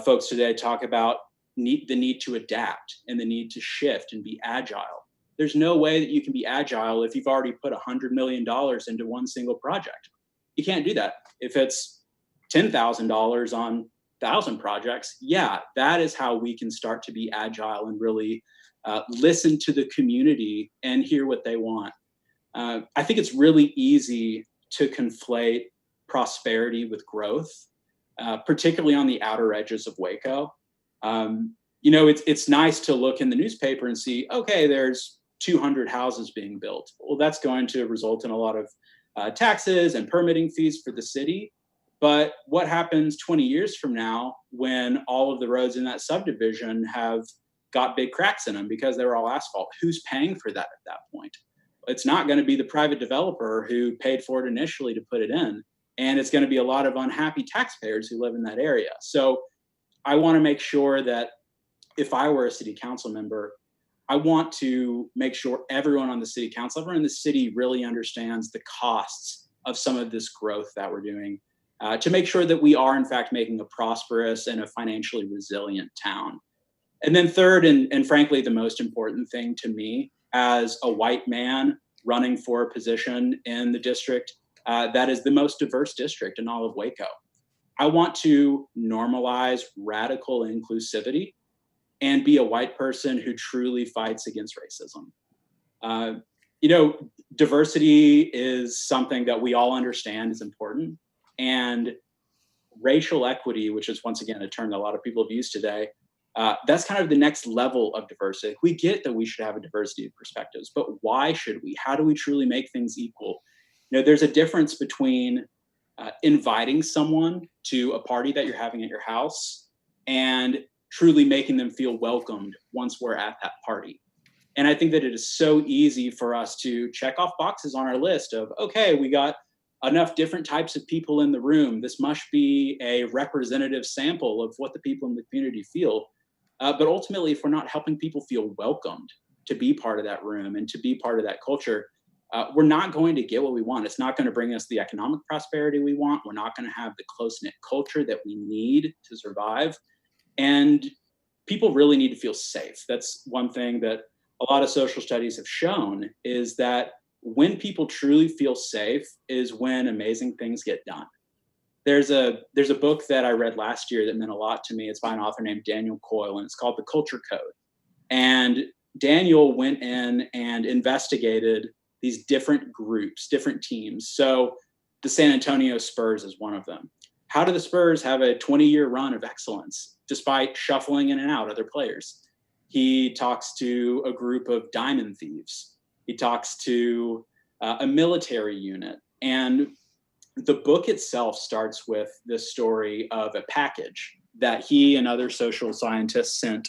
folks today talk about the need to adapt and the need to shift and be agile. There's no way that you can be agile if you've already put $100 million into one single project. You can't do that. If it's $10,000 on 1,000 projects, yeah, that is how we can start to be agile and really listen to the community and hear what they want. I think it's really easy to conflate prosperity with growth, particularly on the outer edges of Waco. It's nice to look in the newspaper and see, okay, there's 200 houses being built. Well, that's going to result in a lot of taxes and permitting fees for the city. But what happens 20 years from now when all of the roads in that subdivision have got big cracks in them because they were all asphalt? Who's paying for that at that point? It's not going to be the private developer who paid for it initially to put it in. And it's going to be a lot of unhappy taxpayers who live in that area. So I want to make sure that if I were a city council member, I want to make sure everyone on the city council, everyone in the city really understands the costs of some of this growth that we're doing to make sure that we are in fact making a prosperous and a financially resilient town. And then third, and frankly, the most important thing to me as a white man running for a position in the district that is the most diverse district in all of Waco, I want to normalize radical inclusivity and be a white person who truly fights against racism. Diversity is something that we all understand is important. And racial equity, which is once again a term that a lot of people have used today, that's kind of the next level of diversity. We get that we should have a diversity of perspectives, but why should we? How do we truly make things equal? There's a difference between inviting someone to a party that you're having at your house and truly making them feel welcomed once we're at that party. And I think that it is so easy for us to check off boxes on our list of, okay, we got enough different types of people in the room. This must be a representative sample of what the people in the community feel. But ultimately, if we're not helping people feel welcomed to be part of that room and to be part of that culture, we're not going to get what we want. It's not going to bring us the economic prosperity we want. We're not going to have the close-knit culture that we need to survive. And people really need to feel safe. That's one thing that a lot of social studies have shown, is that when people truly feel safe is when amazing things get done. There's a book that I read last year that meant a lot to me. It's by an author named Daniel Coyle, and it's called The Culture Code. And Daniel went in and investigated these different groups, different teams. So the San Antonio Spurs is one of them. How do the Spurs have a 20-year run of excellence despite shuffling in and out other players? He talks to a group of diamond thieves. He talks to a military unit. And the book itself starts with this story of a package that he and other social scientists sent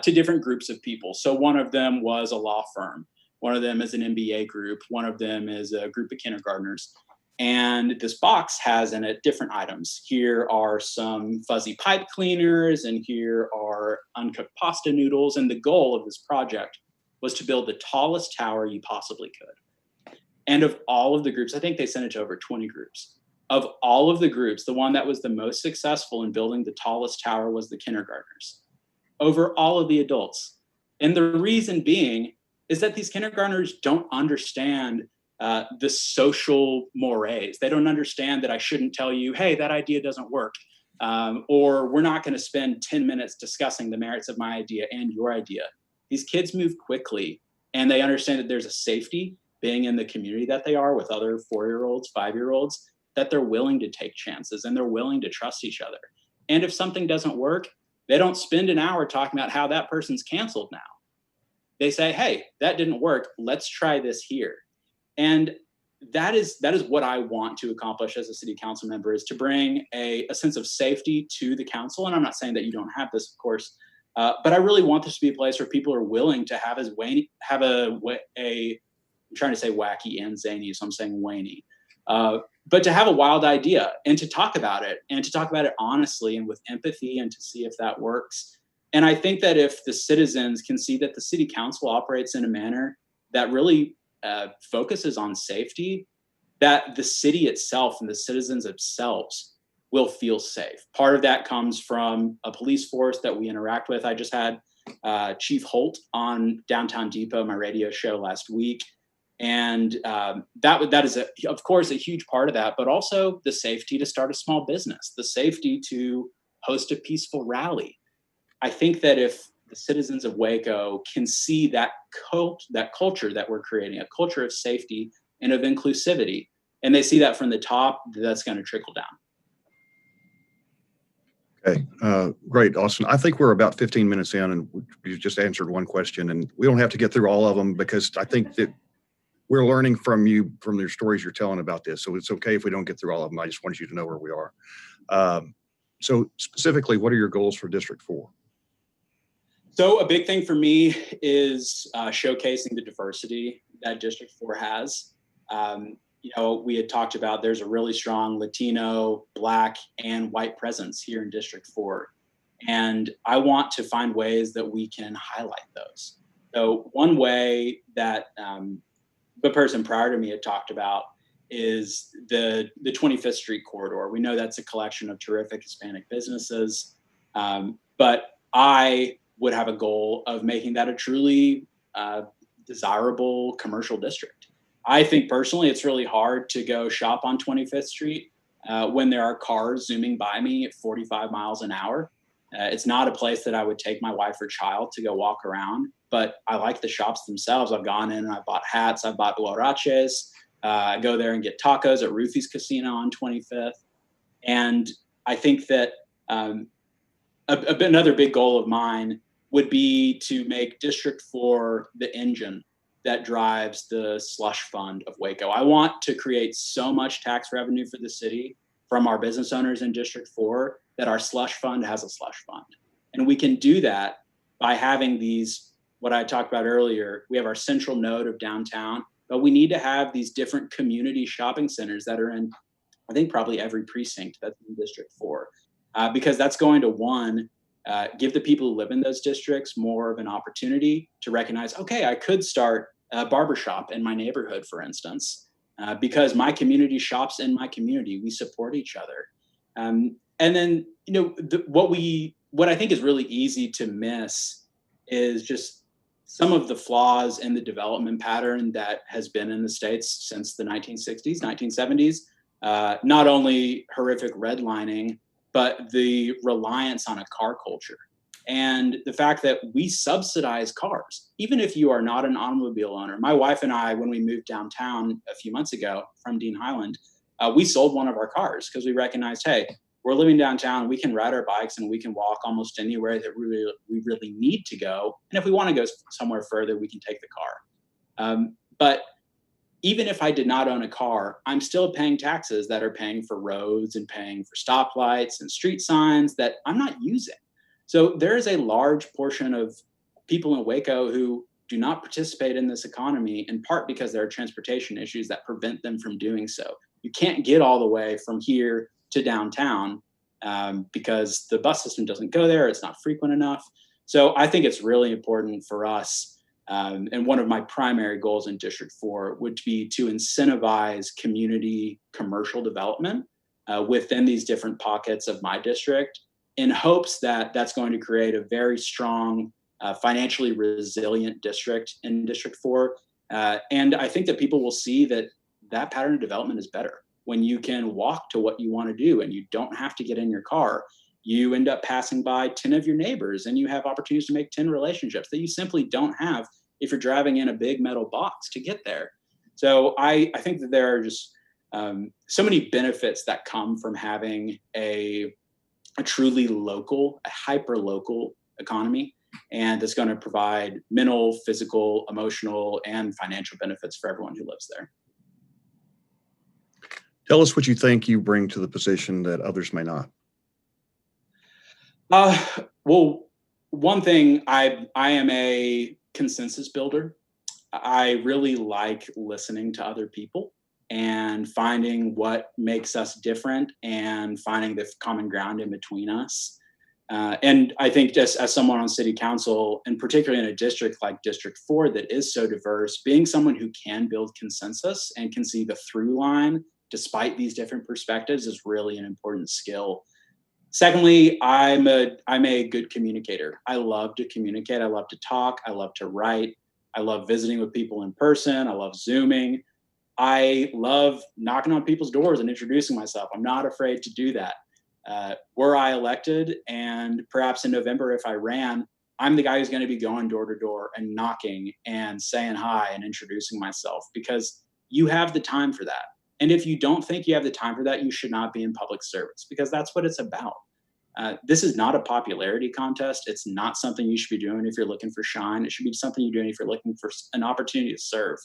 to different groups of people. So one of them was a law firm. One of them is an MBA group. One of them is a group of kindergartners. And this box has in it different items. Here are some fuzzy pipe cleaners, and here are uncooked pasta noodles. And the goal of this project was to build the tallest tower you possibly could. And of all of the groups, I think they sent it to over 20 groups. Of all of the groups, the one that was the most successful in building the tallest tower was the kindergartners, over all of the adults. And the reason being is that these kindergartners don't understand the social mores. They don't understand that I shouldn't tell you, hey, that idea doesn't work. Or we're not going to spend 10 minutes discussing the merits of my idea and your idea. These kids move quickly, and they understand that there's a safety being in the community that they are with other 4-year-olds, 5-year-olds. that they're willing to take chances and they're willing to trust each other. And if something doesn't work, they don't spend an hour talking about how that person's canceled now. They say, hey, that didn't work. Let's try this here. And that is what I want to accomplish as a city council member, is to bring a sense of safety to the council. And I'm not saying that you don't have this, of course, but I really want this to be a place where people are willing to have I'm trying to say wacky and zany, so I'm saying wany. But to have a wild idea and to talk about it, and to talk about it honestly and with empathy, and to see if that works. And I think that if the citizens can see that the city council operates in a manner that really focuses on safety, that the city itself and the citizens themselves will feel safe. Part of that comes from a police force that we interact with. I just had Chief Holt on Downtown Depot, my radio show last week. And that is, of course, a huge part of that, but also the safety to start a small business, the safety to host a peaceful rally. I think that if the citizens of Waco can see that culture that we're creating, a culture of safety and of inclusivity, and they see that from the top, that's going to trickle down. Okay, great, Austin. I think we're about 15 minutes in, and you just answered one question, and we don't have to get through all of them, because I think that we're learning from you, from your stories you're telling about this. So it's okay if we don't get through all of them. I just wanted you to know where we are. So specifically, what are your goals for District 4? So a big thing for me is showcasing the diversity that District 4 has. We had talked about there's a really strong Latino, Black, and white presence here in District 4. And I want to find ways that we can highlight those. So one way that the person prior to me had talked about is the 25th Street corridor. We know that's a collection of terrific Hispanic businesses, but I would have a goal of making that a truly desirable commercial district. I think personally, it's really hard to go shop on 25th Street when there are cars zooming by me at 45 miles an hour. It's not a place that I would take my wife or child to go walk around, but I like the shops themselves. I've gone in and I bought hats, I bought huaraches. I go there and get tacos at Ruthie's Casino on 25th. And I think that another big goal of mine would be to make District 4 the engine that drives the slush fund of Waco. I want to create so much tax revenue for the city from our business owners in District 4 that our slush fund has a slush fund. And we can do that by having these, what I talked about earlier, we have our central node of downtown, but we need to have these different community shopping centers that are in, I think, probably every precinct that's in District 4, because that's going to, give the people who live in those districts more of an opportunity to recognize, okay, I could start a barbershop in my neighborhood, for instance, because my community shops in my community. We support each other. And then, what I think is really easy to miss is just some of the flaws in the development pattern that has been in the States since the 1960s, 1970s. Not only horrific redlining, but the reliance on a car culture. And the fact that we subsidize cars, even if you are not an automobile owner. My wife and I, when we moved downtown a few months ago from Dean Highland, we sold one of our cars because we recognized, hey, we're living downtown, we can ride our bikes and we can walk almost anywhere that we really need to go. And if we want to go somewhere further, we can take the car. But even if I did not own a car, I'm still paying taxes that are paying for roads and paying for stoplights and street signs that I'm not using. So there is a large portion of people in Waco who do not participate in this economy, in part because there are transportation issues that prevent them from doing so. You can't get all the way from here to downtown because the bus system doesn't go there. It's not frequent enough. So I think it's really important for us. And one of my primary goals in District 4 would be to incentivize community commercial development within these different pockets of my district, in hopes that that's going to create a very strong, financially resilient district in District 4. And I think that people will see that that pattern of development is better. When you can walk to what you want to do and you don't have to get in your car, you end up passing by 10 of your neighbors and you have opportunities to make 10 relationships that you simply don't have if you're driving in a big metal box to get there. So I think that there are just so many benefits that come from having a truly local, a hyper-local economy, and that's going to provide mental, physical, emotional, and financial benefits for everyone who lives there. Tell us what you think you bring to the position that others may not. Well, one thing, I am a consensus builder. I really like listening to other people and finding what makes us different and finding the common ground in between us. And I think just as someone on city council, and particularly in a district like District 4 that is so diverse, being someone who can build consensus and can see the through line despite these different perspectives is really an important skill. Secondly, I'm a good communicator. I love to communicate. I love to talk. I love to write. I love visiting with people in person. I love Zooming. I love knocking on people's doors and introducing myself. I'm not afraid to do that. Were I elected, and perhaps in November if I ran, I'm the guy who's going to be going door to door and knocking and saying hi and introducing myself, because you have the time for that. And if you don't think you have the time for that, you should not be in public service, because that's what it's about. This is not a popularity contest. It's not something you should be doing if you're looking for shine. It should be something you're doing if you're looking for an opportunity to serve.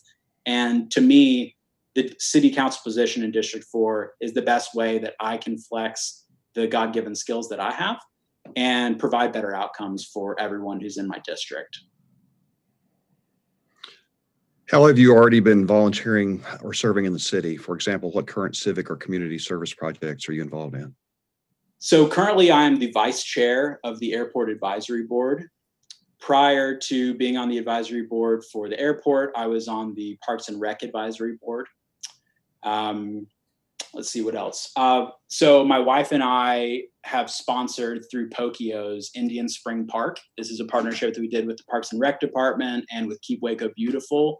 And to me, the city council position in District 4 is the best way that I can flex the God-given skills that I have and provide better outcomes for everyone who's in my district. How have you already been volunteering or serving in the city? For example, what current civic or community service projects are you involved in? So currently I'm the vice chair of the Airport Advisory Board. Prior to being on the advisory board for the airport, I was on the Parks and Rec Advisory Board. Let's see what else. So my wife and I have sponsored through Pokio's Indian Spring Park. This is a partnership that we did with the Parks and Rec Department and with Keep Waco Beautiful.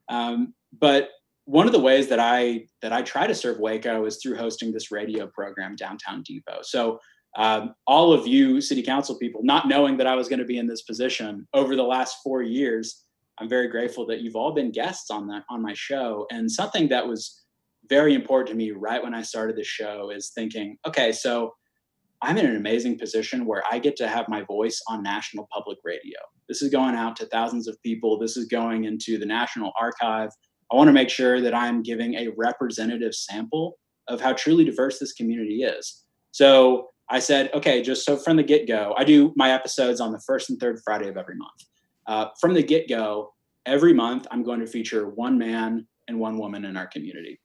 But one of the ways that I try to serve Waco is through hosting this radio program, Downtown Depot. So all of you city council people, not knowing that I was going to be in this position over the last 4 years, I'm very grateful that you've all been guests on my show. And something that was very important to me right when I started the show is thinking, okay, so I'm in an amazing position where I get to have my voice on national public radio. This is going out to thousands of people. This is going into the National Archive. I want to make sure that I'm giving a representative sample of how truly diverse this community is. So I said, okay, just so from the get-go, I do my episodes on the first and third Friday of every month. From the get-go, every month, I'm going to feature one man and one woman in our community.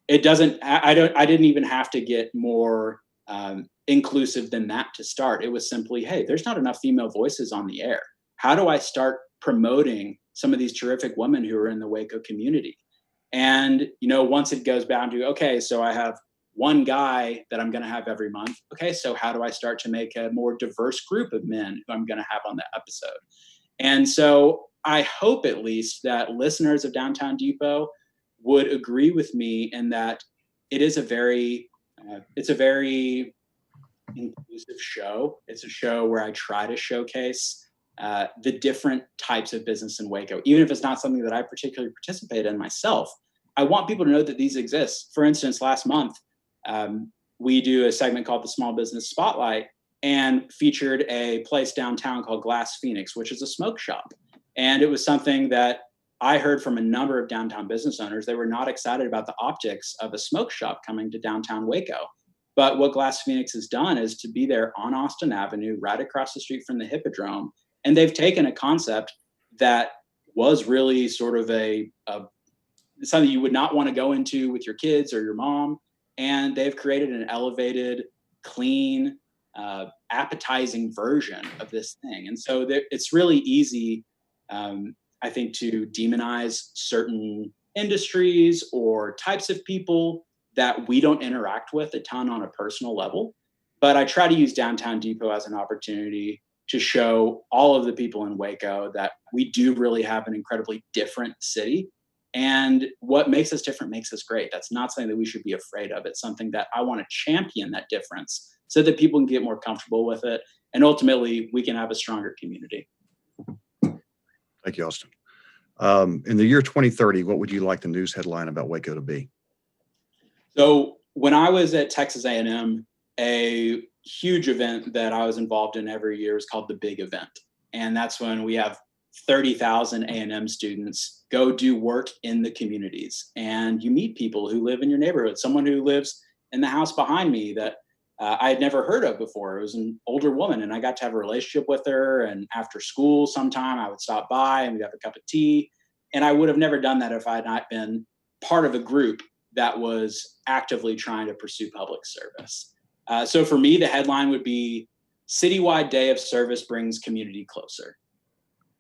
It doesn't, I didn't even have to get more inclusive than that to start. It was simply, hey, there's not enough female voices on the air. How do I start promoting some of these terrific women who are in the Waco community? And, once it goes down to, okay, so I have one guy that I'm going to have every month. Okay, so how do I start to make a more diverse group of men who I'm going to have on that episode? And so I hope at least that listeners of Downtown Depot would agree with me in that it is a very inclusive show. It's a show where I try to showcase the different types of business in Waco, even if it's not something that I particularly participate in myself. I want people to know that these exist. For instance, last month, we do a segment called the Small Business Spotlight and featured a place downtown called Glass Phoenix, which is a smoke shop. And it was something that I heard from a number of downtown business owners. They were not excited about the optics of a smoke shop coming to downtown Waco. But what Glass Phoenix has done is to be there on Austin Avenue, right across the street from the Hippodrome. And they've taken a concept that was really sort of something you would not want to go into with your kids or your mom. And they've created an elevated, clean, appetizing version of this thing. And so it's really easy, I think, to demonize certain industries or types of people that we don't interact with a ton on a personal level. But I try to use Downtown Depot as an opportunity to show all of the people in Waco that we do really have an incredibly different city. And what makes us different makes us great. That's not something that we should be afraid of. It's something that I want to champion that difference so that people can get more comfortable with it. And ultimately, we can have a stronger community. Thank you, Austin. In the year 2030, what would you like the news headline about Waco to be? So when I was at Texas A&M, a huge event that I was involved in every year is called the Big Event. And that's when we have 30,000 A&M students go do work in the communities. And you meet people who live in your neighborhood, someone who lives in the house behind me that I had never heard of before. It was an older woman, and I got to have a relationship with her. And after school sometime, I would stop by and we'd have a cup of tea. And I would have never done that if I had not been part of a group that was actively trying to pursue public service. So for me, the headline would be Citywide Day of Service Brings Community Closer.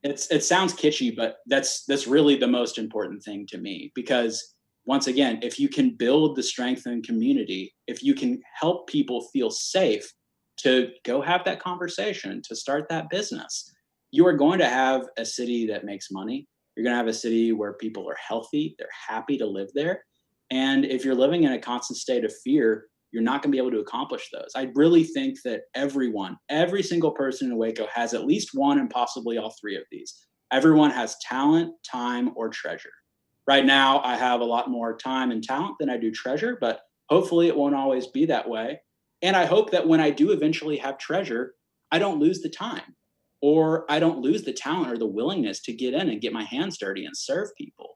It sounds kitschy, but that's really the most important thing to me, because once again, if you can build the strength in community, if you can help people feel safe to go have that conversation, to start that business, you are going to have a city that makes money. You're going to have a city where people are healthy, they're happy to live there. And if you're living in a constant state of fear, you're not going to be able to accomplish those. I really think that every single person in Waco has at least one and possibly all three of these. Everyone has talent, time, or treasure. Right now, I have a lot more time and talent than I do treasure, but hopefully it won't always be that way. And I hope that when I do eventually have treasure, I don't lose the time, or I don't lose the talent or the willingness to get in and get my hands dirty and serve people.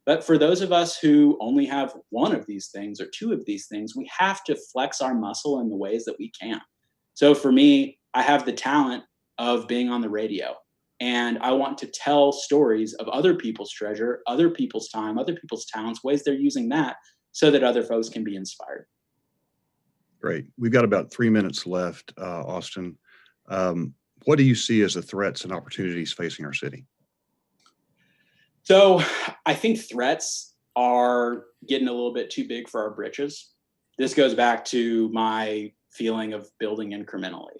But for those of us who only have one of these things or two of these things, we have to flex our muscle in the ways that we can. So for me, I have the talent of being on the radio, and I want to tell stories of other people's treasure, other people's time, other people's talents, ways they're using that so that other folks can be inspired. Great. We've got about 3 minutes left, Austin. What do you see as the threats and opportunities facing our city? So I think threats are getting a little bit too big for our britches. This goes back to my feeling of building incrementally.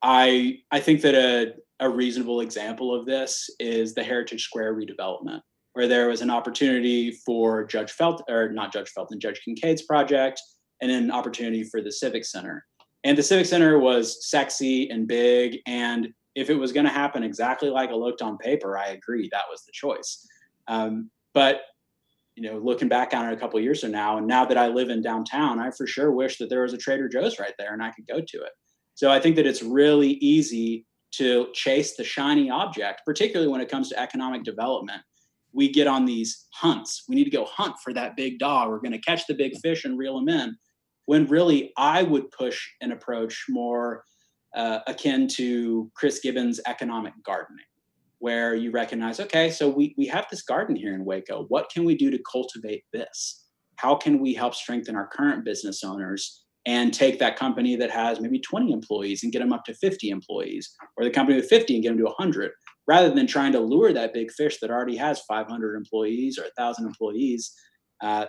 I think that a reasonable example of this is the Heritage Square redevelopment, where there was an opportunity for Judge Kincaid's project, and an opportunity for the Civic Center. And the Civic Center was sexy and big, and if it was going to happen exactly like it looked on paper, I agree that was the choice. But looking back on it a couple of years from now, and now that I live in downtown, I for sure wish that there was a Trader Joe's right there and I could go to it. So I think that it's really easy to chase the shiny object, particularly when it comes to economic development. We get on these hunts. We need to go hunt for that big dog. We're going to catch the big fish and reel them in. When really I would push an approach more akin to Chris Gibbons' economic gardening, where you recognize, okay, so we have this garden here in Waco. What can we do to cultivate this? How can we help strengthen our current business owners and take that company that has maybe 20 employees and get them up to 50 employees, or the company with 50 and get them to 100, rather than trying to lure that big fish that already has 500 employees or 1,000 employees.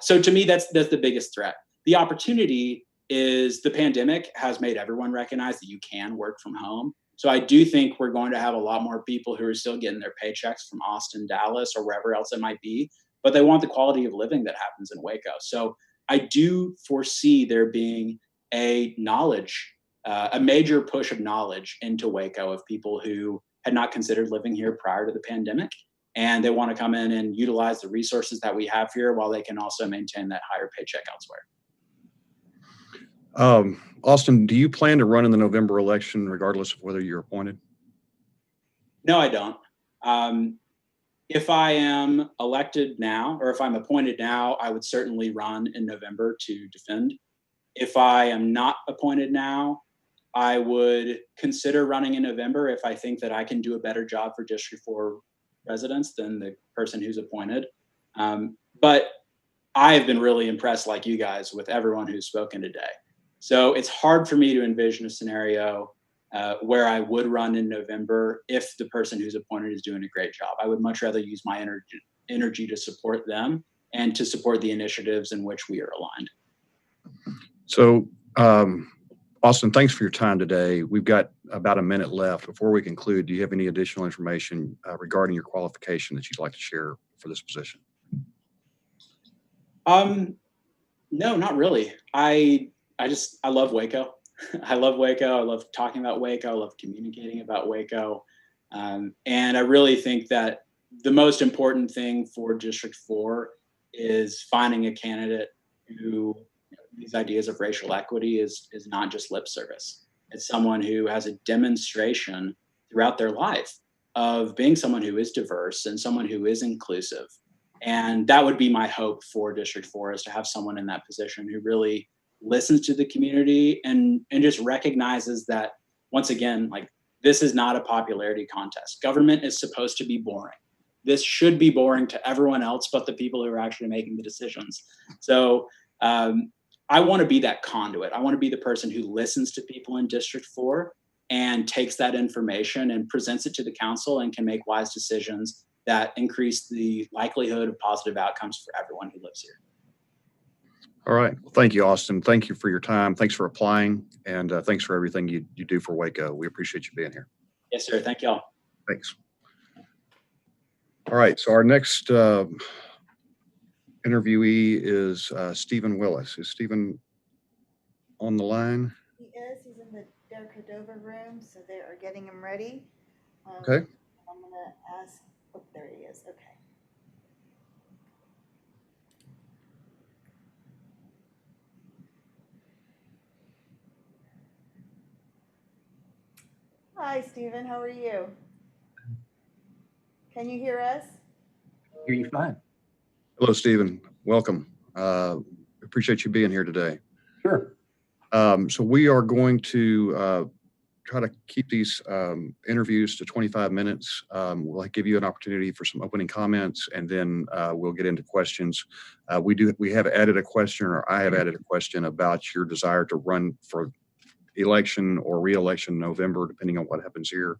So to me, that's the biggest threat. The opportunity is the pandemic has made everyone recognize that you can work from home. So I do think we're going to have a lot more people who are still getting their paychecks from Austin, Dallas, or wherever else it might be, but they want the quality of living that happens in Waco. So I do foresee there being a major push of knowledge into Waco of people who had not considered living here prior to the pandemic. And they want to come in and utilize the resources that we have here while they can also maintain that higher paycheck elsewhere. Austin, do you plan to run in the November election regardless of whether you're appointed? No, I don't. If I am elected now, or if I'm appointed now, I would certainly run in November to defend. If I am not appointed now, I would consider running in November if I think that I can do a better job for District 4 residents than the person who's appointed. But I have been really impressed, like you guys, with everyone who's spoken today. So it's hard for me to envision a scenario where I would run in November if the person who's appointed is doing a great job. I would much rather use my energy to support them and to support the initiatives in which we are aligned. So, Austin, thanks for your time today. We've got about a minute left. Before we conclude, do you have any additional information regarding your qualification that you'd like to share for this position? No, not really. I love Waco. I love Waco. I love talking about Waco. I love communicating about Waco. And I really think that the most important thing for District 4 is finding a candidate who, these ideas of racial equity is not just lip service. It's someone who has a demonstration throughout their life of being someone who is diverse and someone who is inclusive. And that would be my hope for District 4, is to have someone in that position who really listens to the community and just recognizes that, once again, like, this is not a popularity contest. Government is supposed to be boring. This should be boring to everyone else but the people who are actually making the decisions. So I want to be that conduit. I want to be the person who listens to people in District 4 and takes that information and presents it to the council and can make wise decisions that increase the likelihood of positive outcomes for everyone who lives here. All right. Well, thank you, Austin. Thank you for your time. Thanks for applying, and thanks for everything you do for Waco. We appreciate you being here. Yes, sir. Thank y'all. Thanks. All right. So our next interviewee is Stephen Willis. Is Stephen on the line? He is. He's in the Cordova room, so they are getting him ready. Okay. I'm going to ask, oh, there he is. Okay. Hi, Stephen. How are you? Can you hear us? Hear you fine. Hello, Stephen. Welcome. Appreciate you being here today. Sure. So we are going to try to keep these interviews to 25 minutes. We'll give you an opportunity for some opening comments, and then we'll get into questions. We have added a question, or I have added a question about your desire to run for election or re-election in November, depending on what happens here.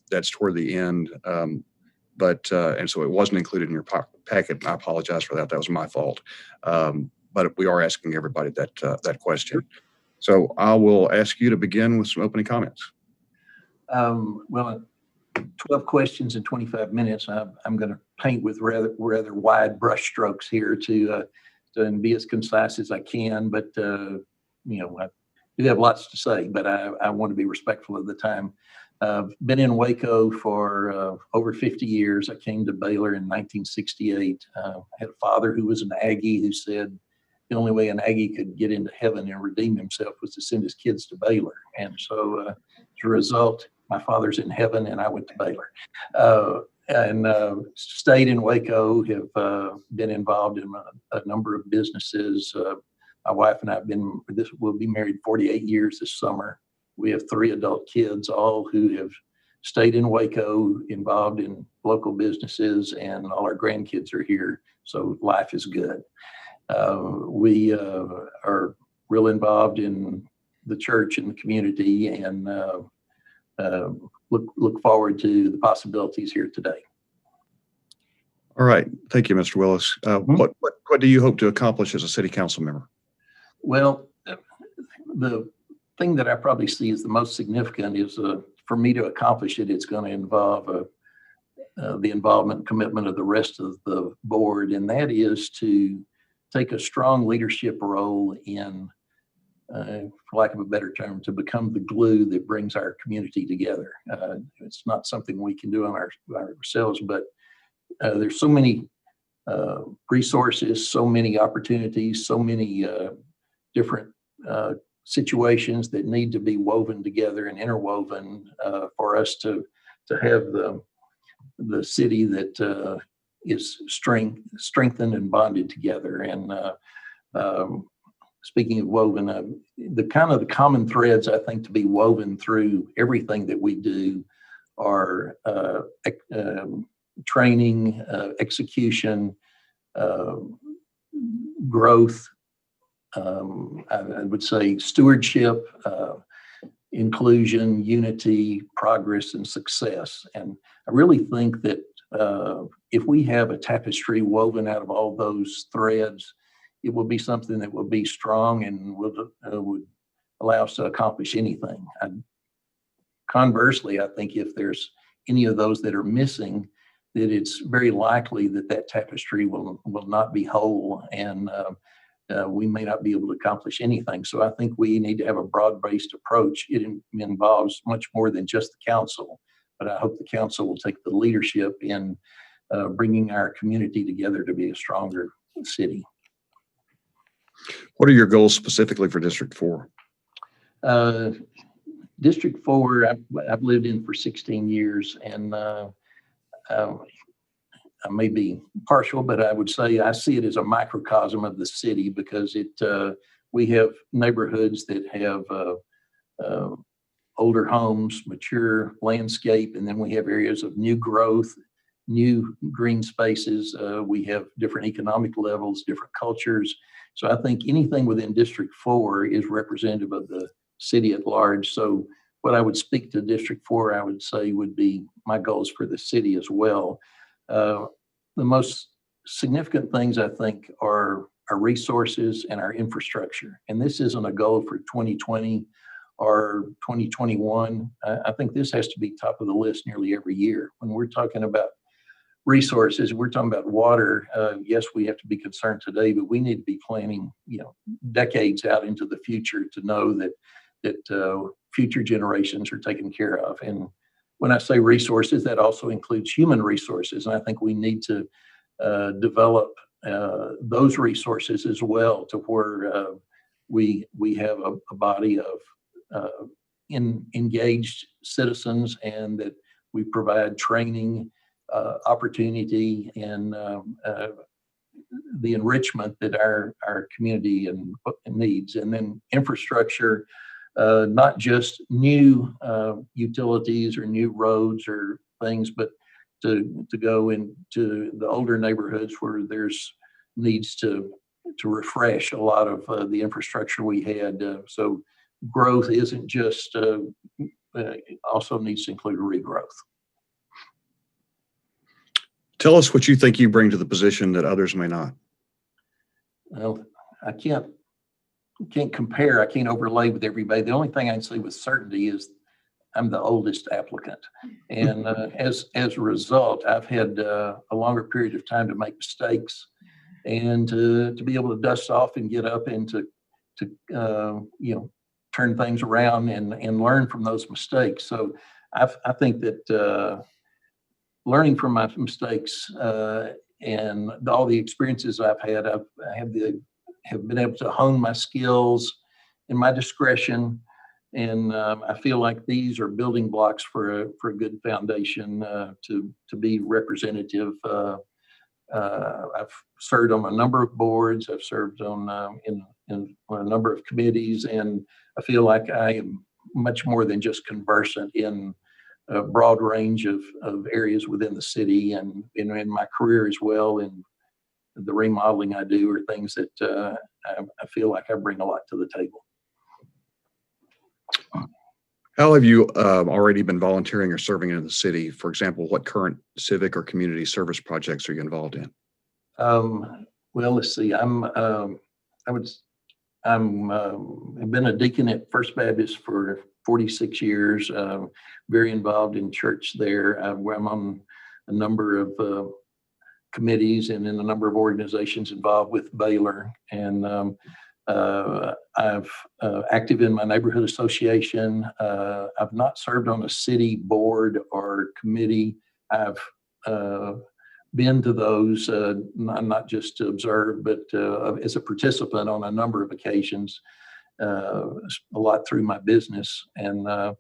That's toward the end. And so it wasn't included in your packet. I apologize for that. That was my fault. But we are asking everybody that question. So I will ask you to begin with some opening comments. Well, 12 questions in 25 minutes. I'm going to paint with rather wide brush strokes here to be as concise as I can. But I do have lots to say, but I want to be respectful of the time. I've been in Waco for over 50 years. I came to Baylor in 1968. I had a father who was an Aggie who said the only way an Aggie could get into heaven and redeem himself was to send his kids to Baylor. And so as a result, my father's in heaven and I went to Baylor. Stayed in Waco, have been involved in a number of businesses. My wife and I we'll be married 48 years this summer. We have 3 adult kids, all who have stayed in Waco, involved in local businesses, and all our grandkids are here. So life is good. We are real involved in the church and the community, and look forward to the possibilities here today. All right. Thank you, Mr. Willis. What do you hope to accomplish as a city council member? Well, the thing that I probably see as the most significant is for me to accomplish it, it's going to involve the involvement and commitment of the rest of the board, and that is to take a strong leadership role in, for lack of a better term, to become the glue that brings our community together. It's not something we can do on ourselves, but there's so many resources, so many opportunities, so many different situations that need to be woven together and interwoven for us to have the city that is strengthened and bonded together. And speaking of woven, the common threads I think to be woven through everything that we do are training, execution, growth. I would say stewardship, inclusion, unity, progress, and success. And I really think that if we have a tapestry woven out of all those threads, it will be something that will be strong and would allow us to accomplish anything. Conversely, I think if there's any of those that are missing, that it's very likely that tapestry will not be whole, and we may not be able to accomplish anything. So I think we need to have a broad-based approach. It involves much more than just the council, but I hope the council will take the leadership in bringing our community together to be a stronger city. What are your goals specifically for District 4? District 4, I've lived in for 16 years, and I may be partial, but I would say I see it as a microcosm of the city because we have neighborhoods that have older homes, mature landscape, and then we have areas of new growth, new green spaces. We have different economic levels, different cultures. So I think anything within District 4 is representative of the city at large. So what I would speak to District 4, I would say would be my goals for the city as well. The most significant things I think are our resources and our infrastructure. And this isn't a goal for 2020 or 2021. I think this has to be top of the list nearly every year. When we're talking about resources, we're talking about water. Yes, we have to be concerned today, but we need to be planning, decades out into the future to know that future generations are taken care of. And when I say resources, that also includes human resources. And I think we need to develop those resources as well to where we have a body of engaged citizens, and that we provide training, opportunity, and the enrichment that our community needs. And then infrastructure, not just new utilities or new roads or things, but to go into the older neighborhoods where there's needs to refresh a lot of the infrastructure we had. So growth isn't just, also needs to include regrowth. Tell us what you think you bring to the position that others may not. Well, I can't compare. I can't overlay with everybody. The only thing I can say with certainty is I'm the oldest applicant. And as a result, I've had a longer period of time to make mistakes and to be able to dust off and get up and to turn things around and learn from those mistakes. So I think that learning from my mistakes and all the experiences I've had, I have been able to hone my skills and my discretion. And I feel like these are building blocks for a good foundation to be representative. I've served on a number of boards. I've served on in a number of committees, and I feel like I am much more than just conversant in a broad range of areas within the city, and in my career as well. And the remodeling I do are things that I feel like I bring a lot to the table. How have you already been volunteering or serving in the city? For example, what current civic or community service projects are you involved in? Well, let's see. I've been a deacon at First Baptist for 46 years. Very involved in church there. I'm on a number of committees and in a number of organizations involved with Baylor. And I've active in my neighborhood association. I've not served on a city board or committee. I've been to those, not just to observe, but as a participant on a number of occasions, a lot through my business. And I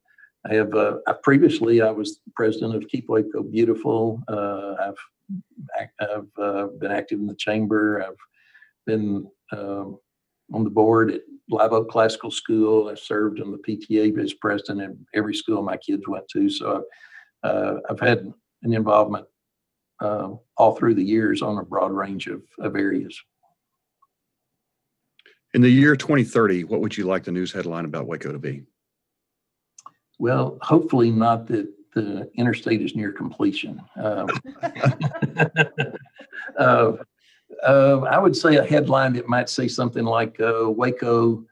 previously was president of Keep Waco Beautiful. I've been active in the chamber. I've been on the board at Live Oak Classical School. I served on the PTA as president at every school my kids went to. So I've had an involvement all through the years on a broad range of areas. In the year 2030, what would you like the news headline about Waco to be? Well, hopefully not that the interstate is near completion. I would say a headline that might say something like Waco,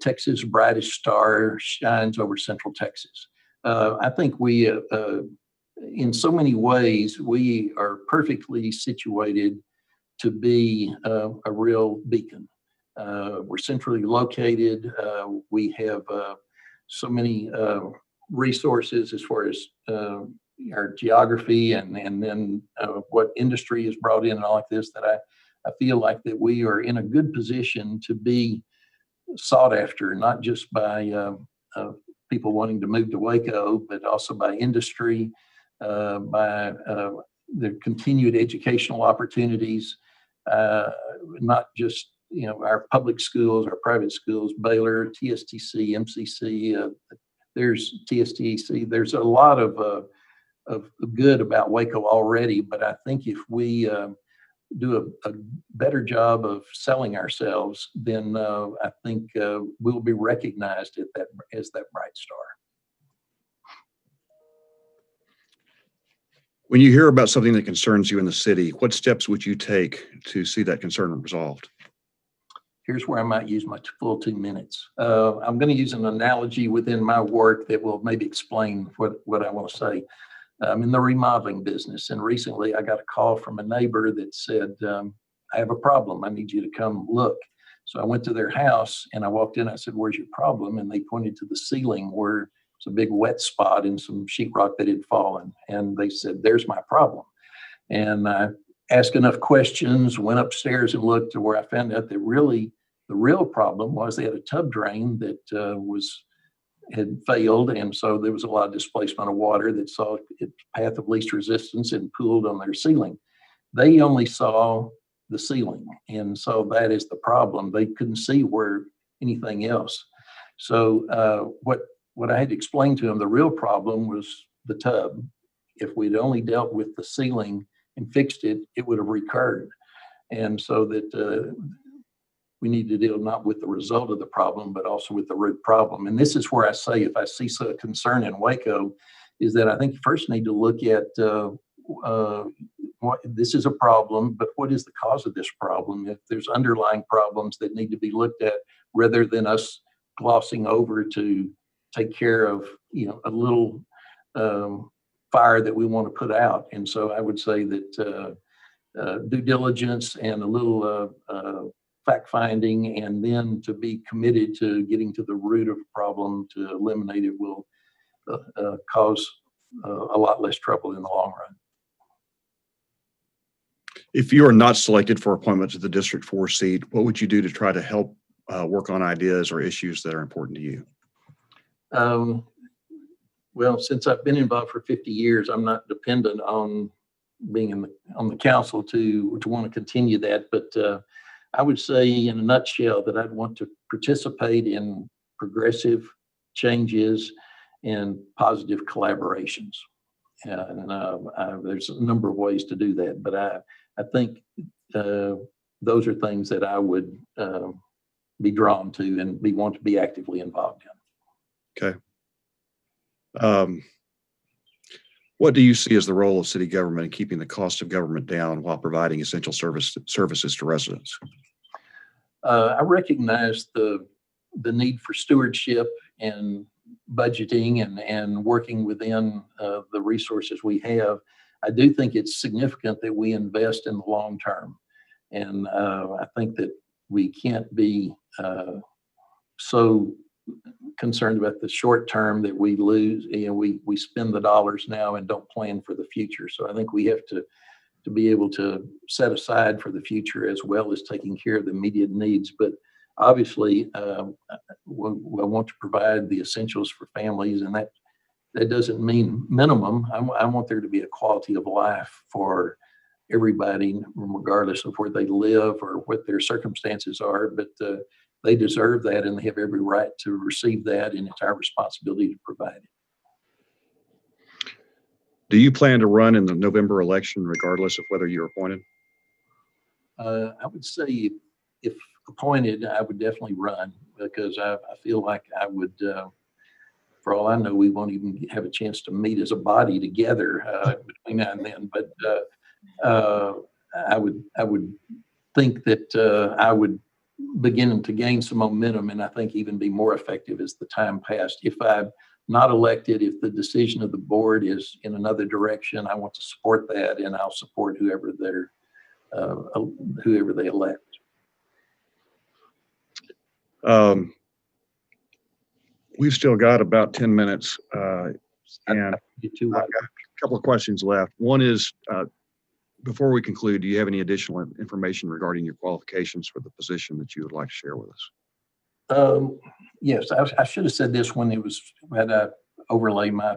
Texas' brightest star shines over Central Texas. I think we, in so many ways, we are perfectly situated to be a real beacon. We're centrally located. We have so many resources as far as our geography and then what industry is brought in and all like this, that I feel like that we are in a good position to be sought after, not just by people wanting to move to Waco, but also by industry, by the continued educational opportunities, not just our public schools, our private schools, Baylor, TSTC, MCC. There's TSTC. There's a lot of good about Waco already, but I think if we do a better job of selling ourselves, then I think we'll be recognized as that bright star. When you hear about something that concerns you in the city, what steps would you take to see that concern resolved? Here's where I might use my full 2 minutes. I'm going to use an analogy within my work that will maybe explain what I want to say. I'm in the remodeling business, and recently I got a call from a neighbor that said, I have a problem. I need you to come look. So I went to their house and I walked in. I said, where's your problem? And they pointed to the ceiling where it's a big wet spot in some sheetrock that had fallen. And they said, there's my problem. And I asked enough questions, went upstairs and looked to where I found out that really the real problem was they had a tub drain that had failed. And so there was a lot of displacement of water that saw its path of least resistance and pooled on their ceiling. They only saw the ceiling. And so that is the problem. They couldn't see where anything else. So what I had to explain to them, the real problem was the tub. If we'd only dealt with the ceiling and fixed it, it would have recurred. And so that we need to deal not with the result of the problem, but also with the root problem. And this is where I say, if I see a concern in Waco, is that I think you first need to look at this is a problem, but what is the cause of this problem? If there's underlying problems that need to be looked at, rather than us glossing over to take care of, a little fire that we want to put out. And so I would say that due diligence and a little fact finding, and then to be committed to getting to the root of a problem to eliminate it will cause a lot less trouble in the long run. If you are not selected for appointment to the District 4 seat, what would you do to try to help work on ideas or issues that are important to you? Well, since I've been involved for 50 years, I'm not dependent on being on the council to want to continue that. But I would say in a nutshell that I'd want to participate in progressive changes and positive collaborations. And there's a number of ways to do that, but I think those are things that I would be drawn to and want to be actively involved in. Okay. What do you see as the role of city government in keeping the cost of government down while providing essential services to residents? I recognize the need for stewardship and budgeting and working within the resources we have. I do think it's significant that we invest in the long term. And I think that we can't be so concerned about the short term that we lose. We spend the dollars now and don't plan for the future. So I think we have to be able to set aside for the future as well as taking care of the immediate needs. But obviously, I want to provide the essentials for families, and that doesn't mean minimum. I want there to be a quality of life for everybody, regardless of where they live or what their circumstances are. But they deserve that, and they have every right to receive that, and it's our responsibility to provide it. Do you plan to run in the November election, regardless of whether you're appointed? I would say if appointed, I would definitely run, because I feel like I would, for all I know, we won't even have a chance to meet as a body together between now and then. But I would think that I would begin to gain some momentum, and I think even be more effective as the time passed. If I'm not elected, if the decision of the board is in another direction, I want to support that, and I'll support whoever they elect. We've still got about 10 minutes, and I've Too got a couple of questions left. One is, before we conclude, do you have any additional information regarding your qualifications for the position that you would like to share with us? Yes, I should have said this when when I overlay my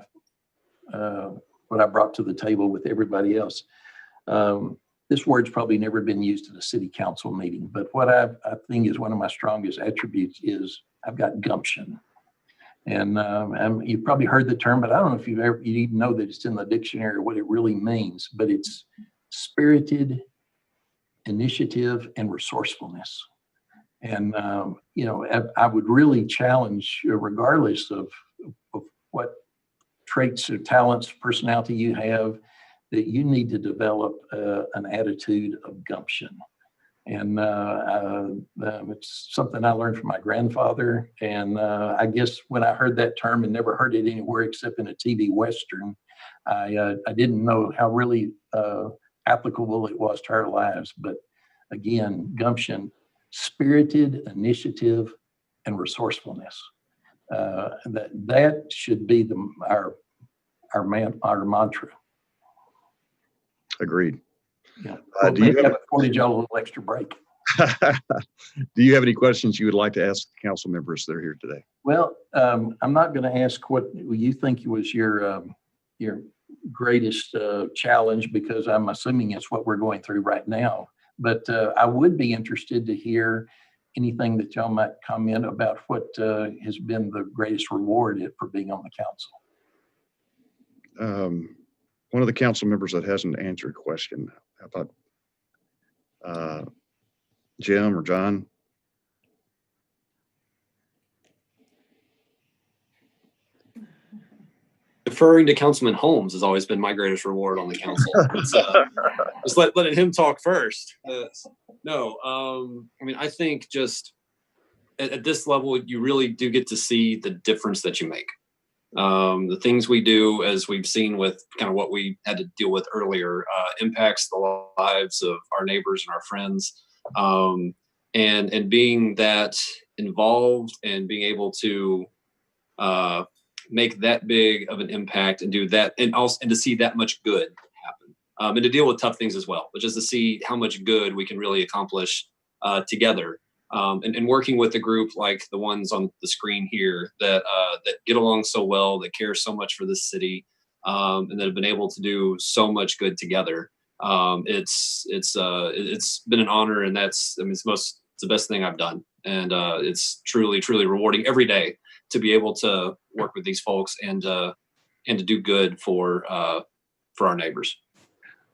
what I brought to the table with everybody else. This word's probably never been used in a city council meeting, but what I think is one of my strongest attributes is I've got gumption. And you've probably heard the term, but I don't know if you even know that it's in the dictionary or what it really means, but it's spirited initiative and resourcefulness. And, I would really challenge, regardless of what traits or talents, personality you have, that you need to develop an attitude of gumption. And it's something I learned from my grandfather. And I guess when I heard that term and never heard it anywhere except in a TV Western, I didn't know how really applicable it was to our lives. But again, gumption, spirited initiative and resourcefulness. That should be our mantra. Agreed. Yeah. Well, Do you maybe have afforded y'all a little extra break. Do you have any questions you would like to ask the council members that are here today? Well, I'm not going to ask what you think was your greatest challenge, because I'm assuming it's what we're going through right now. But I would be interested to hear anything that y'all might comment about what has been the greatest reward for being on the council. One of the council members that hasn't answered a question, how about Jim or John? Deferring to Councilman Holmes has always been my greatest reward on the council. Just letting him talk first. I think just at this level, you really do get to see the difference that you make. The things we do, as we've seen with kind of what we had to deal with earlier, impacts the lives of our neighbors and our friends. And being that involved and being able to make that big of an impact and do that, and to see that much good happen, and to deal with tough things as well, but just to see how much good we can really accomplish together. And working with a group like the ones on the screen here that get along so well, that care so much for this city, and that have been able to do so much good together. It's been an honor, and it's the best thing I've done, and it's truly rewarding every day to be able to work with these folks and to do good for our neighbors.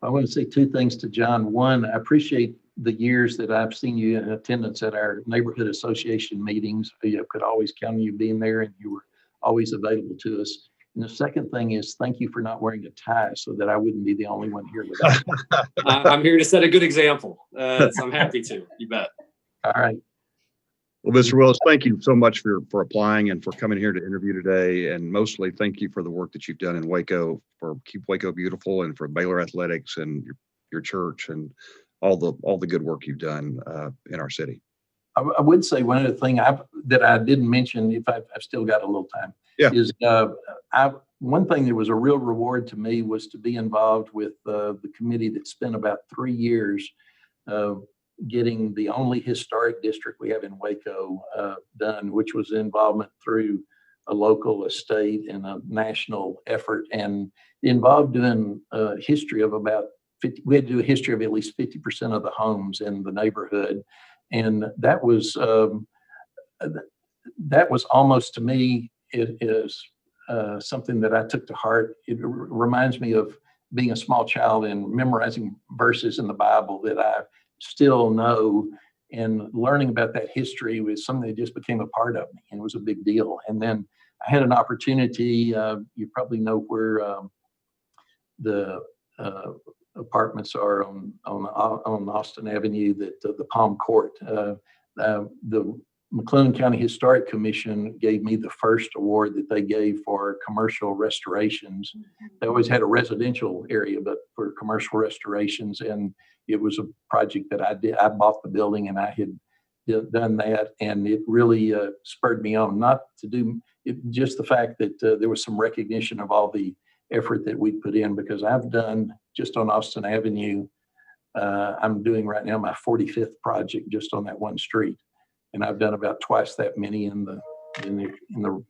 I want to say two things to John. One, I appreciate the years that I've seen you in attendance at our neighborhood association meetings. You could always count on you being there, and you were always available to us. And the second thing is, thank you for not wearing a tie so that I wouldn't be the only one here without it. I'm here to set a good example. So I'm happy to. You bet. All right. Well, Mr. Willis, thank you so much for applying and for coming here to interview today. And mostly thank you for the work that you've done in Waco, for Keep Waco Beautiful, and for Baylor Athletics and your church, and all the good work you've done in our city. I would say one other thing that I didn't mention, if I've still got a little time, is one thing that was a real reward to me was to be involved with the committee that spent about 3 years getting the only historic district we have in Waco done, which was involvement through a local, a state, and a national effort, and involved in a history of about 50. We had to do a history of at least 50% of the homes in the neighborhood, and that was almost, to me, it is something that I took to heart. It reminds me of being a small child and memorizing verses in the Bible that I still know, and learning about that history was something that just became a part of me, and it was a big deal. And then I had an opportunity, you probably know where the apartments are on Austin Avenue, that the Palm Court. The McLennan County Historic Commission gave me the first award that they gave for commercial restorations. They always had a residential area, but for commercial restorations, and it was a project that I did. I bought the building, and I had done that, and it really spurred me on not to do just the fact that there was some recognition of all the effort that we put in, because I've done just on Austin Avenue, I'm doing right now my 45th project just on that one street. And I've done about twice that many in the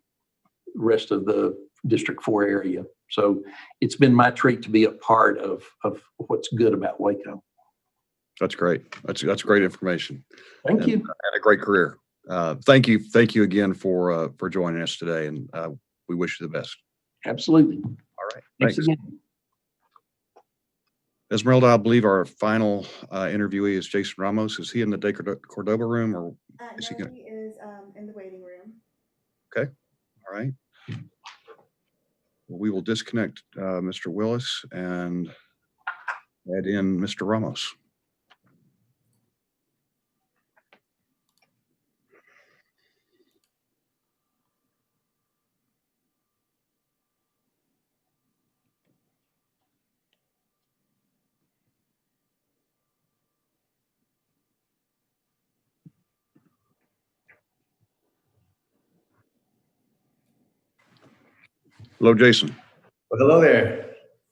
rest of the District 4 area. So it's been my treat to be a part of what's good about Waco. That's great. That's great information. Thank you. And a great career. Thank you again for joining us today, and we wish you the best. Absolutely. All right. Thanks again. Esmeralda, I believe our final interviewee is Jason Ramos. Is he in the De Cordova room, or is he No, going? he is in the waiting room. Okay. All right. Well, we will disconnect Mr. Willis and add in Mr. Ramos. Hello, Jason. Well, hello there.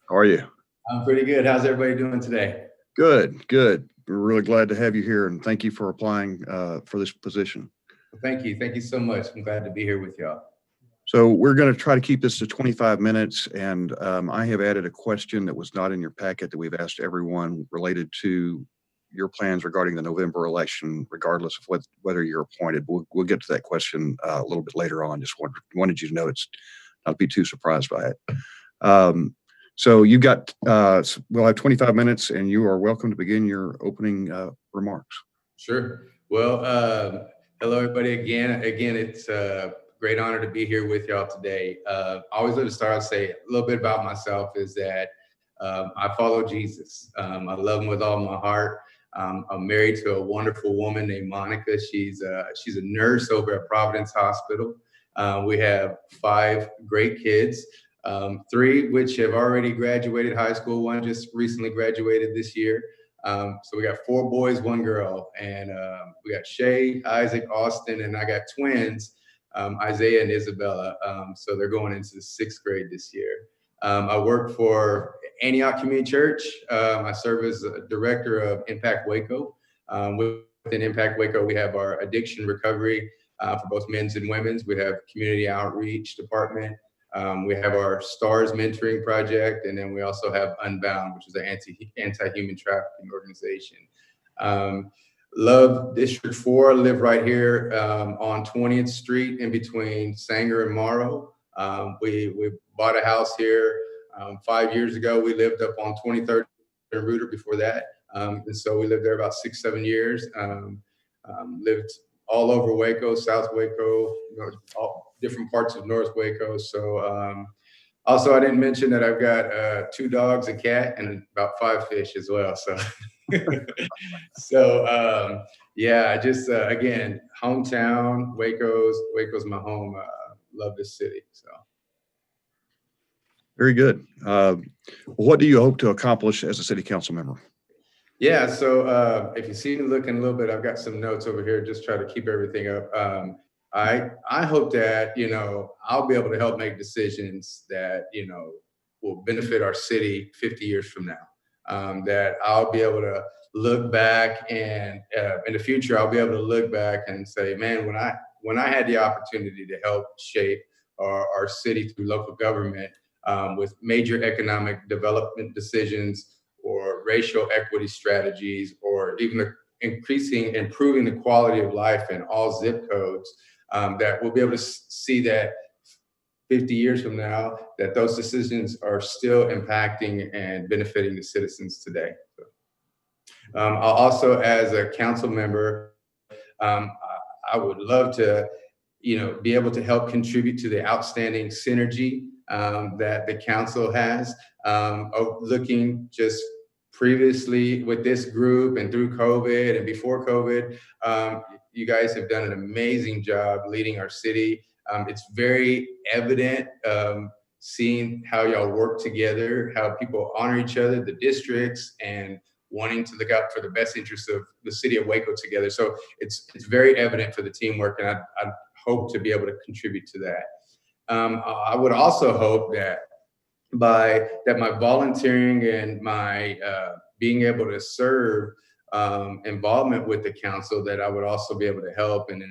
How are you? I'm pretty good. How's everybody doing today? Good, good. We're really glad to have you here, and thank you for applying for this position. Well, thank you. Thank you so much. I'm glad to be here with y'all. So we're going to try to keep this to 25 minutes, and I have added a question that was not in your packet that we've asked everyone related to your plans regarding the November election, regardless of whether you're appointed. We'll get to that question a little bit later on. Just wanted you to know it's not be too surprised by it. So you've got, we'll have 25 minutes, and you are welcome to begin your opening remarks. Sure. Well, hello, everybody. Again, it's a great honor to be here with y'all today. I always love to start out say a little bit about myself is that I follow Jesus. I love him with all my heart. I'm married to a wonderful woman named Monica. She's a nurse over at Providence Hospital. We have 5 great kids, 3 which have already graduated high school. 1 just recently graduated this year. So we got 4 boys, 1 girl, and we got Shay, Isaac, Austin, and I got twins, Isaiah and Isabella. So they're going into the 6th grade this year. I work for Antioch Community Church. I serve as a director of Impact Waco. Within Impact Waco, we have our addiction recovery for both men's and women's. We have community outreach department. We have our STARS mentoring project, and then we also have Unbound, which is an anti-human trafficking organization. Love District 4, live right here on 20th Street in between Sanger and Morrow. We bought a house here 5 years ago. We lived up on 23rd and Reuter before that. And so we lived there about 6-7 years. Lived all over Waco, South Waco, all different parts of North Waco. So also I didn't mention that I've got 2 dogs, a cat, and about 5 fish as well. So, yeah, I just, again, hometown, Waco's my home. Love this city, so. Very good. What do you hope to accomplish as a city council member? Yeah, so if you see me looking a little bit, I've got some notes over here, just try to keep everything up. I hope that, I'll be able to help make decisions that, will benefit our city 50 years from now. That I'll be able to look back and in the future, I'll be able to look back and say, man, when I had the opportunity to help shape our city through local government with major economic development decisions, or racial equity strategies, or even improving the quality of life in all zip codes, that we'll be able to see that 50 years from now, that those decisions are still impacting and benefiting the citizens today. I'll also, as a council member, I would love to, be able to help contribute to the outstanding synergy that the council has. Looking just previously with this group and through COVID and before COVID, you guys have done an amazing job leading our city. It's very evident seeing how y'all work together, how people honor each other, the districts, and wanting to look out for the best interests of the city of Waco together. So it's very evident for the teamwork, and I hope to be able to contribute to that. I would also hope that my volunteering and my being able to serve involvement with the council, that I would also be able to help and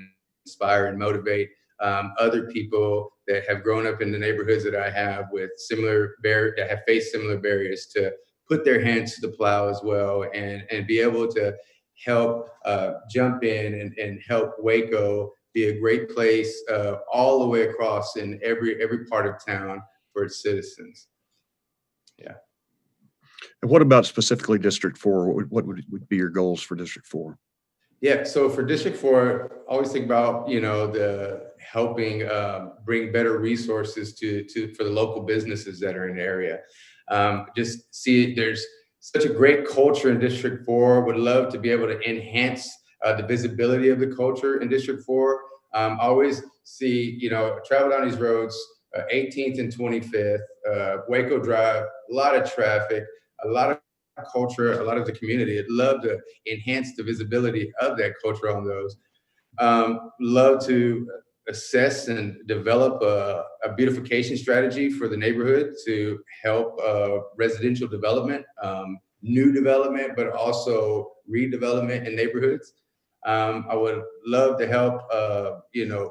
inspire and motivate other people that have grown up in the neighborhoods that I have with that have faced similar barriers to put their hands to the plow as well, and be able to help jump in and help Waco be a great place all the way across in every part of town for its citizens. Yeah. And what about specifically District 4? What would be your goals for District 4? Yeah, so for District 4, I always think about, the helping bring better resources for the local businesses that are in the area. Just see there's such a great culture in District 4. Would love to be able to enhance the visibility of the culture in District 4. Always see, travel down these roads, 18th and 25th, Waco Drive, a lot of traffic, a lot of culture, a lot of the community. I'd love to enhance the visibility of that culture on those. Love to assess and develop a beautification strategy for the neighborhood to help residential development, new development, but also redevelopment in neighborhoods. I would love to help,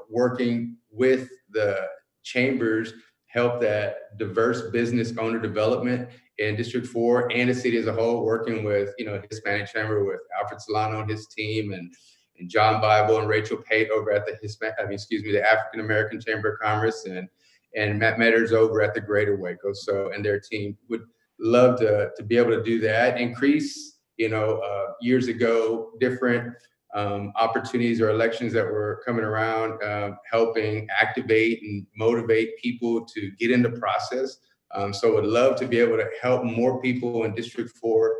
working with the chambers, help that diverse business owner development in District 4 and the city as a whole, working with, Hispanic Chamber with Alfred Solano and his team, and John Bible and Rachel Pate over at the African American Chamber of Commerce, and Matt Metters over at the Greater Waco. So, and their team would love to be able to do that. Increase, years ago, different opportunities or elections that were coming around, helping activate and motivate people to get into process. So would love to be able to help more people in District 4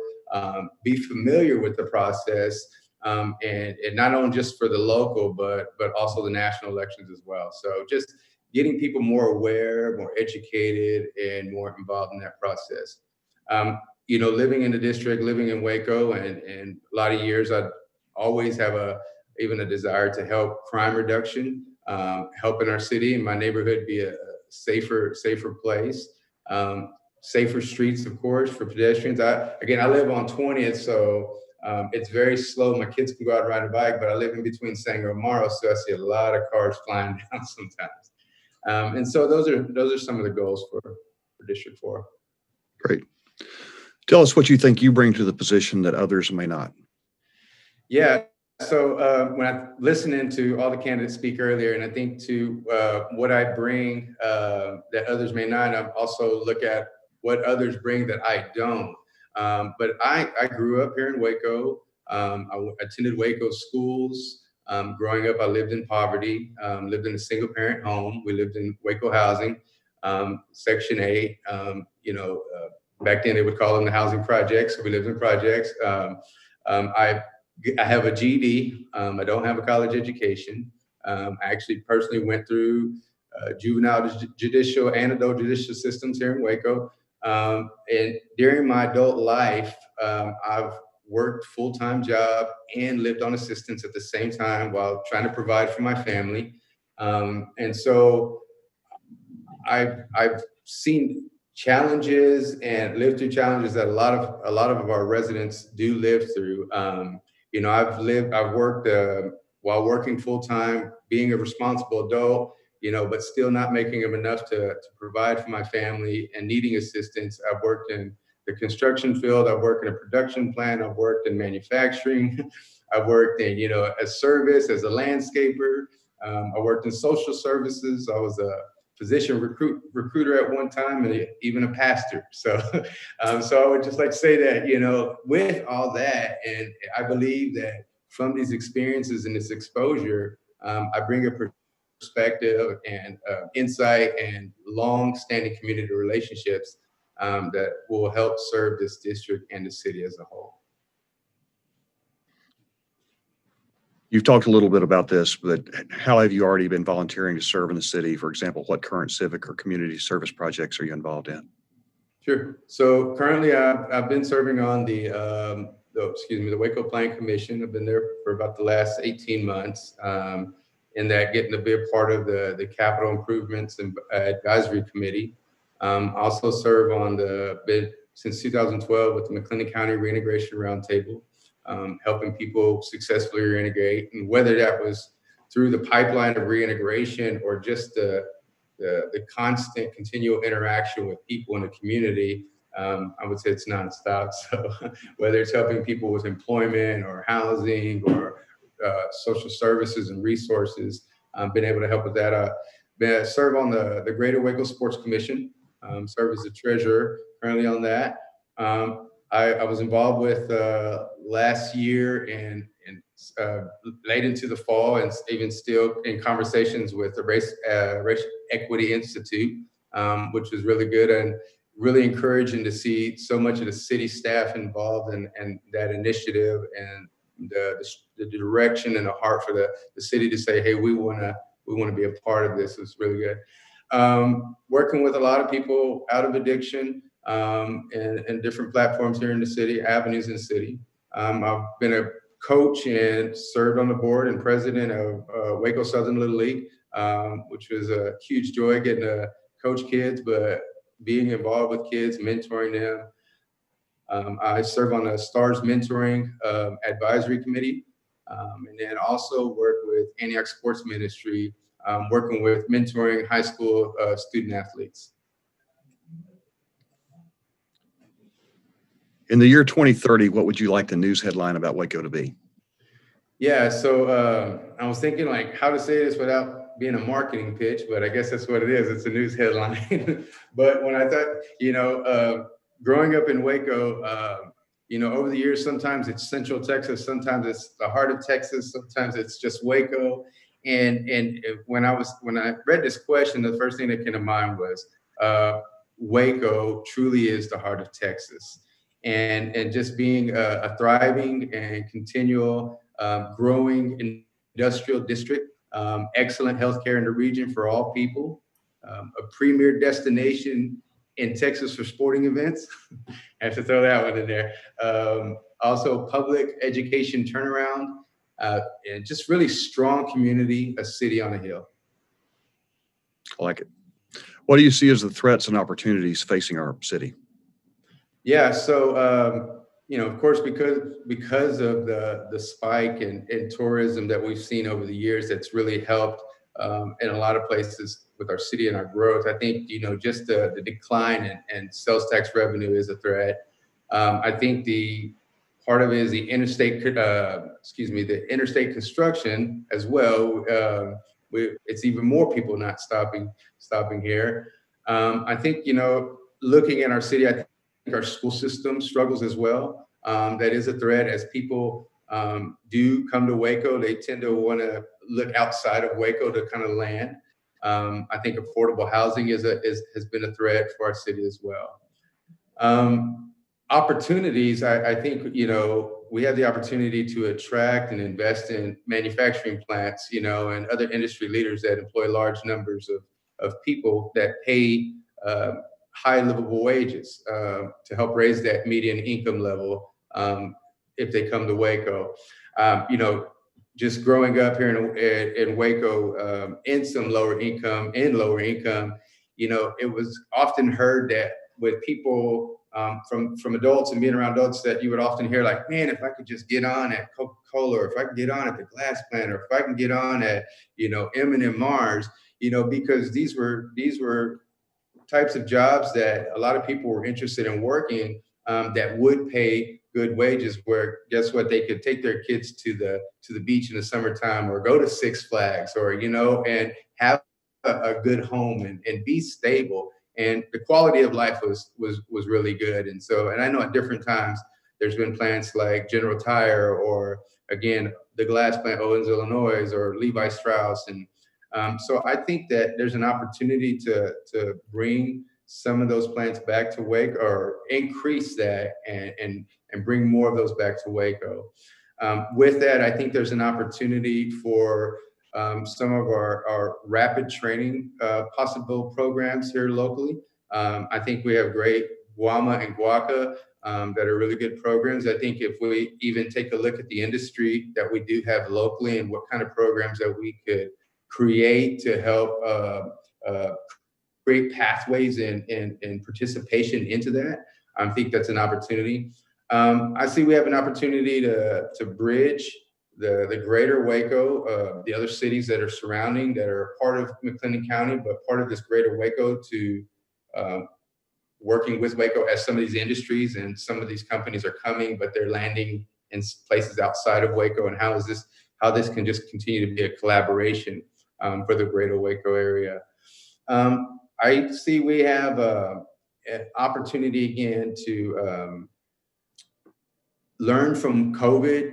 be familiar with the process, and not only just for the local, but also the national elections as well. So just getting people more aware, more educated, and more involved in that process. Living in the district, living in Waco, and a lot of years, I always have even a desire to help crime reduction, helping our city and my neighborhood be a safer place. Safer streets, of course, for pedestrians. I live on 20th, so it's very slow. My kids can go out and ride a bike, but I live in between Sanger and Morrow, so I see a lot of cars flying down sometimes. And so those are some of the goals for District 4. Great. Tell us what you think you bring to the position that others may not. Yeah. So when I listened to all the candidates speak earlier, and I think to what I bring that others may not, I also look at what others bring that I don't. But I grew up here in Waco. I attended Waco schools. Growing up, I lived in poverty, lived in a single parent home. We lived in Waco housing, Section 8. Back then they would call them the housing projects. So we lived in projects. I have a GED. I don't have a college education. I actually personally went through juvenile judicial and adult judicial systems here in Waco. And during my adult life, I've worked full-time job and lived on assistance at the same time while trying to provide for my family. And so I've seen challenges and lived through challenges that a lot of our residents do live through. I've worked while working full-time, being a responsible adult, but still not making enough to provide for my family and needing assistance. I've worked in the construction field. I've worked in a production plant. I've worked in manufacturing. I've worked in, a service as a landscaper. I worked in social services. I was a physician recruiter at one time, and even a pastor. So, so I would just like to say that, with all that, and I believe that from these experiences and this exposure, I bring a perspective and insight and long-standing community relationships that will help serve this district and the city as a whole. You've talked a little bit about this, but how have you already been volunteering to serve in the city? For example, what current civic or community service projects are you involved in? Sure. So currently I've been serving on the Waco Plan Commission. I've been there for about the last 18 months. in that getting to be a part of the capital improvements and advisory committee. Also serve on been since 2012 with the McLennan County Reintegration Roundtable, helping people successfully reintegrate, and whether that was through the pipeline of reintegration or just the constant continual interaction with people in the community, I would say it's nonstop. So whether it's helping people with employment or housing or social services and resources, I've been able to help with that. Serve on the Greater Waco Sports Commission, serve as the treasurer currently on that. I was involved with last year and late into the fall, and even still in conversations with the Race Equity Institute, which was really good and really encouraging to see so much of the city staff involved in that initiative, and the direction and the heart for the city to say, hey, we want to be a part of this is really good. Working with a lot of people out of addiction and different platforms here in the city, avenues in the city. I've been a coach and served on the board and president of Waco Southern Little League, which was a huge joy getting to coach kids, but being involved with kids, mentoring them. I serve on the STARS Mentoring Advisory Committee, and then also work with Antioch Sports Ministry, working with mentoring high school student athletes. In the year 2030, what would you like the news headline about Waco to be? Yeah, so I was thinking like how to say this without being a marketing pitch, but I guess that's what it is. It's a news headline. But when I thought, growing up in Waco, over the years, sometimes it's Central Texas, sometimes it's the heart of Texas, sometimes it's just Waco. And when I read this question, the first thing that came to mind was Waco truly is the heart of Texas. And just being a thriving and continual growing industrial district, excellent healthcare in the region for all people, a premier destination in Texas for sporting events. I have to throw that one in there. Also public education turnaround, and just really strong community, a city on a hill. I like it. What do you see as the threats and opportunities facing our city? Yeah, so of course, because of the spike in tourism that we've seen over the years, that's really helped in a lot of places with our city and our growth. I think just the decline in sales tax revenue is a threat. I think the part of it is the interstate construction as well. It's even more people not stopping here. I think looking at our city, I think our school system struggles as well. That is a threat. As people do come to Waco, they tend to want to look outside of Waco to kind of land. I think affordable housing has been a threat for our city as well. Opportunities, I think we have the opportunity to attract and invest in manufacturing plants, and other industry leaders that employ large numbers of people that pay high livable wages to help raise that median income level if they come to Waco. Just growing up here in Waco in some lower income, it was often heard that with people from adults and being around adults, that you would often hear like, man, if I could just get on at Coca-Cola, or if I could get on at the glass plant, or if I can get on at M&M Mars, because these were types of jobs that a lot of people were interested in working, that would pay good wages, where guess what, they could take their kids to the beach in the summertime, or go to Six Flags, or and have a good home and be stable, and the quality of life was really good. And I know at different times there's been plants like General Tire, or again the glass plant Owens, Illinois, or Levi Strauss, and so I think that there's an opportunity to bring some of those plants back to Waco, or increase that and bring more of those back to Waco. With that, I think there's an opportunity for some of our rapid training possible programs here locally. I think we have great Guama and Guaca that are really good programs. I think if we even take a look at the industry that we do have locally, and what kind of programs that we could create to help create pathways and participation into that. I think that's an opportunity. I see we have an opportunity to bridge the greater Waco, the other cities that are surrounding, that are part of McLennan County, but part of this greater Waco, to working with Waco as some of these industries and some of these companies are coming, but they're landing in places outside of Waco, and how this can just continue to be a collaboration for the greater Waco area. I see we have an opportunity again to learn from COVID,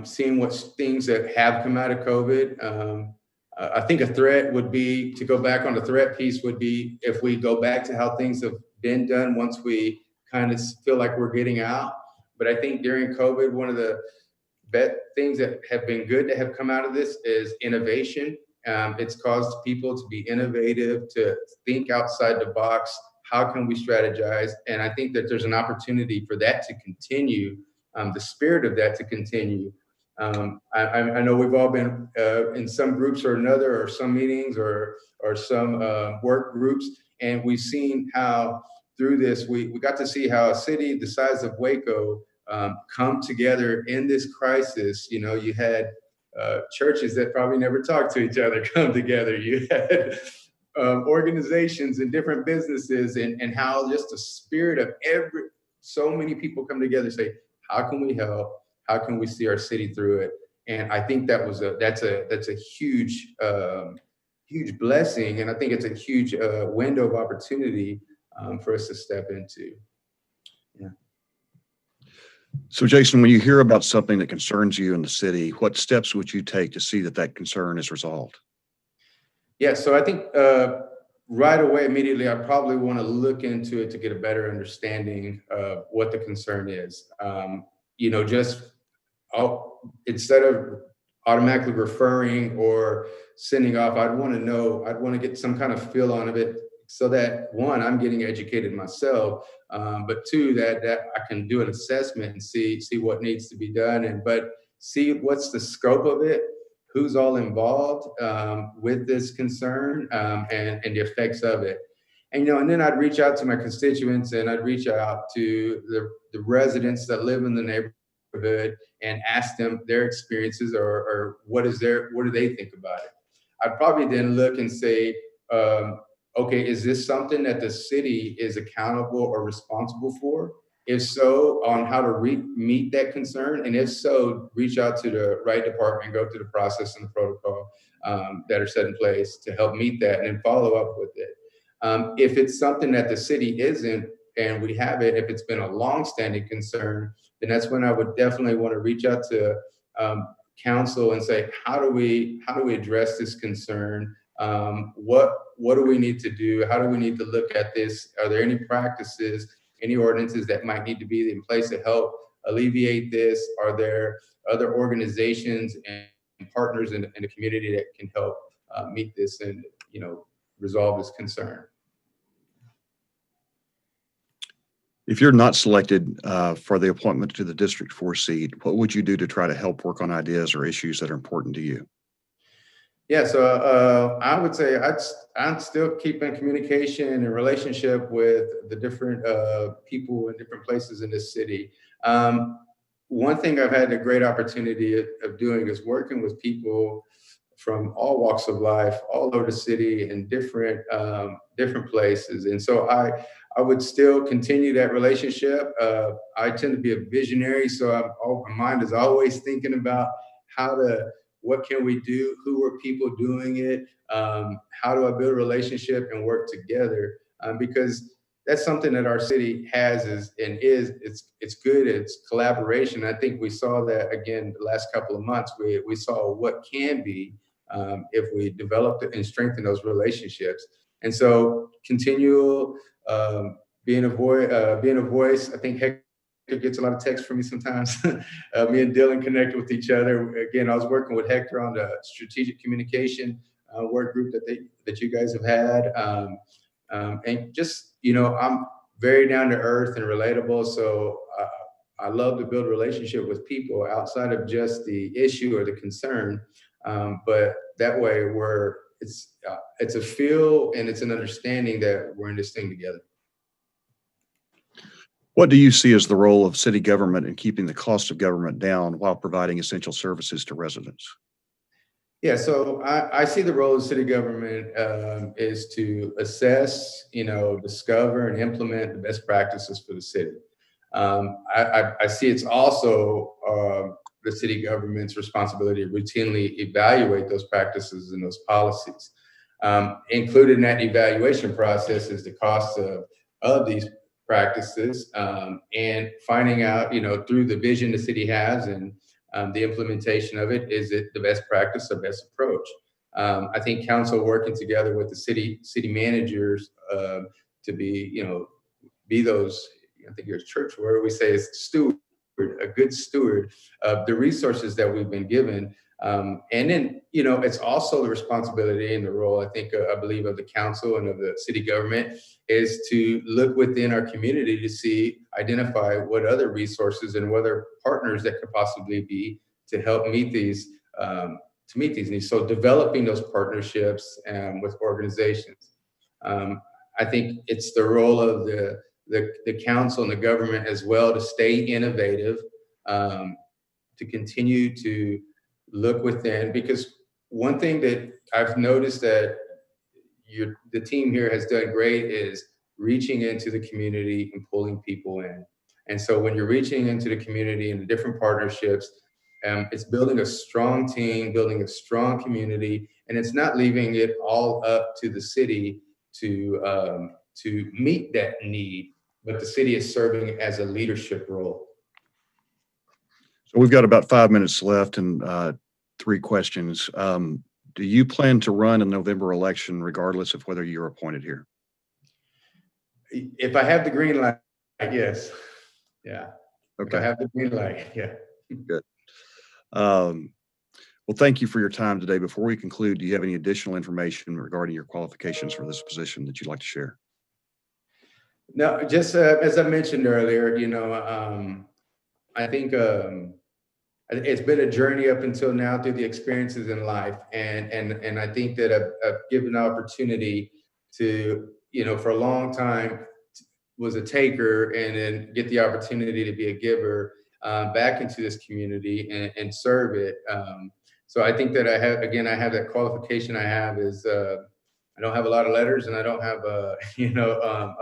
seeing what things that have come out of COVID. I think a threat would be, to go back on the threat piece, would be if we go back to how things have been done once we kind of feel like we're getting out. But I think during COVID, one of the things that have been good to have come out of this is innovation. It's caused people to be innovative, to think outside the box. How can we strategize? And I think that there's an opportunity for that to continue, the spirit of that to continue. I know we've all been in some groups or another, or some meetings or some work groups, and we've seen how through this, we got to see how a city the size of Waco come together in this crisis. You know, you had churches that probably never talked to each other come together. You had organizations and different businesses, and how just the spirit of so many people come together and say, how can we help? How can we see our city through it? And I think that's a huge, huge blessing. And I think it's a huge window of opportunity for us to step into. Yeah. So Jason, when you hear about something that concerns you in the city, what steps would you take to see that concern is resolved? Yeah, so I think right away, immediately, I probably want to look into it to get a better understanding of what the concern is. You know, instead of automatically referring or sending off, I'd want to get some kind of feel on it, so that one, I'm getting educated myself, but two, that I can do an assessment and see what needs to be done, but see what's the scope of it, who's all involved with this concern, and the effects of it. And, you know, and then I'd reach out to my constituents, and I'd reach out to the residents that live in the neighborhood and ask them their experiences, or what do they think about it. I'd probably then look and say, okay, is this something that the city is accountable or responsible for? If so, on how to meet that concern, and if so, reach out to the right department, go through the process and the protocol that are set in place to help meet that, and then follow up with it. If it's something that the city isn't, and we have it, if it's been a long-standing concern, then that's when I would definitely want to reach out to council and say, how do we address this concern? What do we need to do? How do we need to look at this? Are there any practices, any ordinances that might need to be in place to help alleviate this? Are there other organizations and partners in the community that can help meet this and, you know, resolve this concern? If you're not selected for the appointment to the District 4 seat, what would you do to try to help work on ideas or issues that are important to you? Yeah, so I would say I'm still keeping communication and relationship with the different people in different places in this city. One thing I've had a great opportunity of doing is working with people from all walks of life, all over the city, in different places. And so I would still continue that relationship. I tend to be a visionary, so my mind is always thinking about what can we do? Who are people doing it? How do I build a relationship and work together? Because that's something that our city has it's good. It's collaboration. I think we saw that again the last couple of months. We saw what can be if we develop and strengthen those relationships. And so continual being a voice. I think Hector gets a lot of texts from me sometimes. Me and Dylan connected with each other. Again, I was working with Hector on the strategic communication work group that you guys have had. And just, you know, I'm very down to earth and relatable. So I love to build a relationship with people outside of just the issue or the concern. But that way it's a feel and it's an understanding that we're in this thing together. What do you see as the role of city government in keeping the cost of government down while providing essential services to residents? Yeah, so I see the role of city government is to assess, discover and implement the best practices for the city. I see it's also the city government's responsibility to routinely evaluate those practices and those policies. Included in that evaluation process is the cost of these practices and finding out, through the vision the city has and the implementation of it, is it the best practice, the best approach? I think council working together with the city managers to be those, I think your church word we say is steward, a good steward of the resources that we've been given. And then, it's also the responsibility and the role, I believe, of the council and of the city government is to look within our community to identify what other resources and what other partners that could possibly be to help meet these needs. So developing those partnerships with organizations. I think it's the role of the council and the government as well to stay innovative, to continue to look within, because one thing that I've noticed that the team here has done great is reaching into the community and pulling people in. And so when you're reaching into the community and the different partnerships, it's building a strong team, building a strong community, and it's not leaving it all up to the city to meet that need, but the city is serving as a leadership role. So we've got about 5 minutes left and 3 questions. Do you plan to run in the November election regardless of whether you're appointed here? If I have the green light, yes. Yeah. Okay. If I have the green light, yeah. Good. Well, thank you for your time today. Before we conclude, do you have any additional information regarding your qualifications for this position that you'd like to share? No, just as I mentioned earlier, I think it's been a journey up until now through the experiences in life, and I think that I've given an opportunity to, for a long time was a taker, and then get the opportunity to be a giver back into this community and serve it. So I think that I have that qualification. I have is I don't have a lot of letters and I don't have a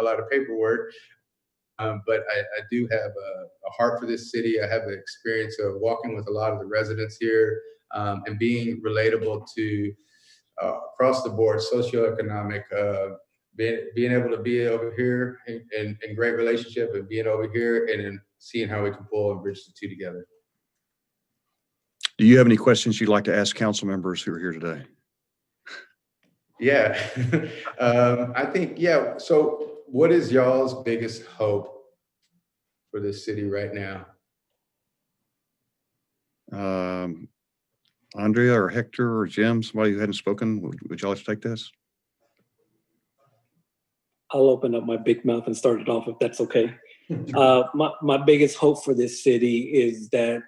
lot of paperwork. But I do have a heart for this city. I have the experience of walking with a lot of the residents here and being relatable to across the board, socioeconomic, being able to be over here in great relationship and being over here and then seeing how we can pull and bridge the two together. Do you have any questions you'd like to ask council members who are here today? Yeah, I think, yeah. So what is y'all's biggest hope for this city right now? Andrea or Hector or Jim, somebody who hadn't spoken, would y'all like to take this? I'll open up my big mouth and start it off if that's okay. My biggest hope for this city is that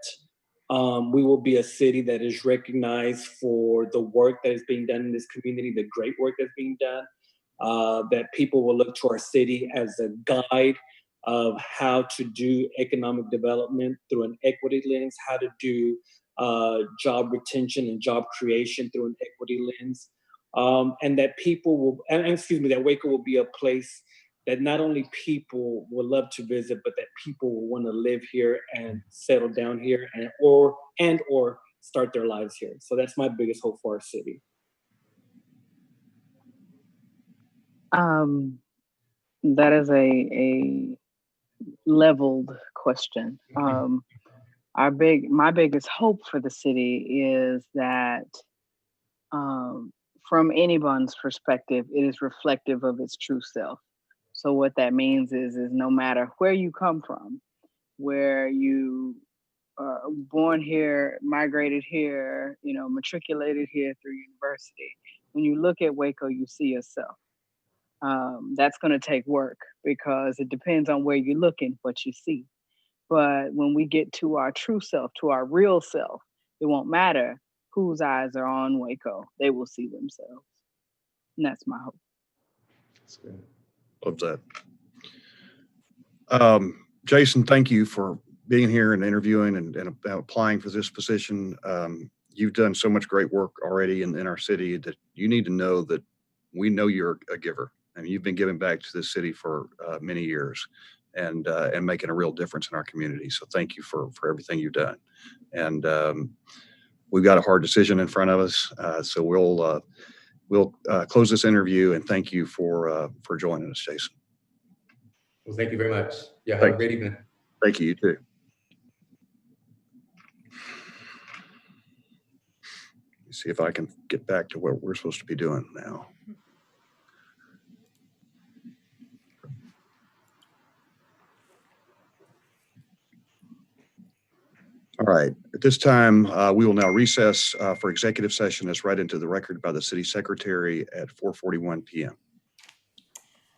we will be a city that is recognized for the work that is being done in this community, the great work that's being done, that people will look to our city as a guide of how to do economic development through an equity lens, how to do job retention and job creation through an equity lens, and that people will, that Waco will be a place that not only people will love to visit, but that people will want to live here and settle down here and or start their lives here. So that's my biggest hope for our city. That is a leveled question. My biggest hope for the city is that from anyone's perspective, it is reflective of its true self. So what that means is no matter where you come from, where you are born here, migrated here, matriculated here through university, when you look at Waco, you see yourself. That's going to take work because it depends on where you're looking, what you see. But when we get to our true self, to our real self, it won't matter whose eyes are on Waco, they will see themselves. And that's my hope. That's good. Love that. Jason, thank you for being here and interviewing and applying for this position. You've done so much great work already in our city that you need to know that we know you're a giver. I mean, you've been giving back to this city for many years and making a real difference in our community. So thank you for everything you've done. And we've got a hard decision in front of us. So we'll close this interview and thank you for joining us, Jason. Well, thank you very much. Yeah, have a great evening. Thank you, you too. Let's see if I can get back to what we're supposed to be doing now. All right, at this time, we will now recess for executive session as read into the record by the city secretary at 4:41 p.m.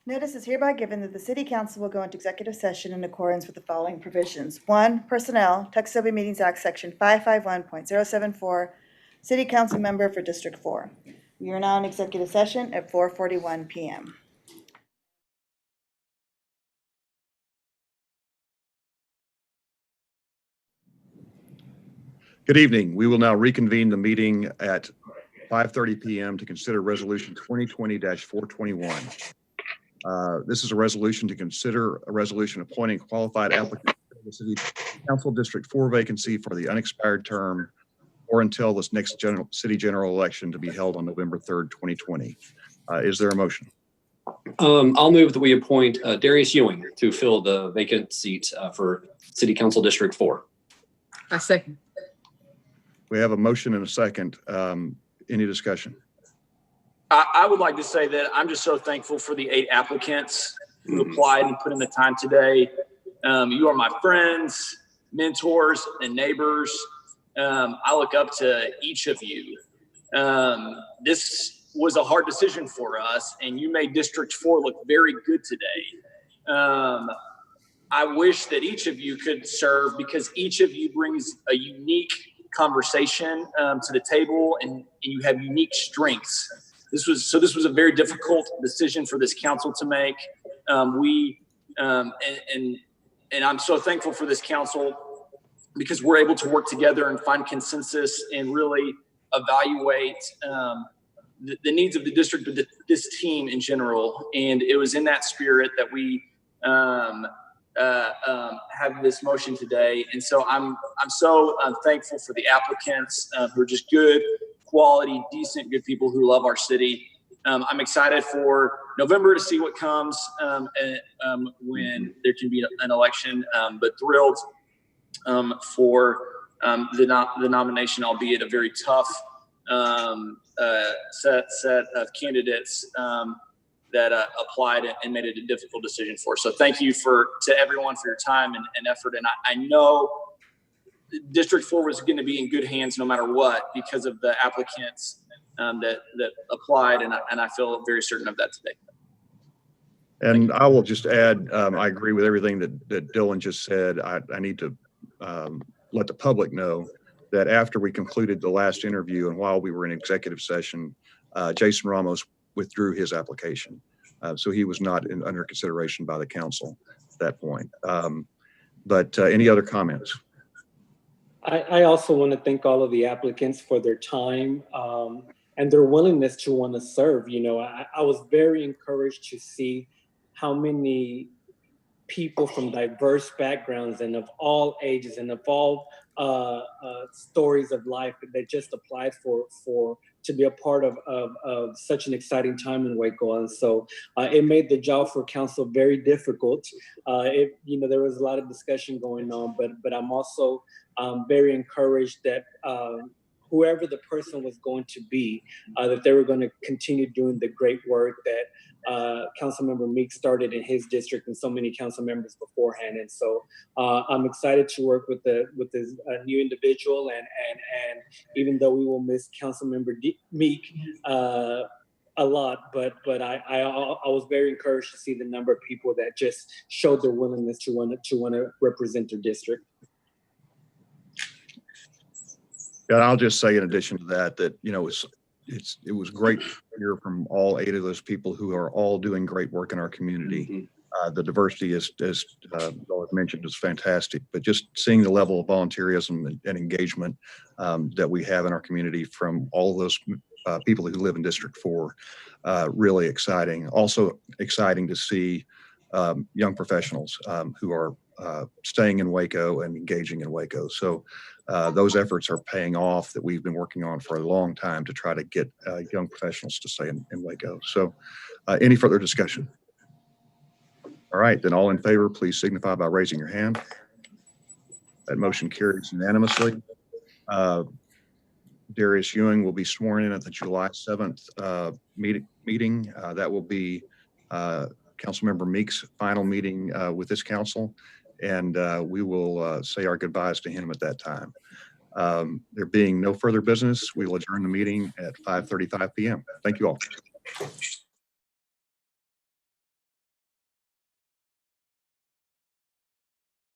Notice is hereby given that the City Council will go into executive session in accordance with the following provisions. 1, Personnel, Texas Open Meetings Act, Section 551.074, City Council Member for District 4. We are now in executive session at 4:41 p.m. Good evening. We will now reconvene the meeting at 5:30 p.m. to consider Resolution 2020-421. This is a resolution to consider a resolution appointing qualified applicants to the City Council District 4 vacancy for the unexpired term or until this next city general election to be held on November 3rd, 2020. Is there a motion? I'll move that we appoint Darius Ewing to fill the vacant seat for City Council District 4. I second. We have a motion and a second. Any discussion? I would like to say that I'm just so thankful for the 8 applicants who applied and put in the time today. You are my friends, mentors, and neighbors. I look up to each of you. This was a hard decision for us, and you made District 4 look very good today. I wish that each of you could serve because each of you brings a unique conversation to the table, and you have unique strengths. This was a very difficult decision for this council to make. And I'm so thankful for this council because we're able to work together and find consensus and really evaluate the needs of the district, but this team in general. And it was in that spirit that we have this motion today. And so I'm so thankful for the applicants who are just good, quality, decent, good people who love our city. I'm excited for November to see what comes when there can be an election, but thrilled for the nomination, albeit a very tough set of candidates that applied and made it a difficult decision for. So thank you to everyone for your time and effort. And I know District 4 was going to be in good hands no matter what because of the applicants that applied, and I feel very certain of that today. And I will just add, I agree with everything that Dylan just said. I need to let the public know that after we concluded the last interview and while we were in executive session, Jason Ramos withdrew his application. So he was not under consideration by the council at that point. But any other comments? I also want to thank all of the applicants for their time and their willingness to want to serve. You know, I was very encouraged to see how many people from diverse backgrounds and of all ages and of all stories of life that just applied to be a part of such an exciting time in Waco. And so it made the job for council very difficult. There was a lot of discussion going on, but I'm also very encouraged that whoever the person was going to be, that they were going to continue doing the great work that Councilmember Meek started in his district and so many council members beforehand. And so I'm excited to work with this new individual. And even though we will miss Councilmember Meek a lot, but I was very encouraged to see the number of people that just showed their willingness to want to represent their district. And I'll just say in addition to that, it was great to hear from all 8 of those people who are all doing great work in our community. The diversity is, as y'all have mentioned, is fantastic, but just seeing the level of volunteerism and engagement that we have in our community from all those people who live in District 4, really exciting. Also exciting to see young professionals who are staying in Waco and engaging in Waco. So those efforts are paying off that we've been working on for a long time to try to get young professionals to stay in Waco. So any further discussion? All right, then all in favor, please signify by raising your hand. That motion carries unanimously. Darius Ewing will be sworn in at the July 7th meeting. That will be Councilmember Meek's final meeting with this council, and we will say our goodbyes to him at that time. There being no further business, we will adjourn the meeting at 5:35 p.m. Thank you all.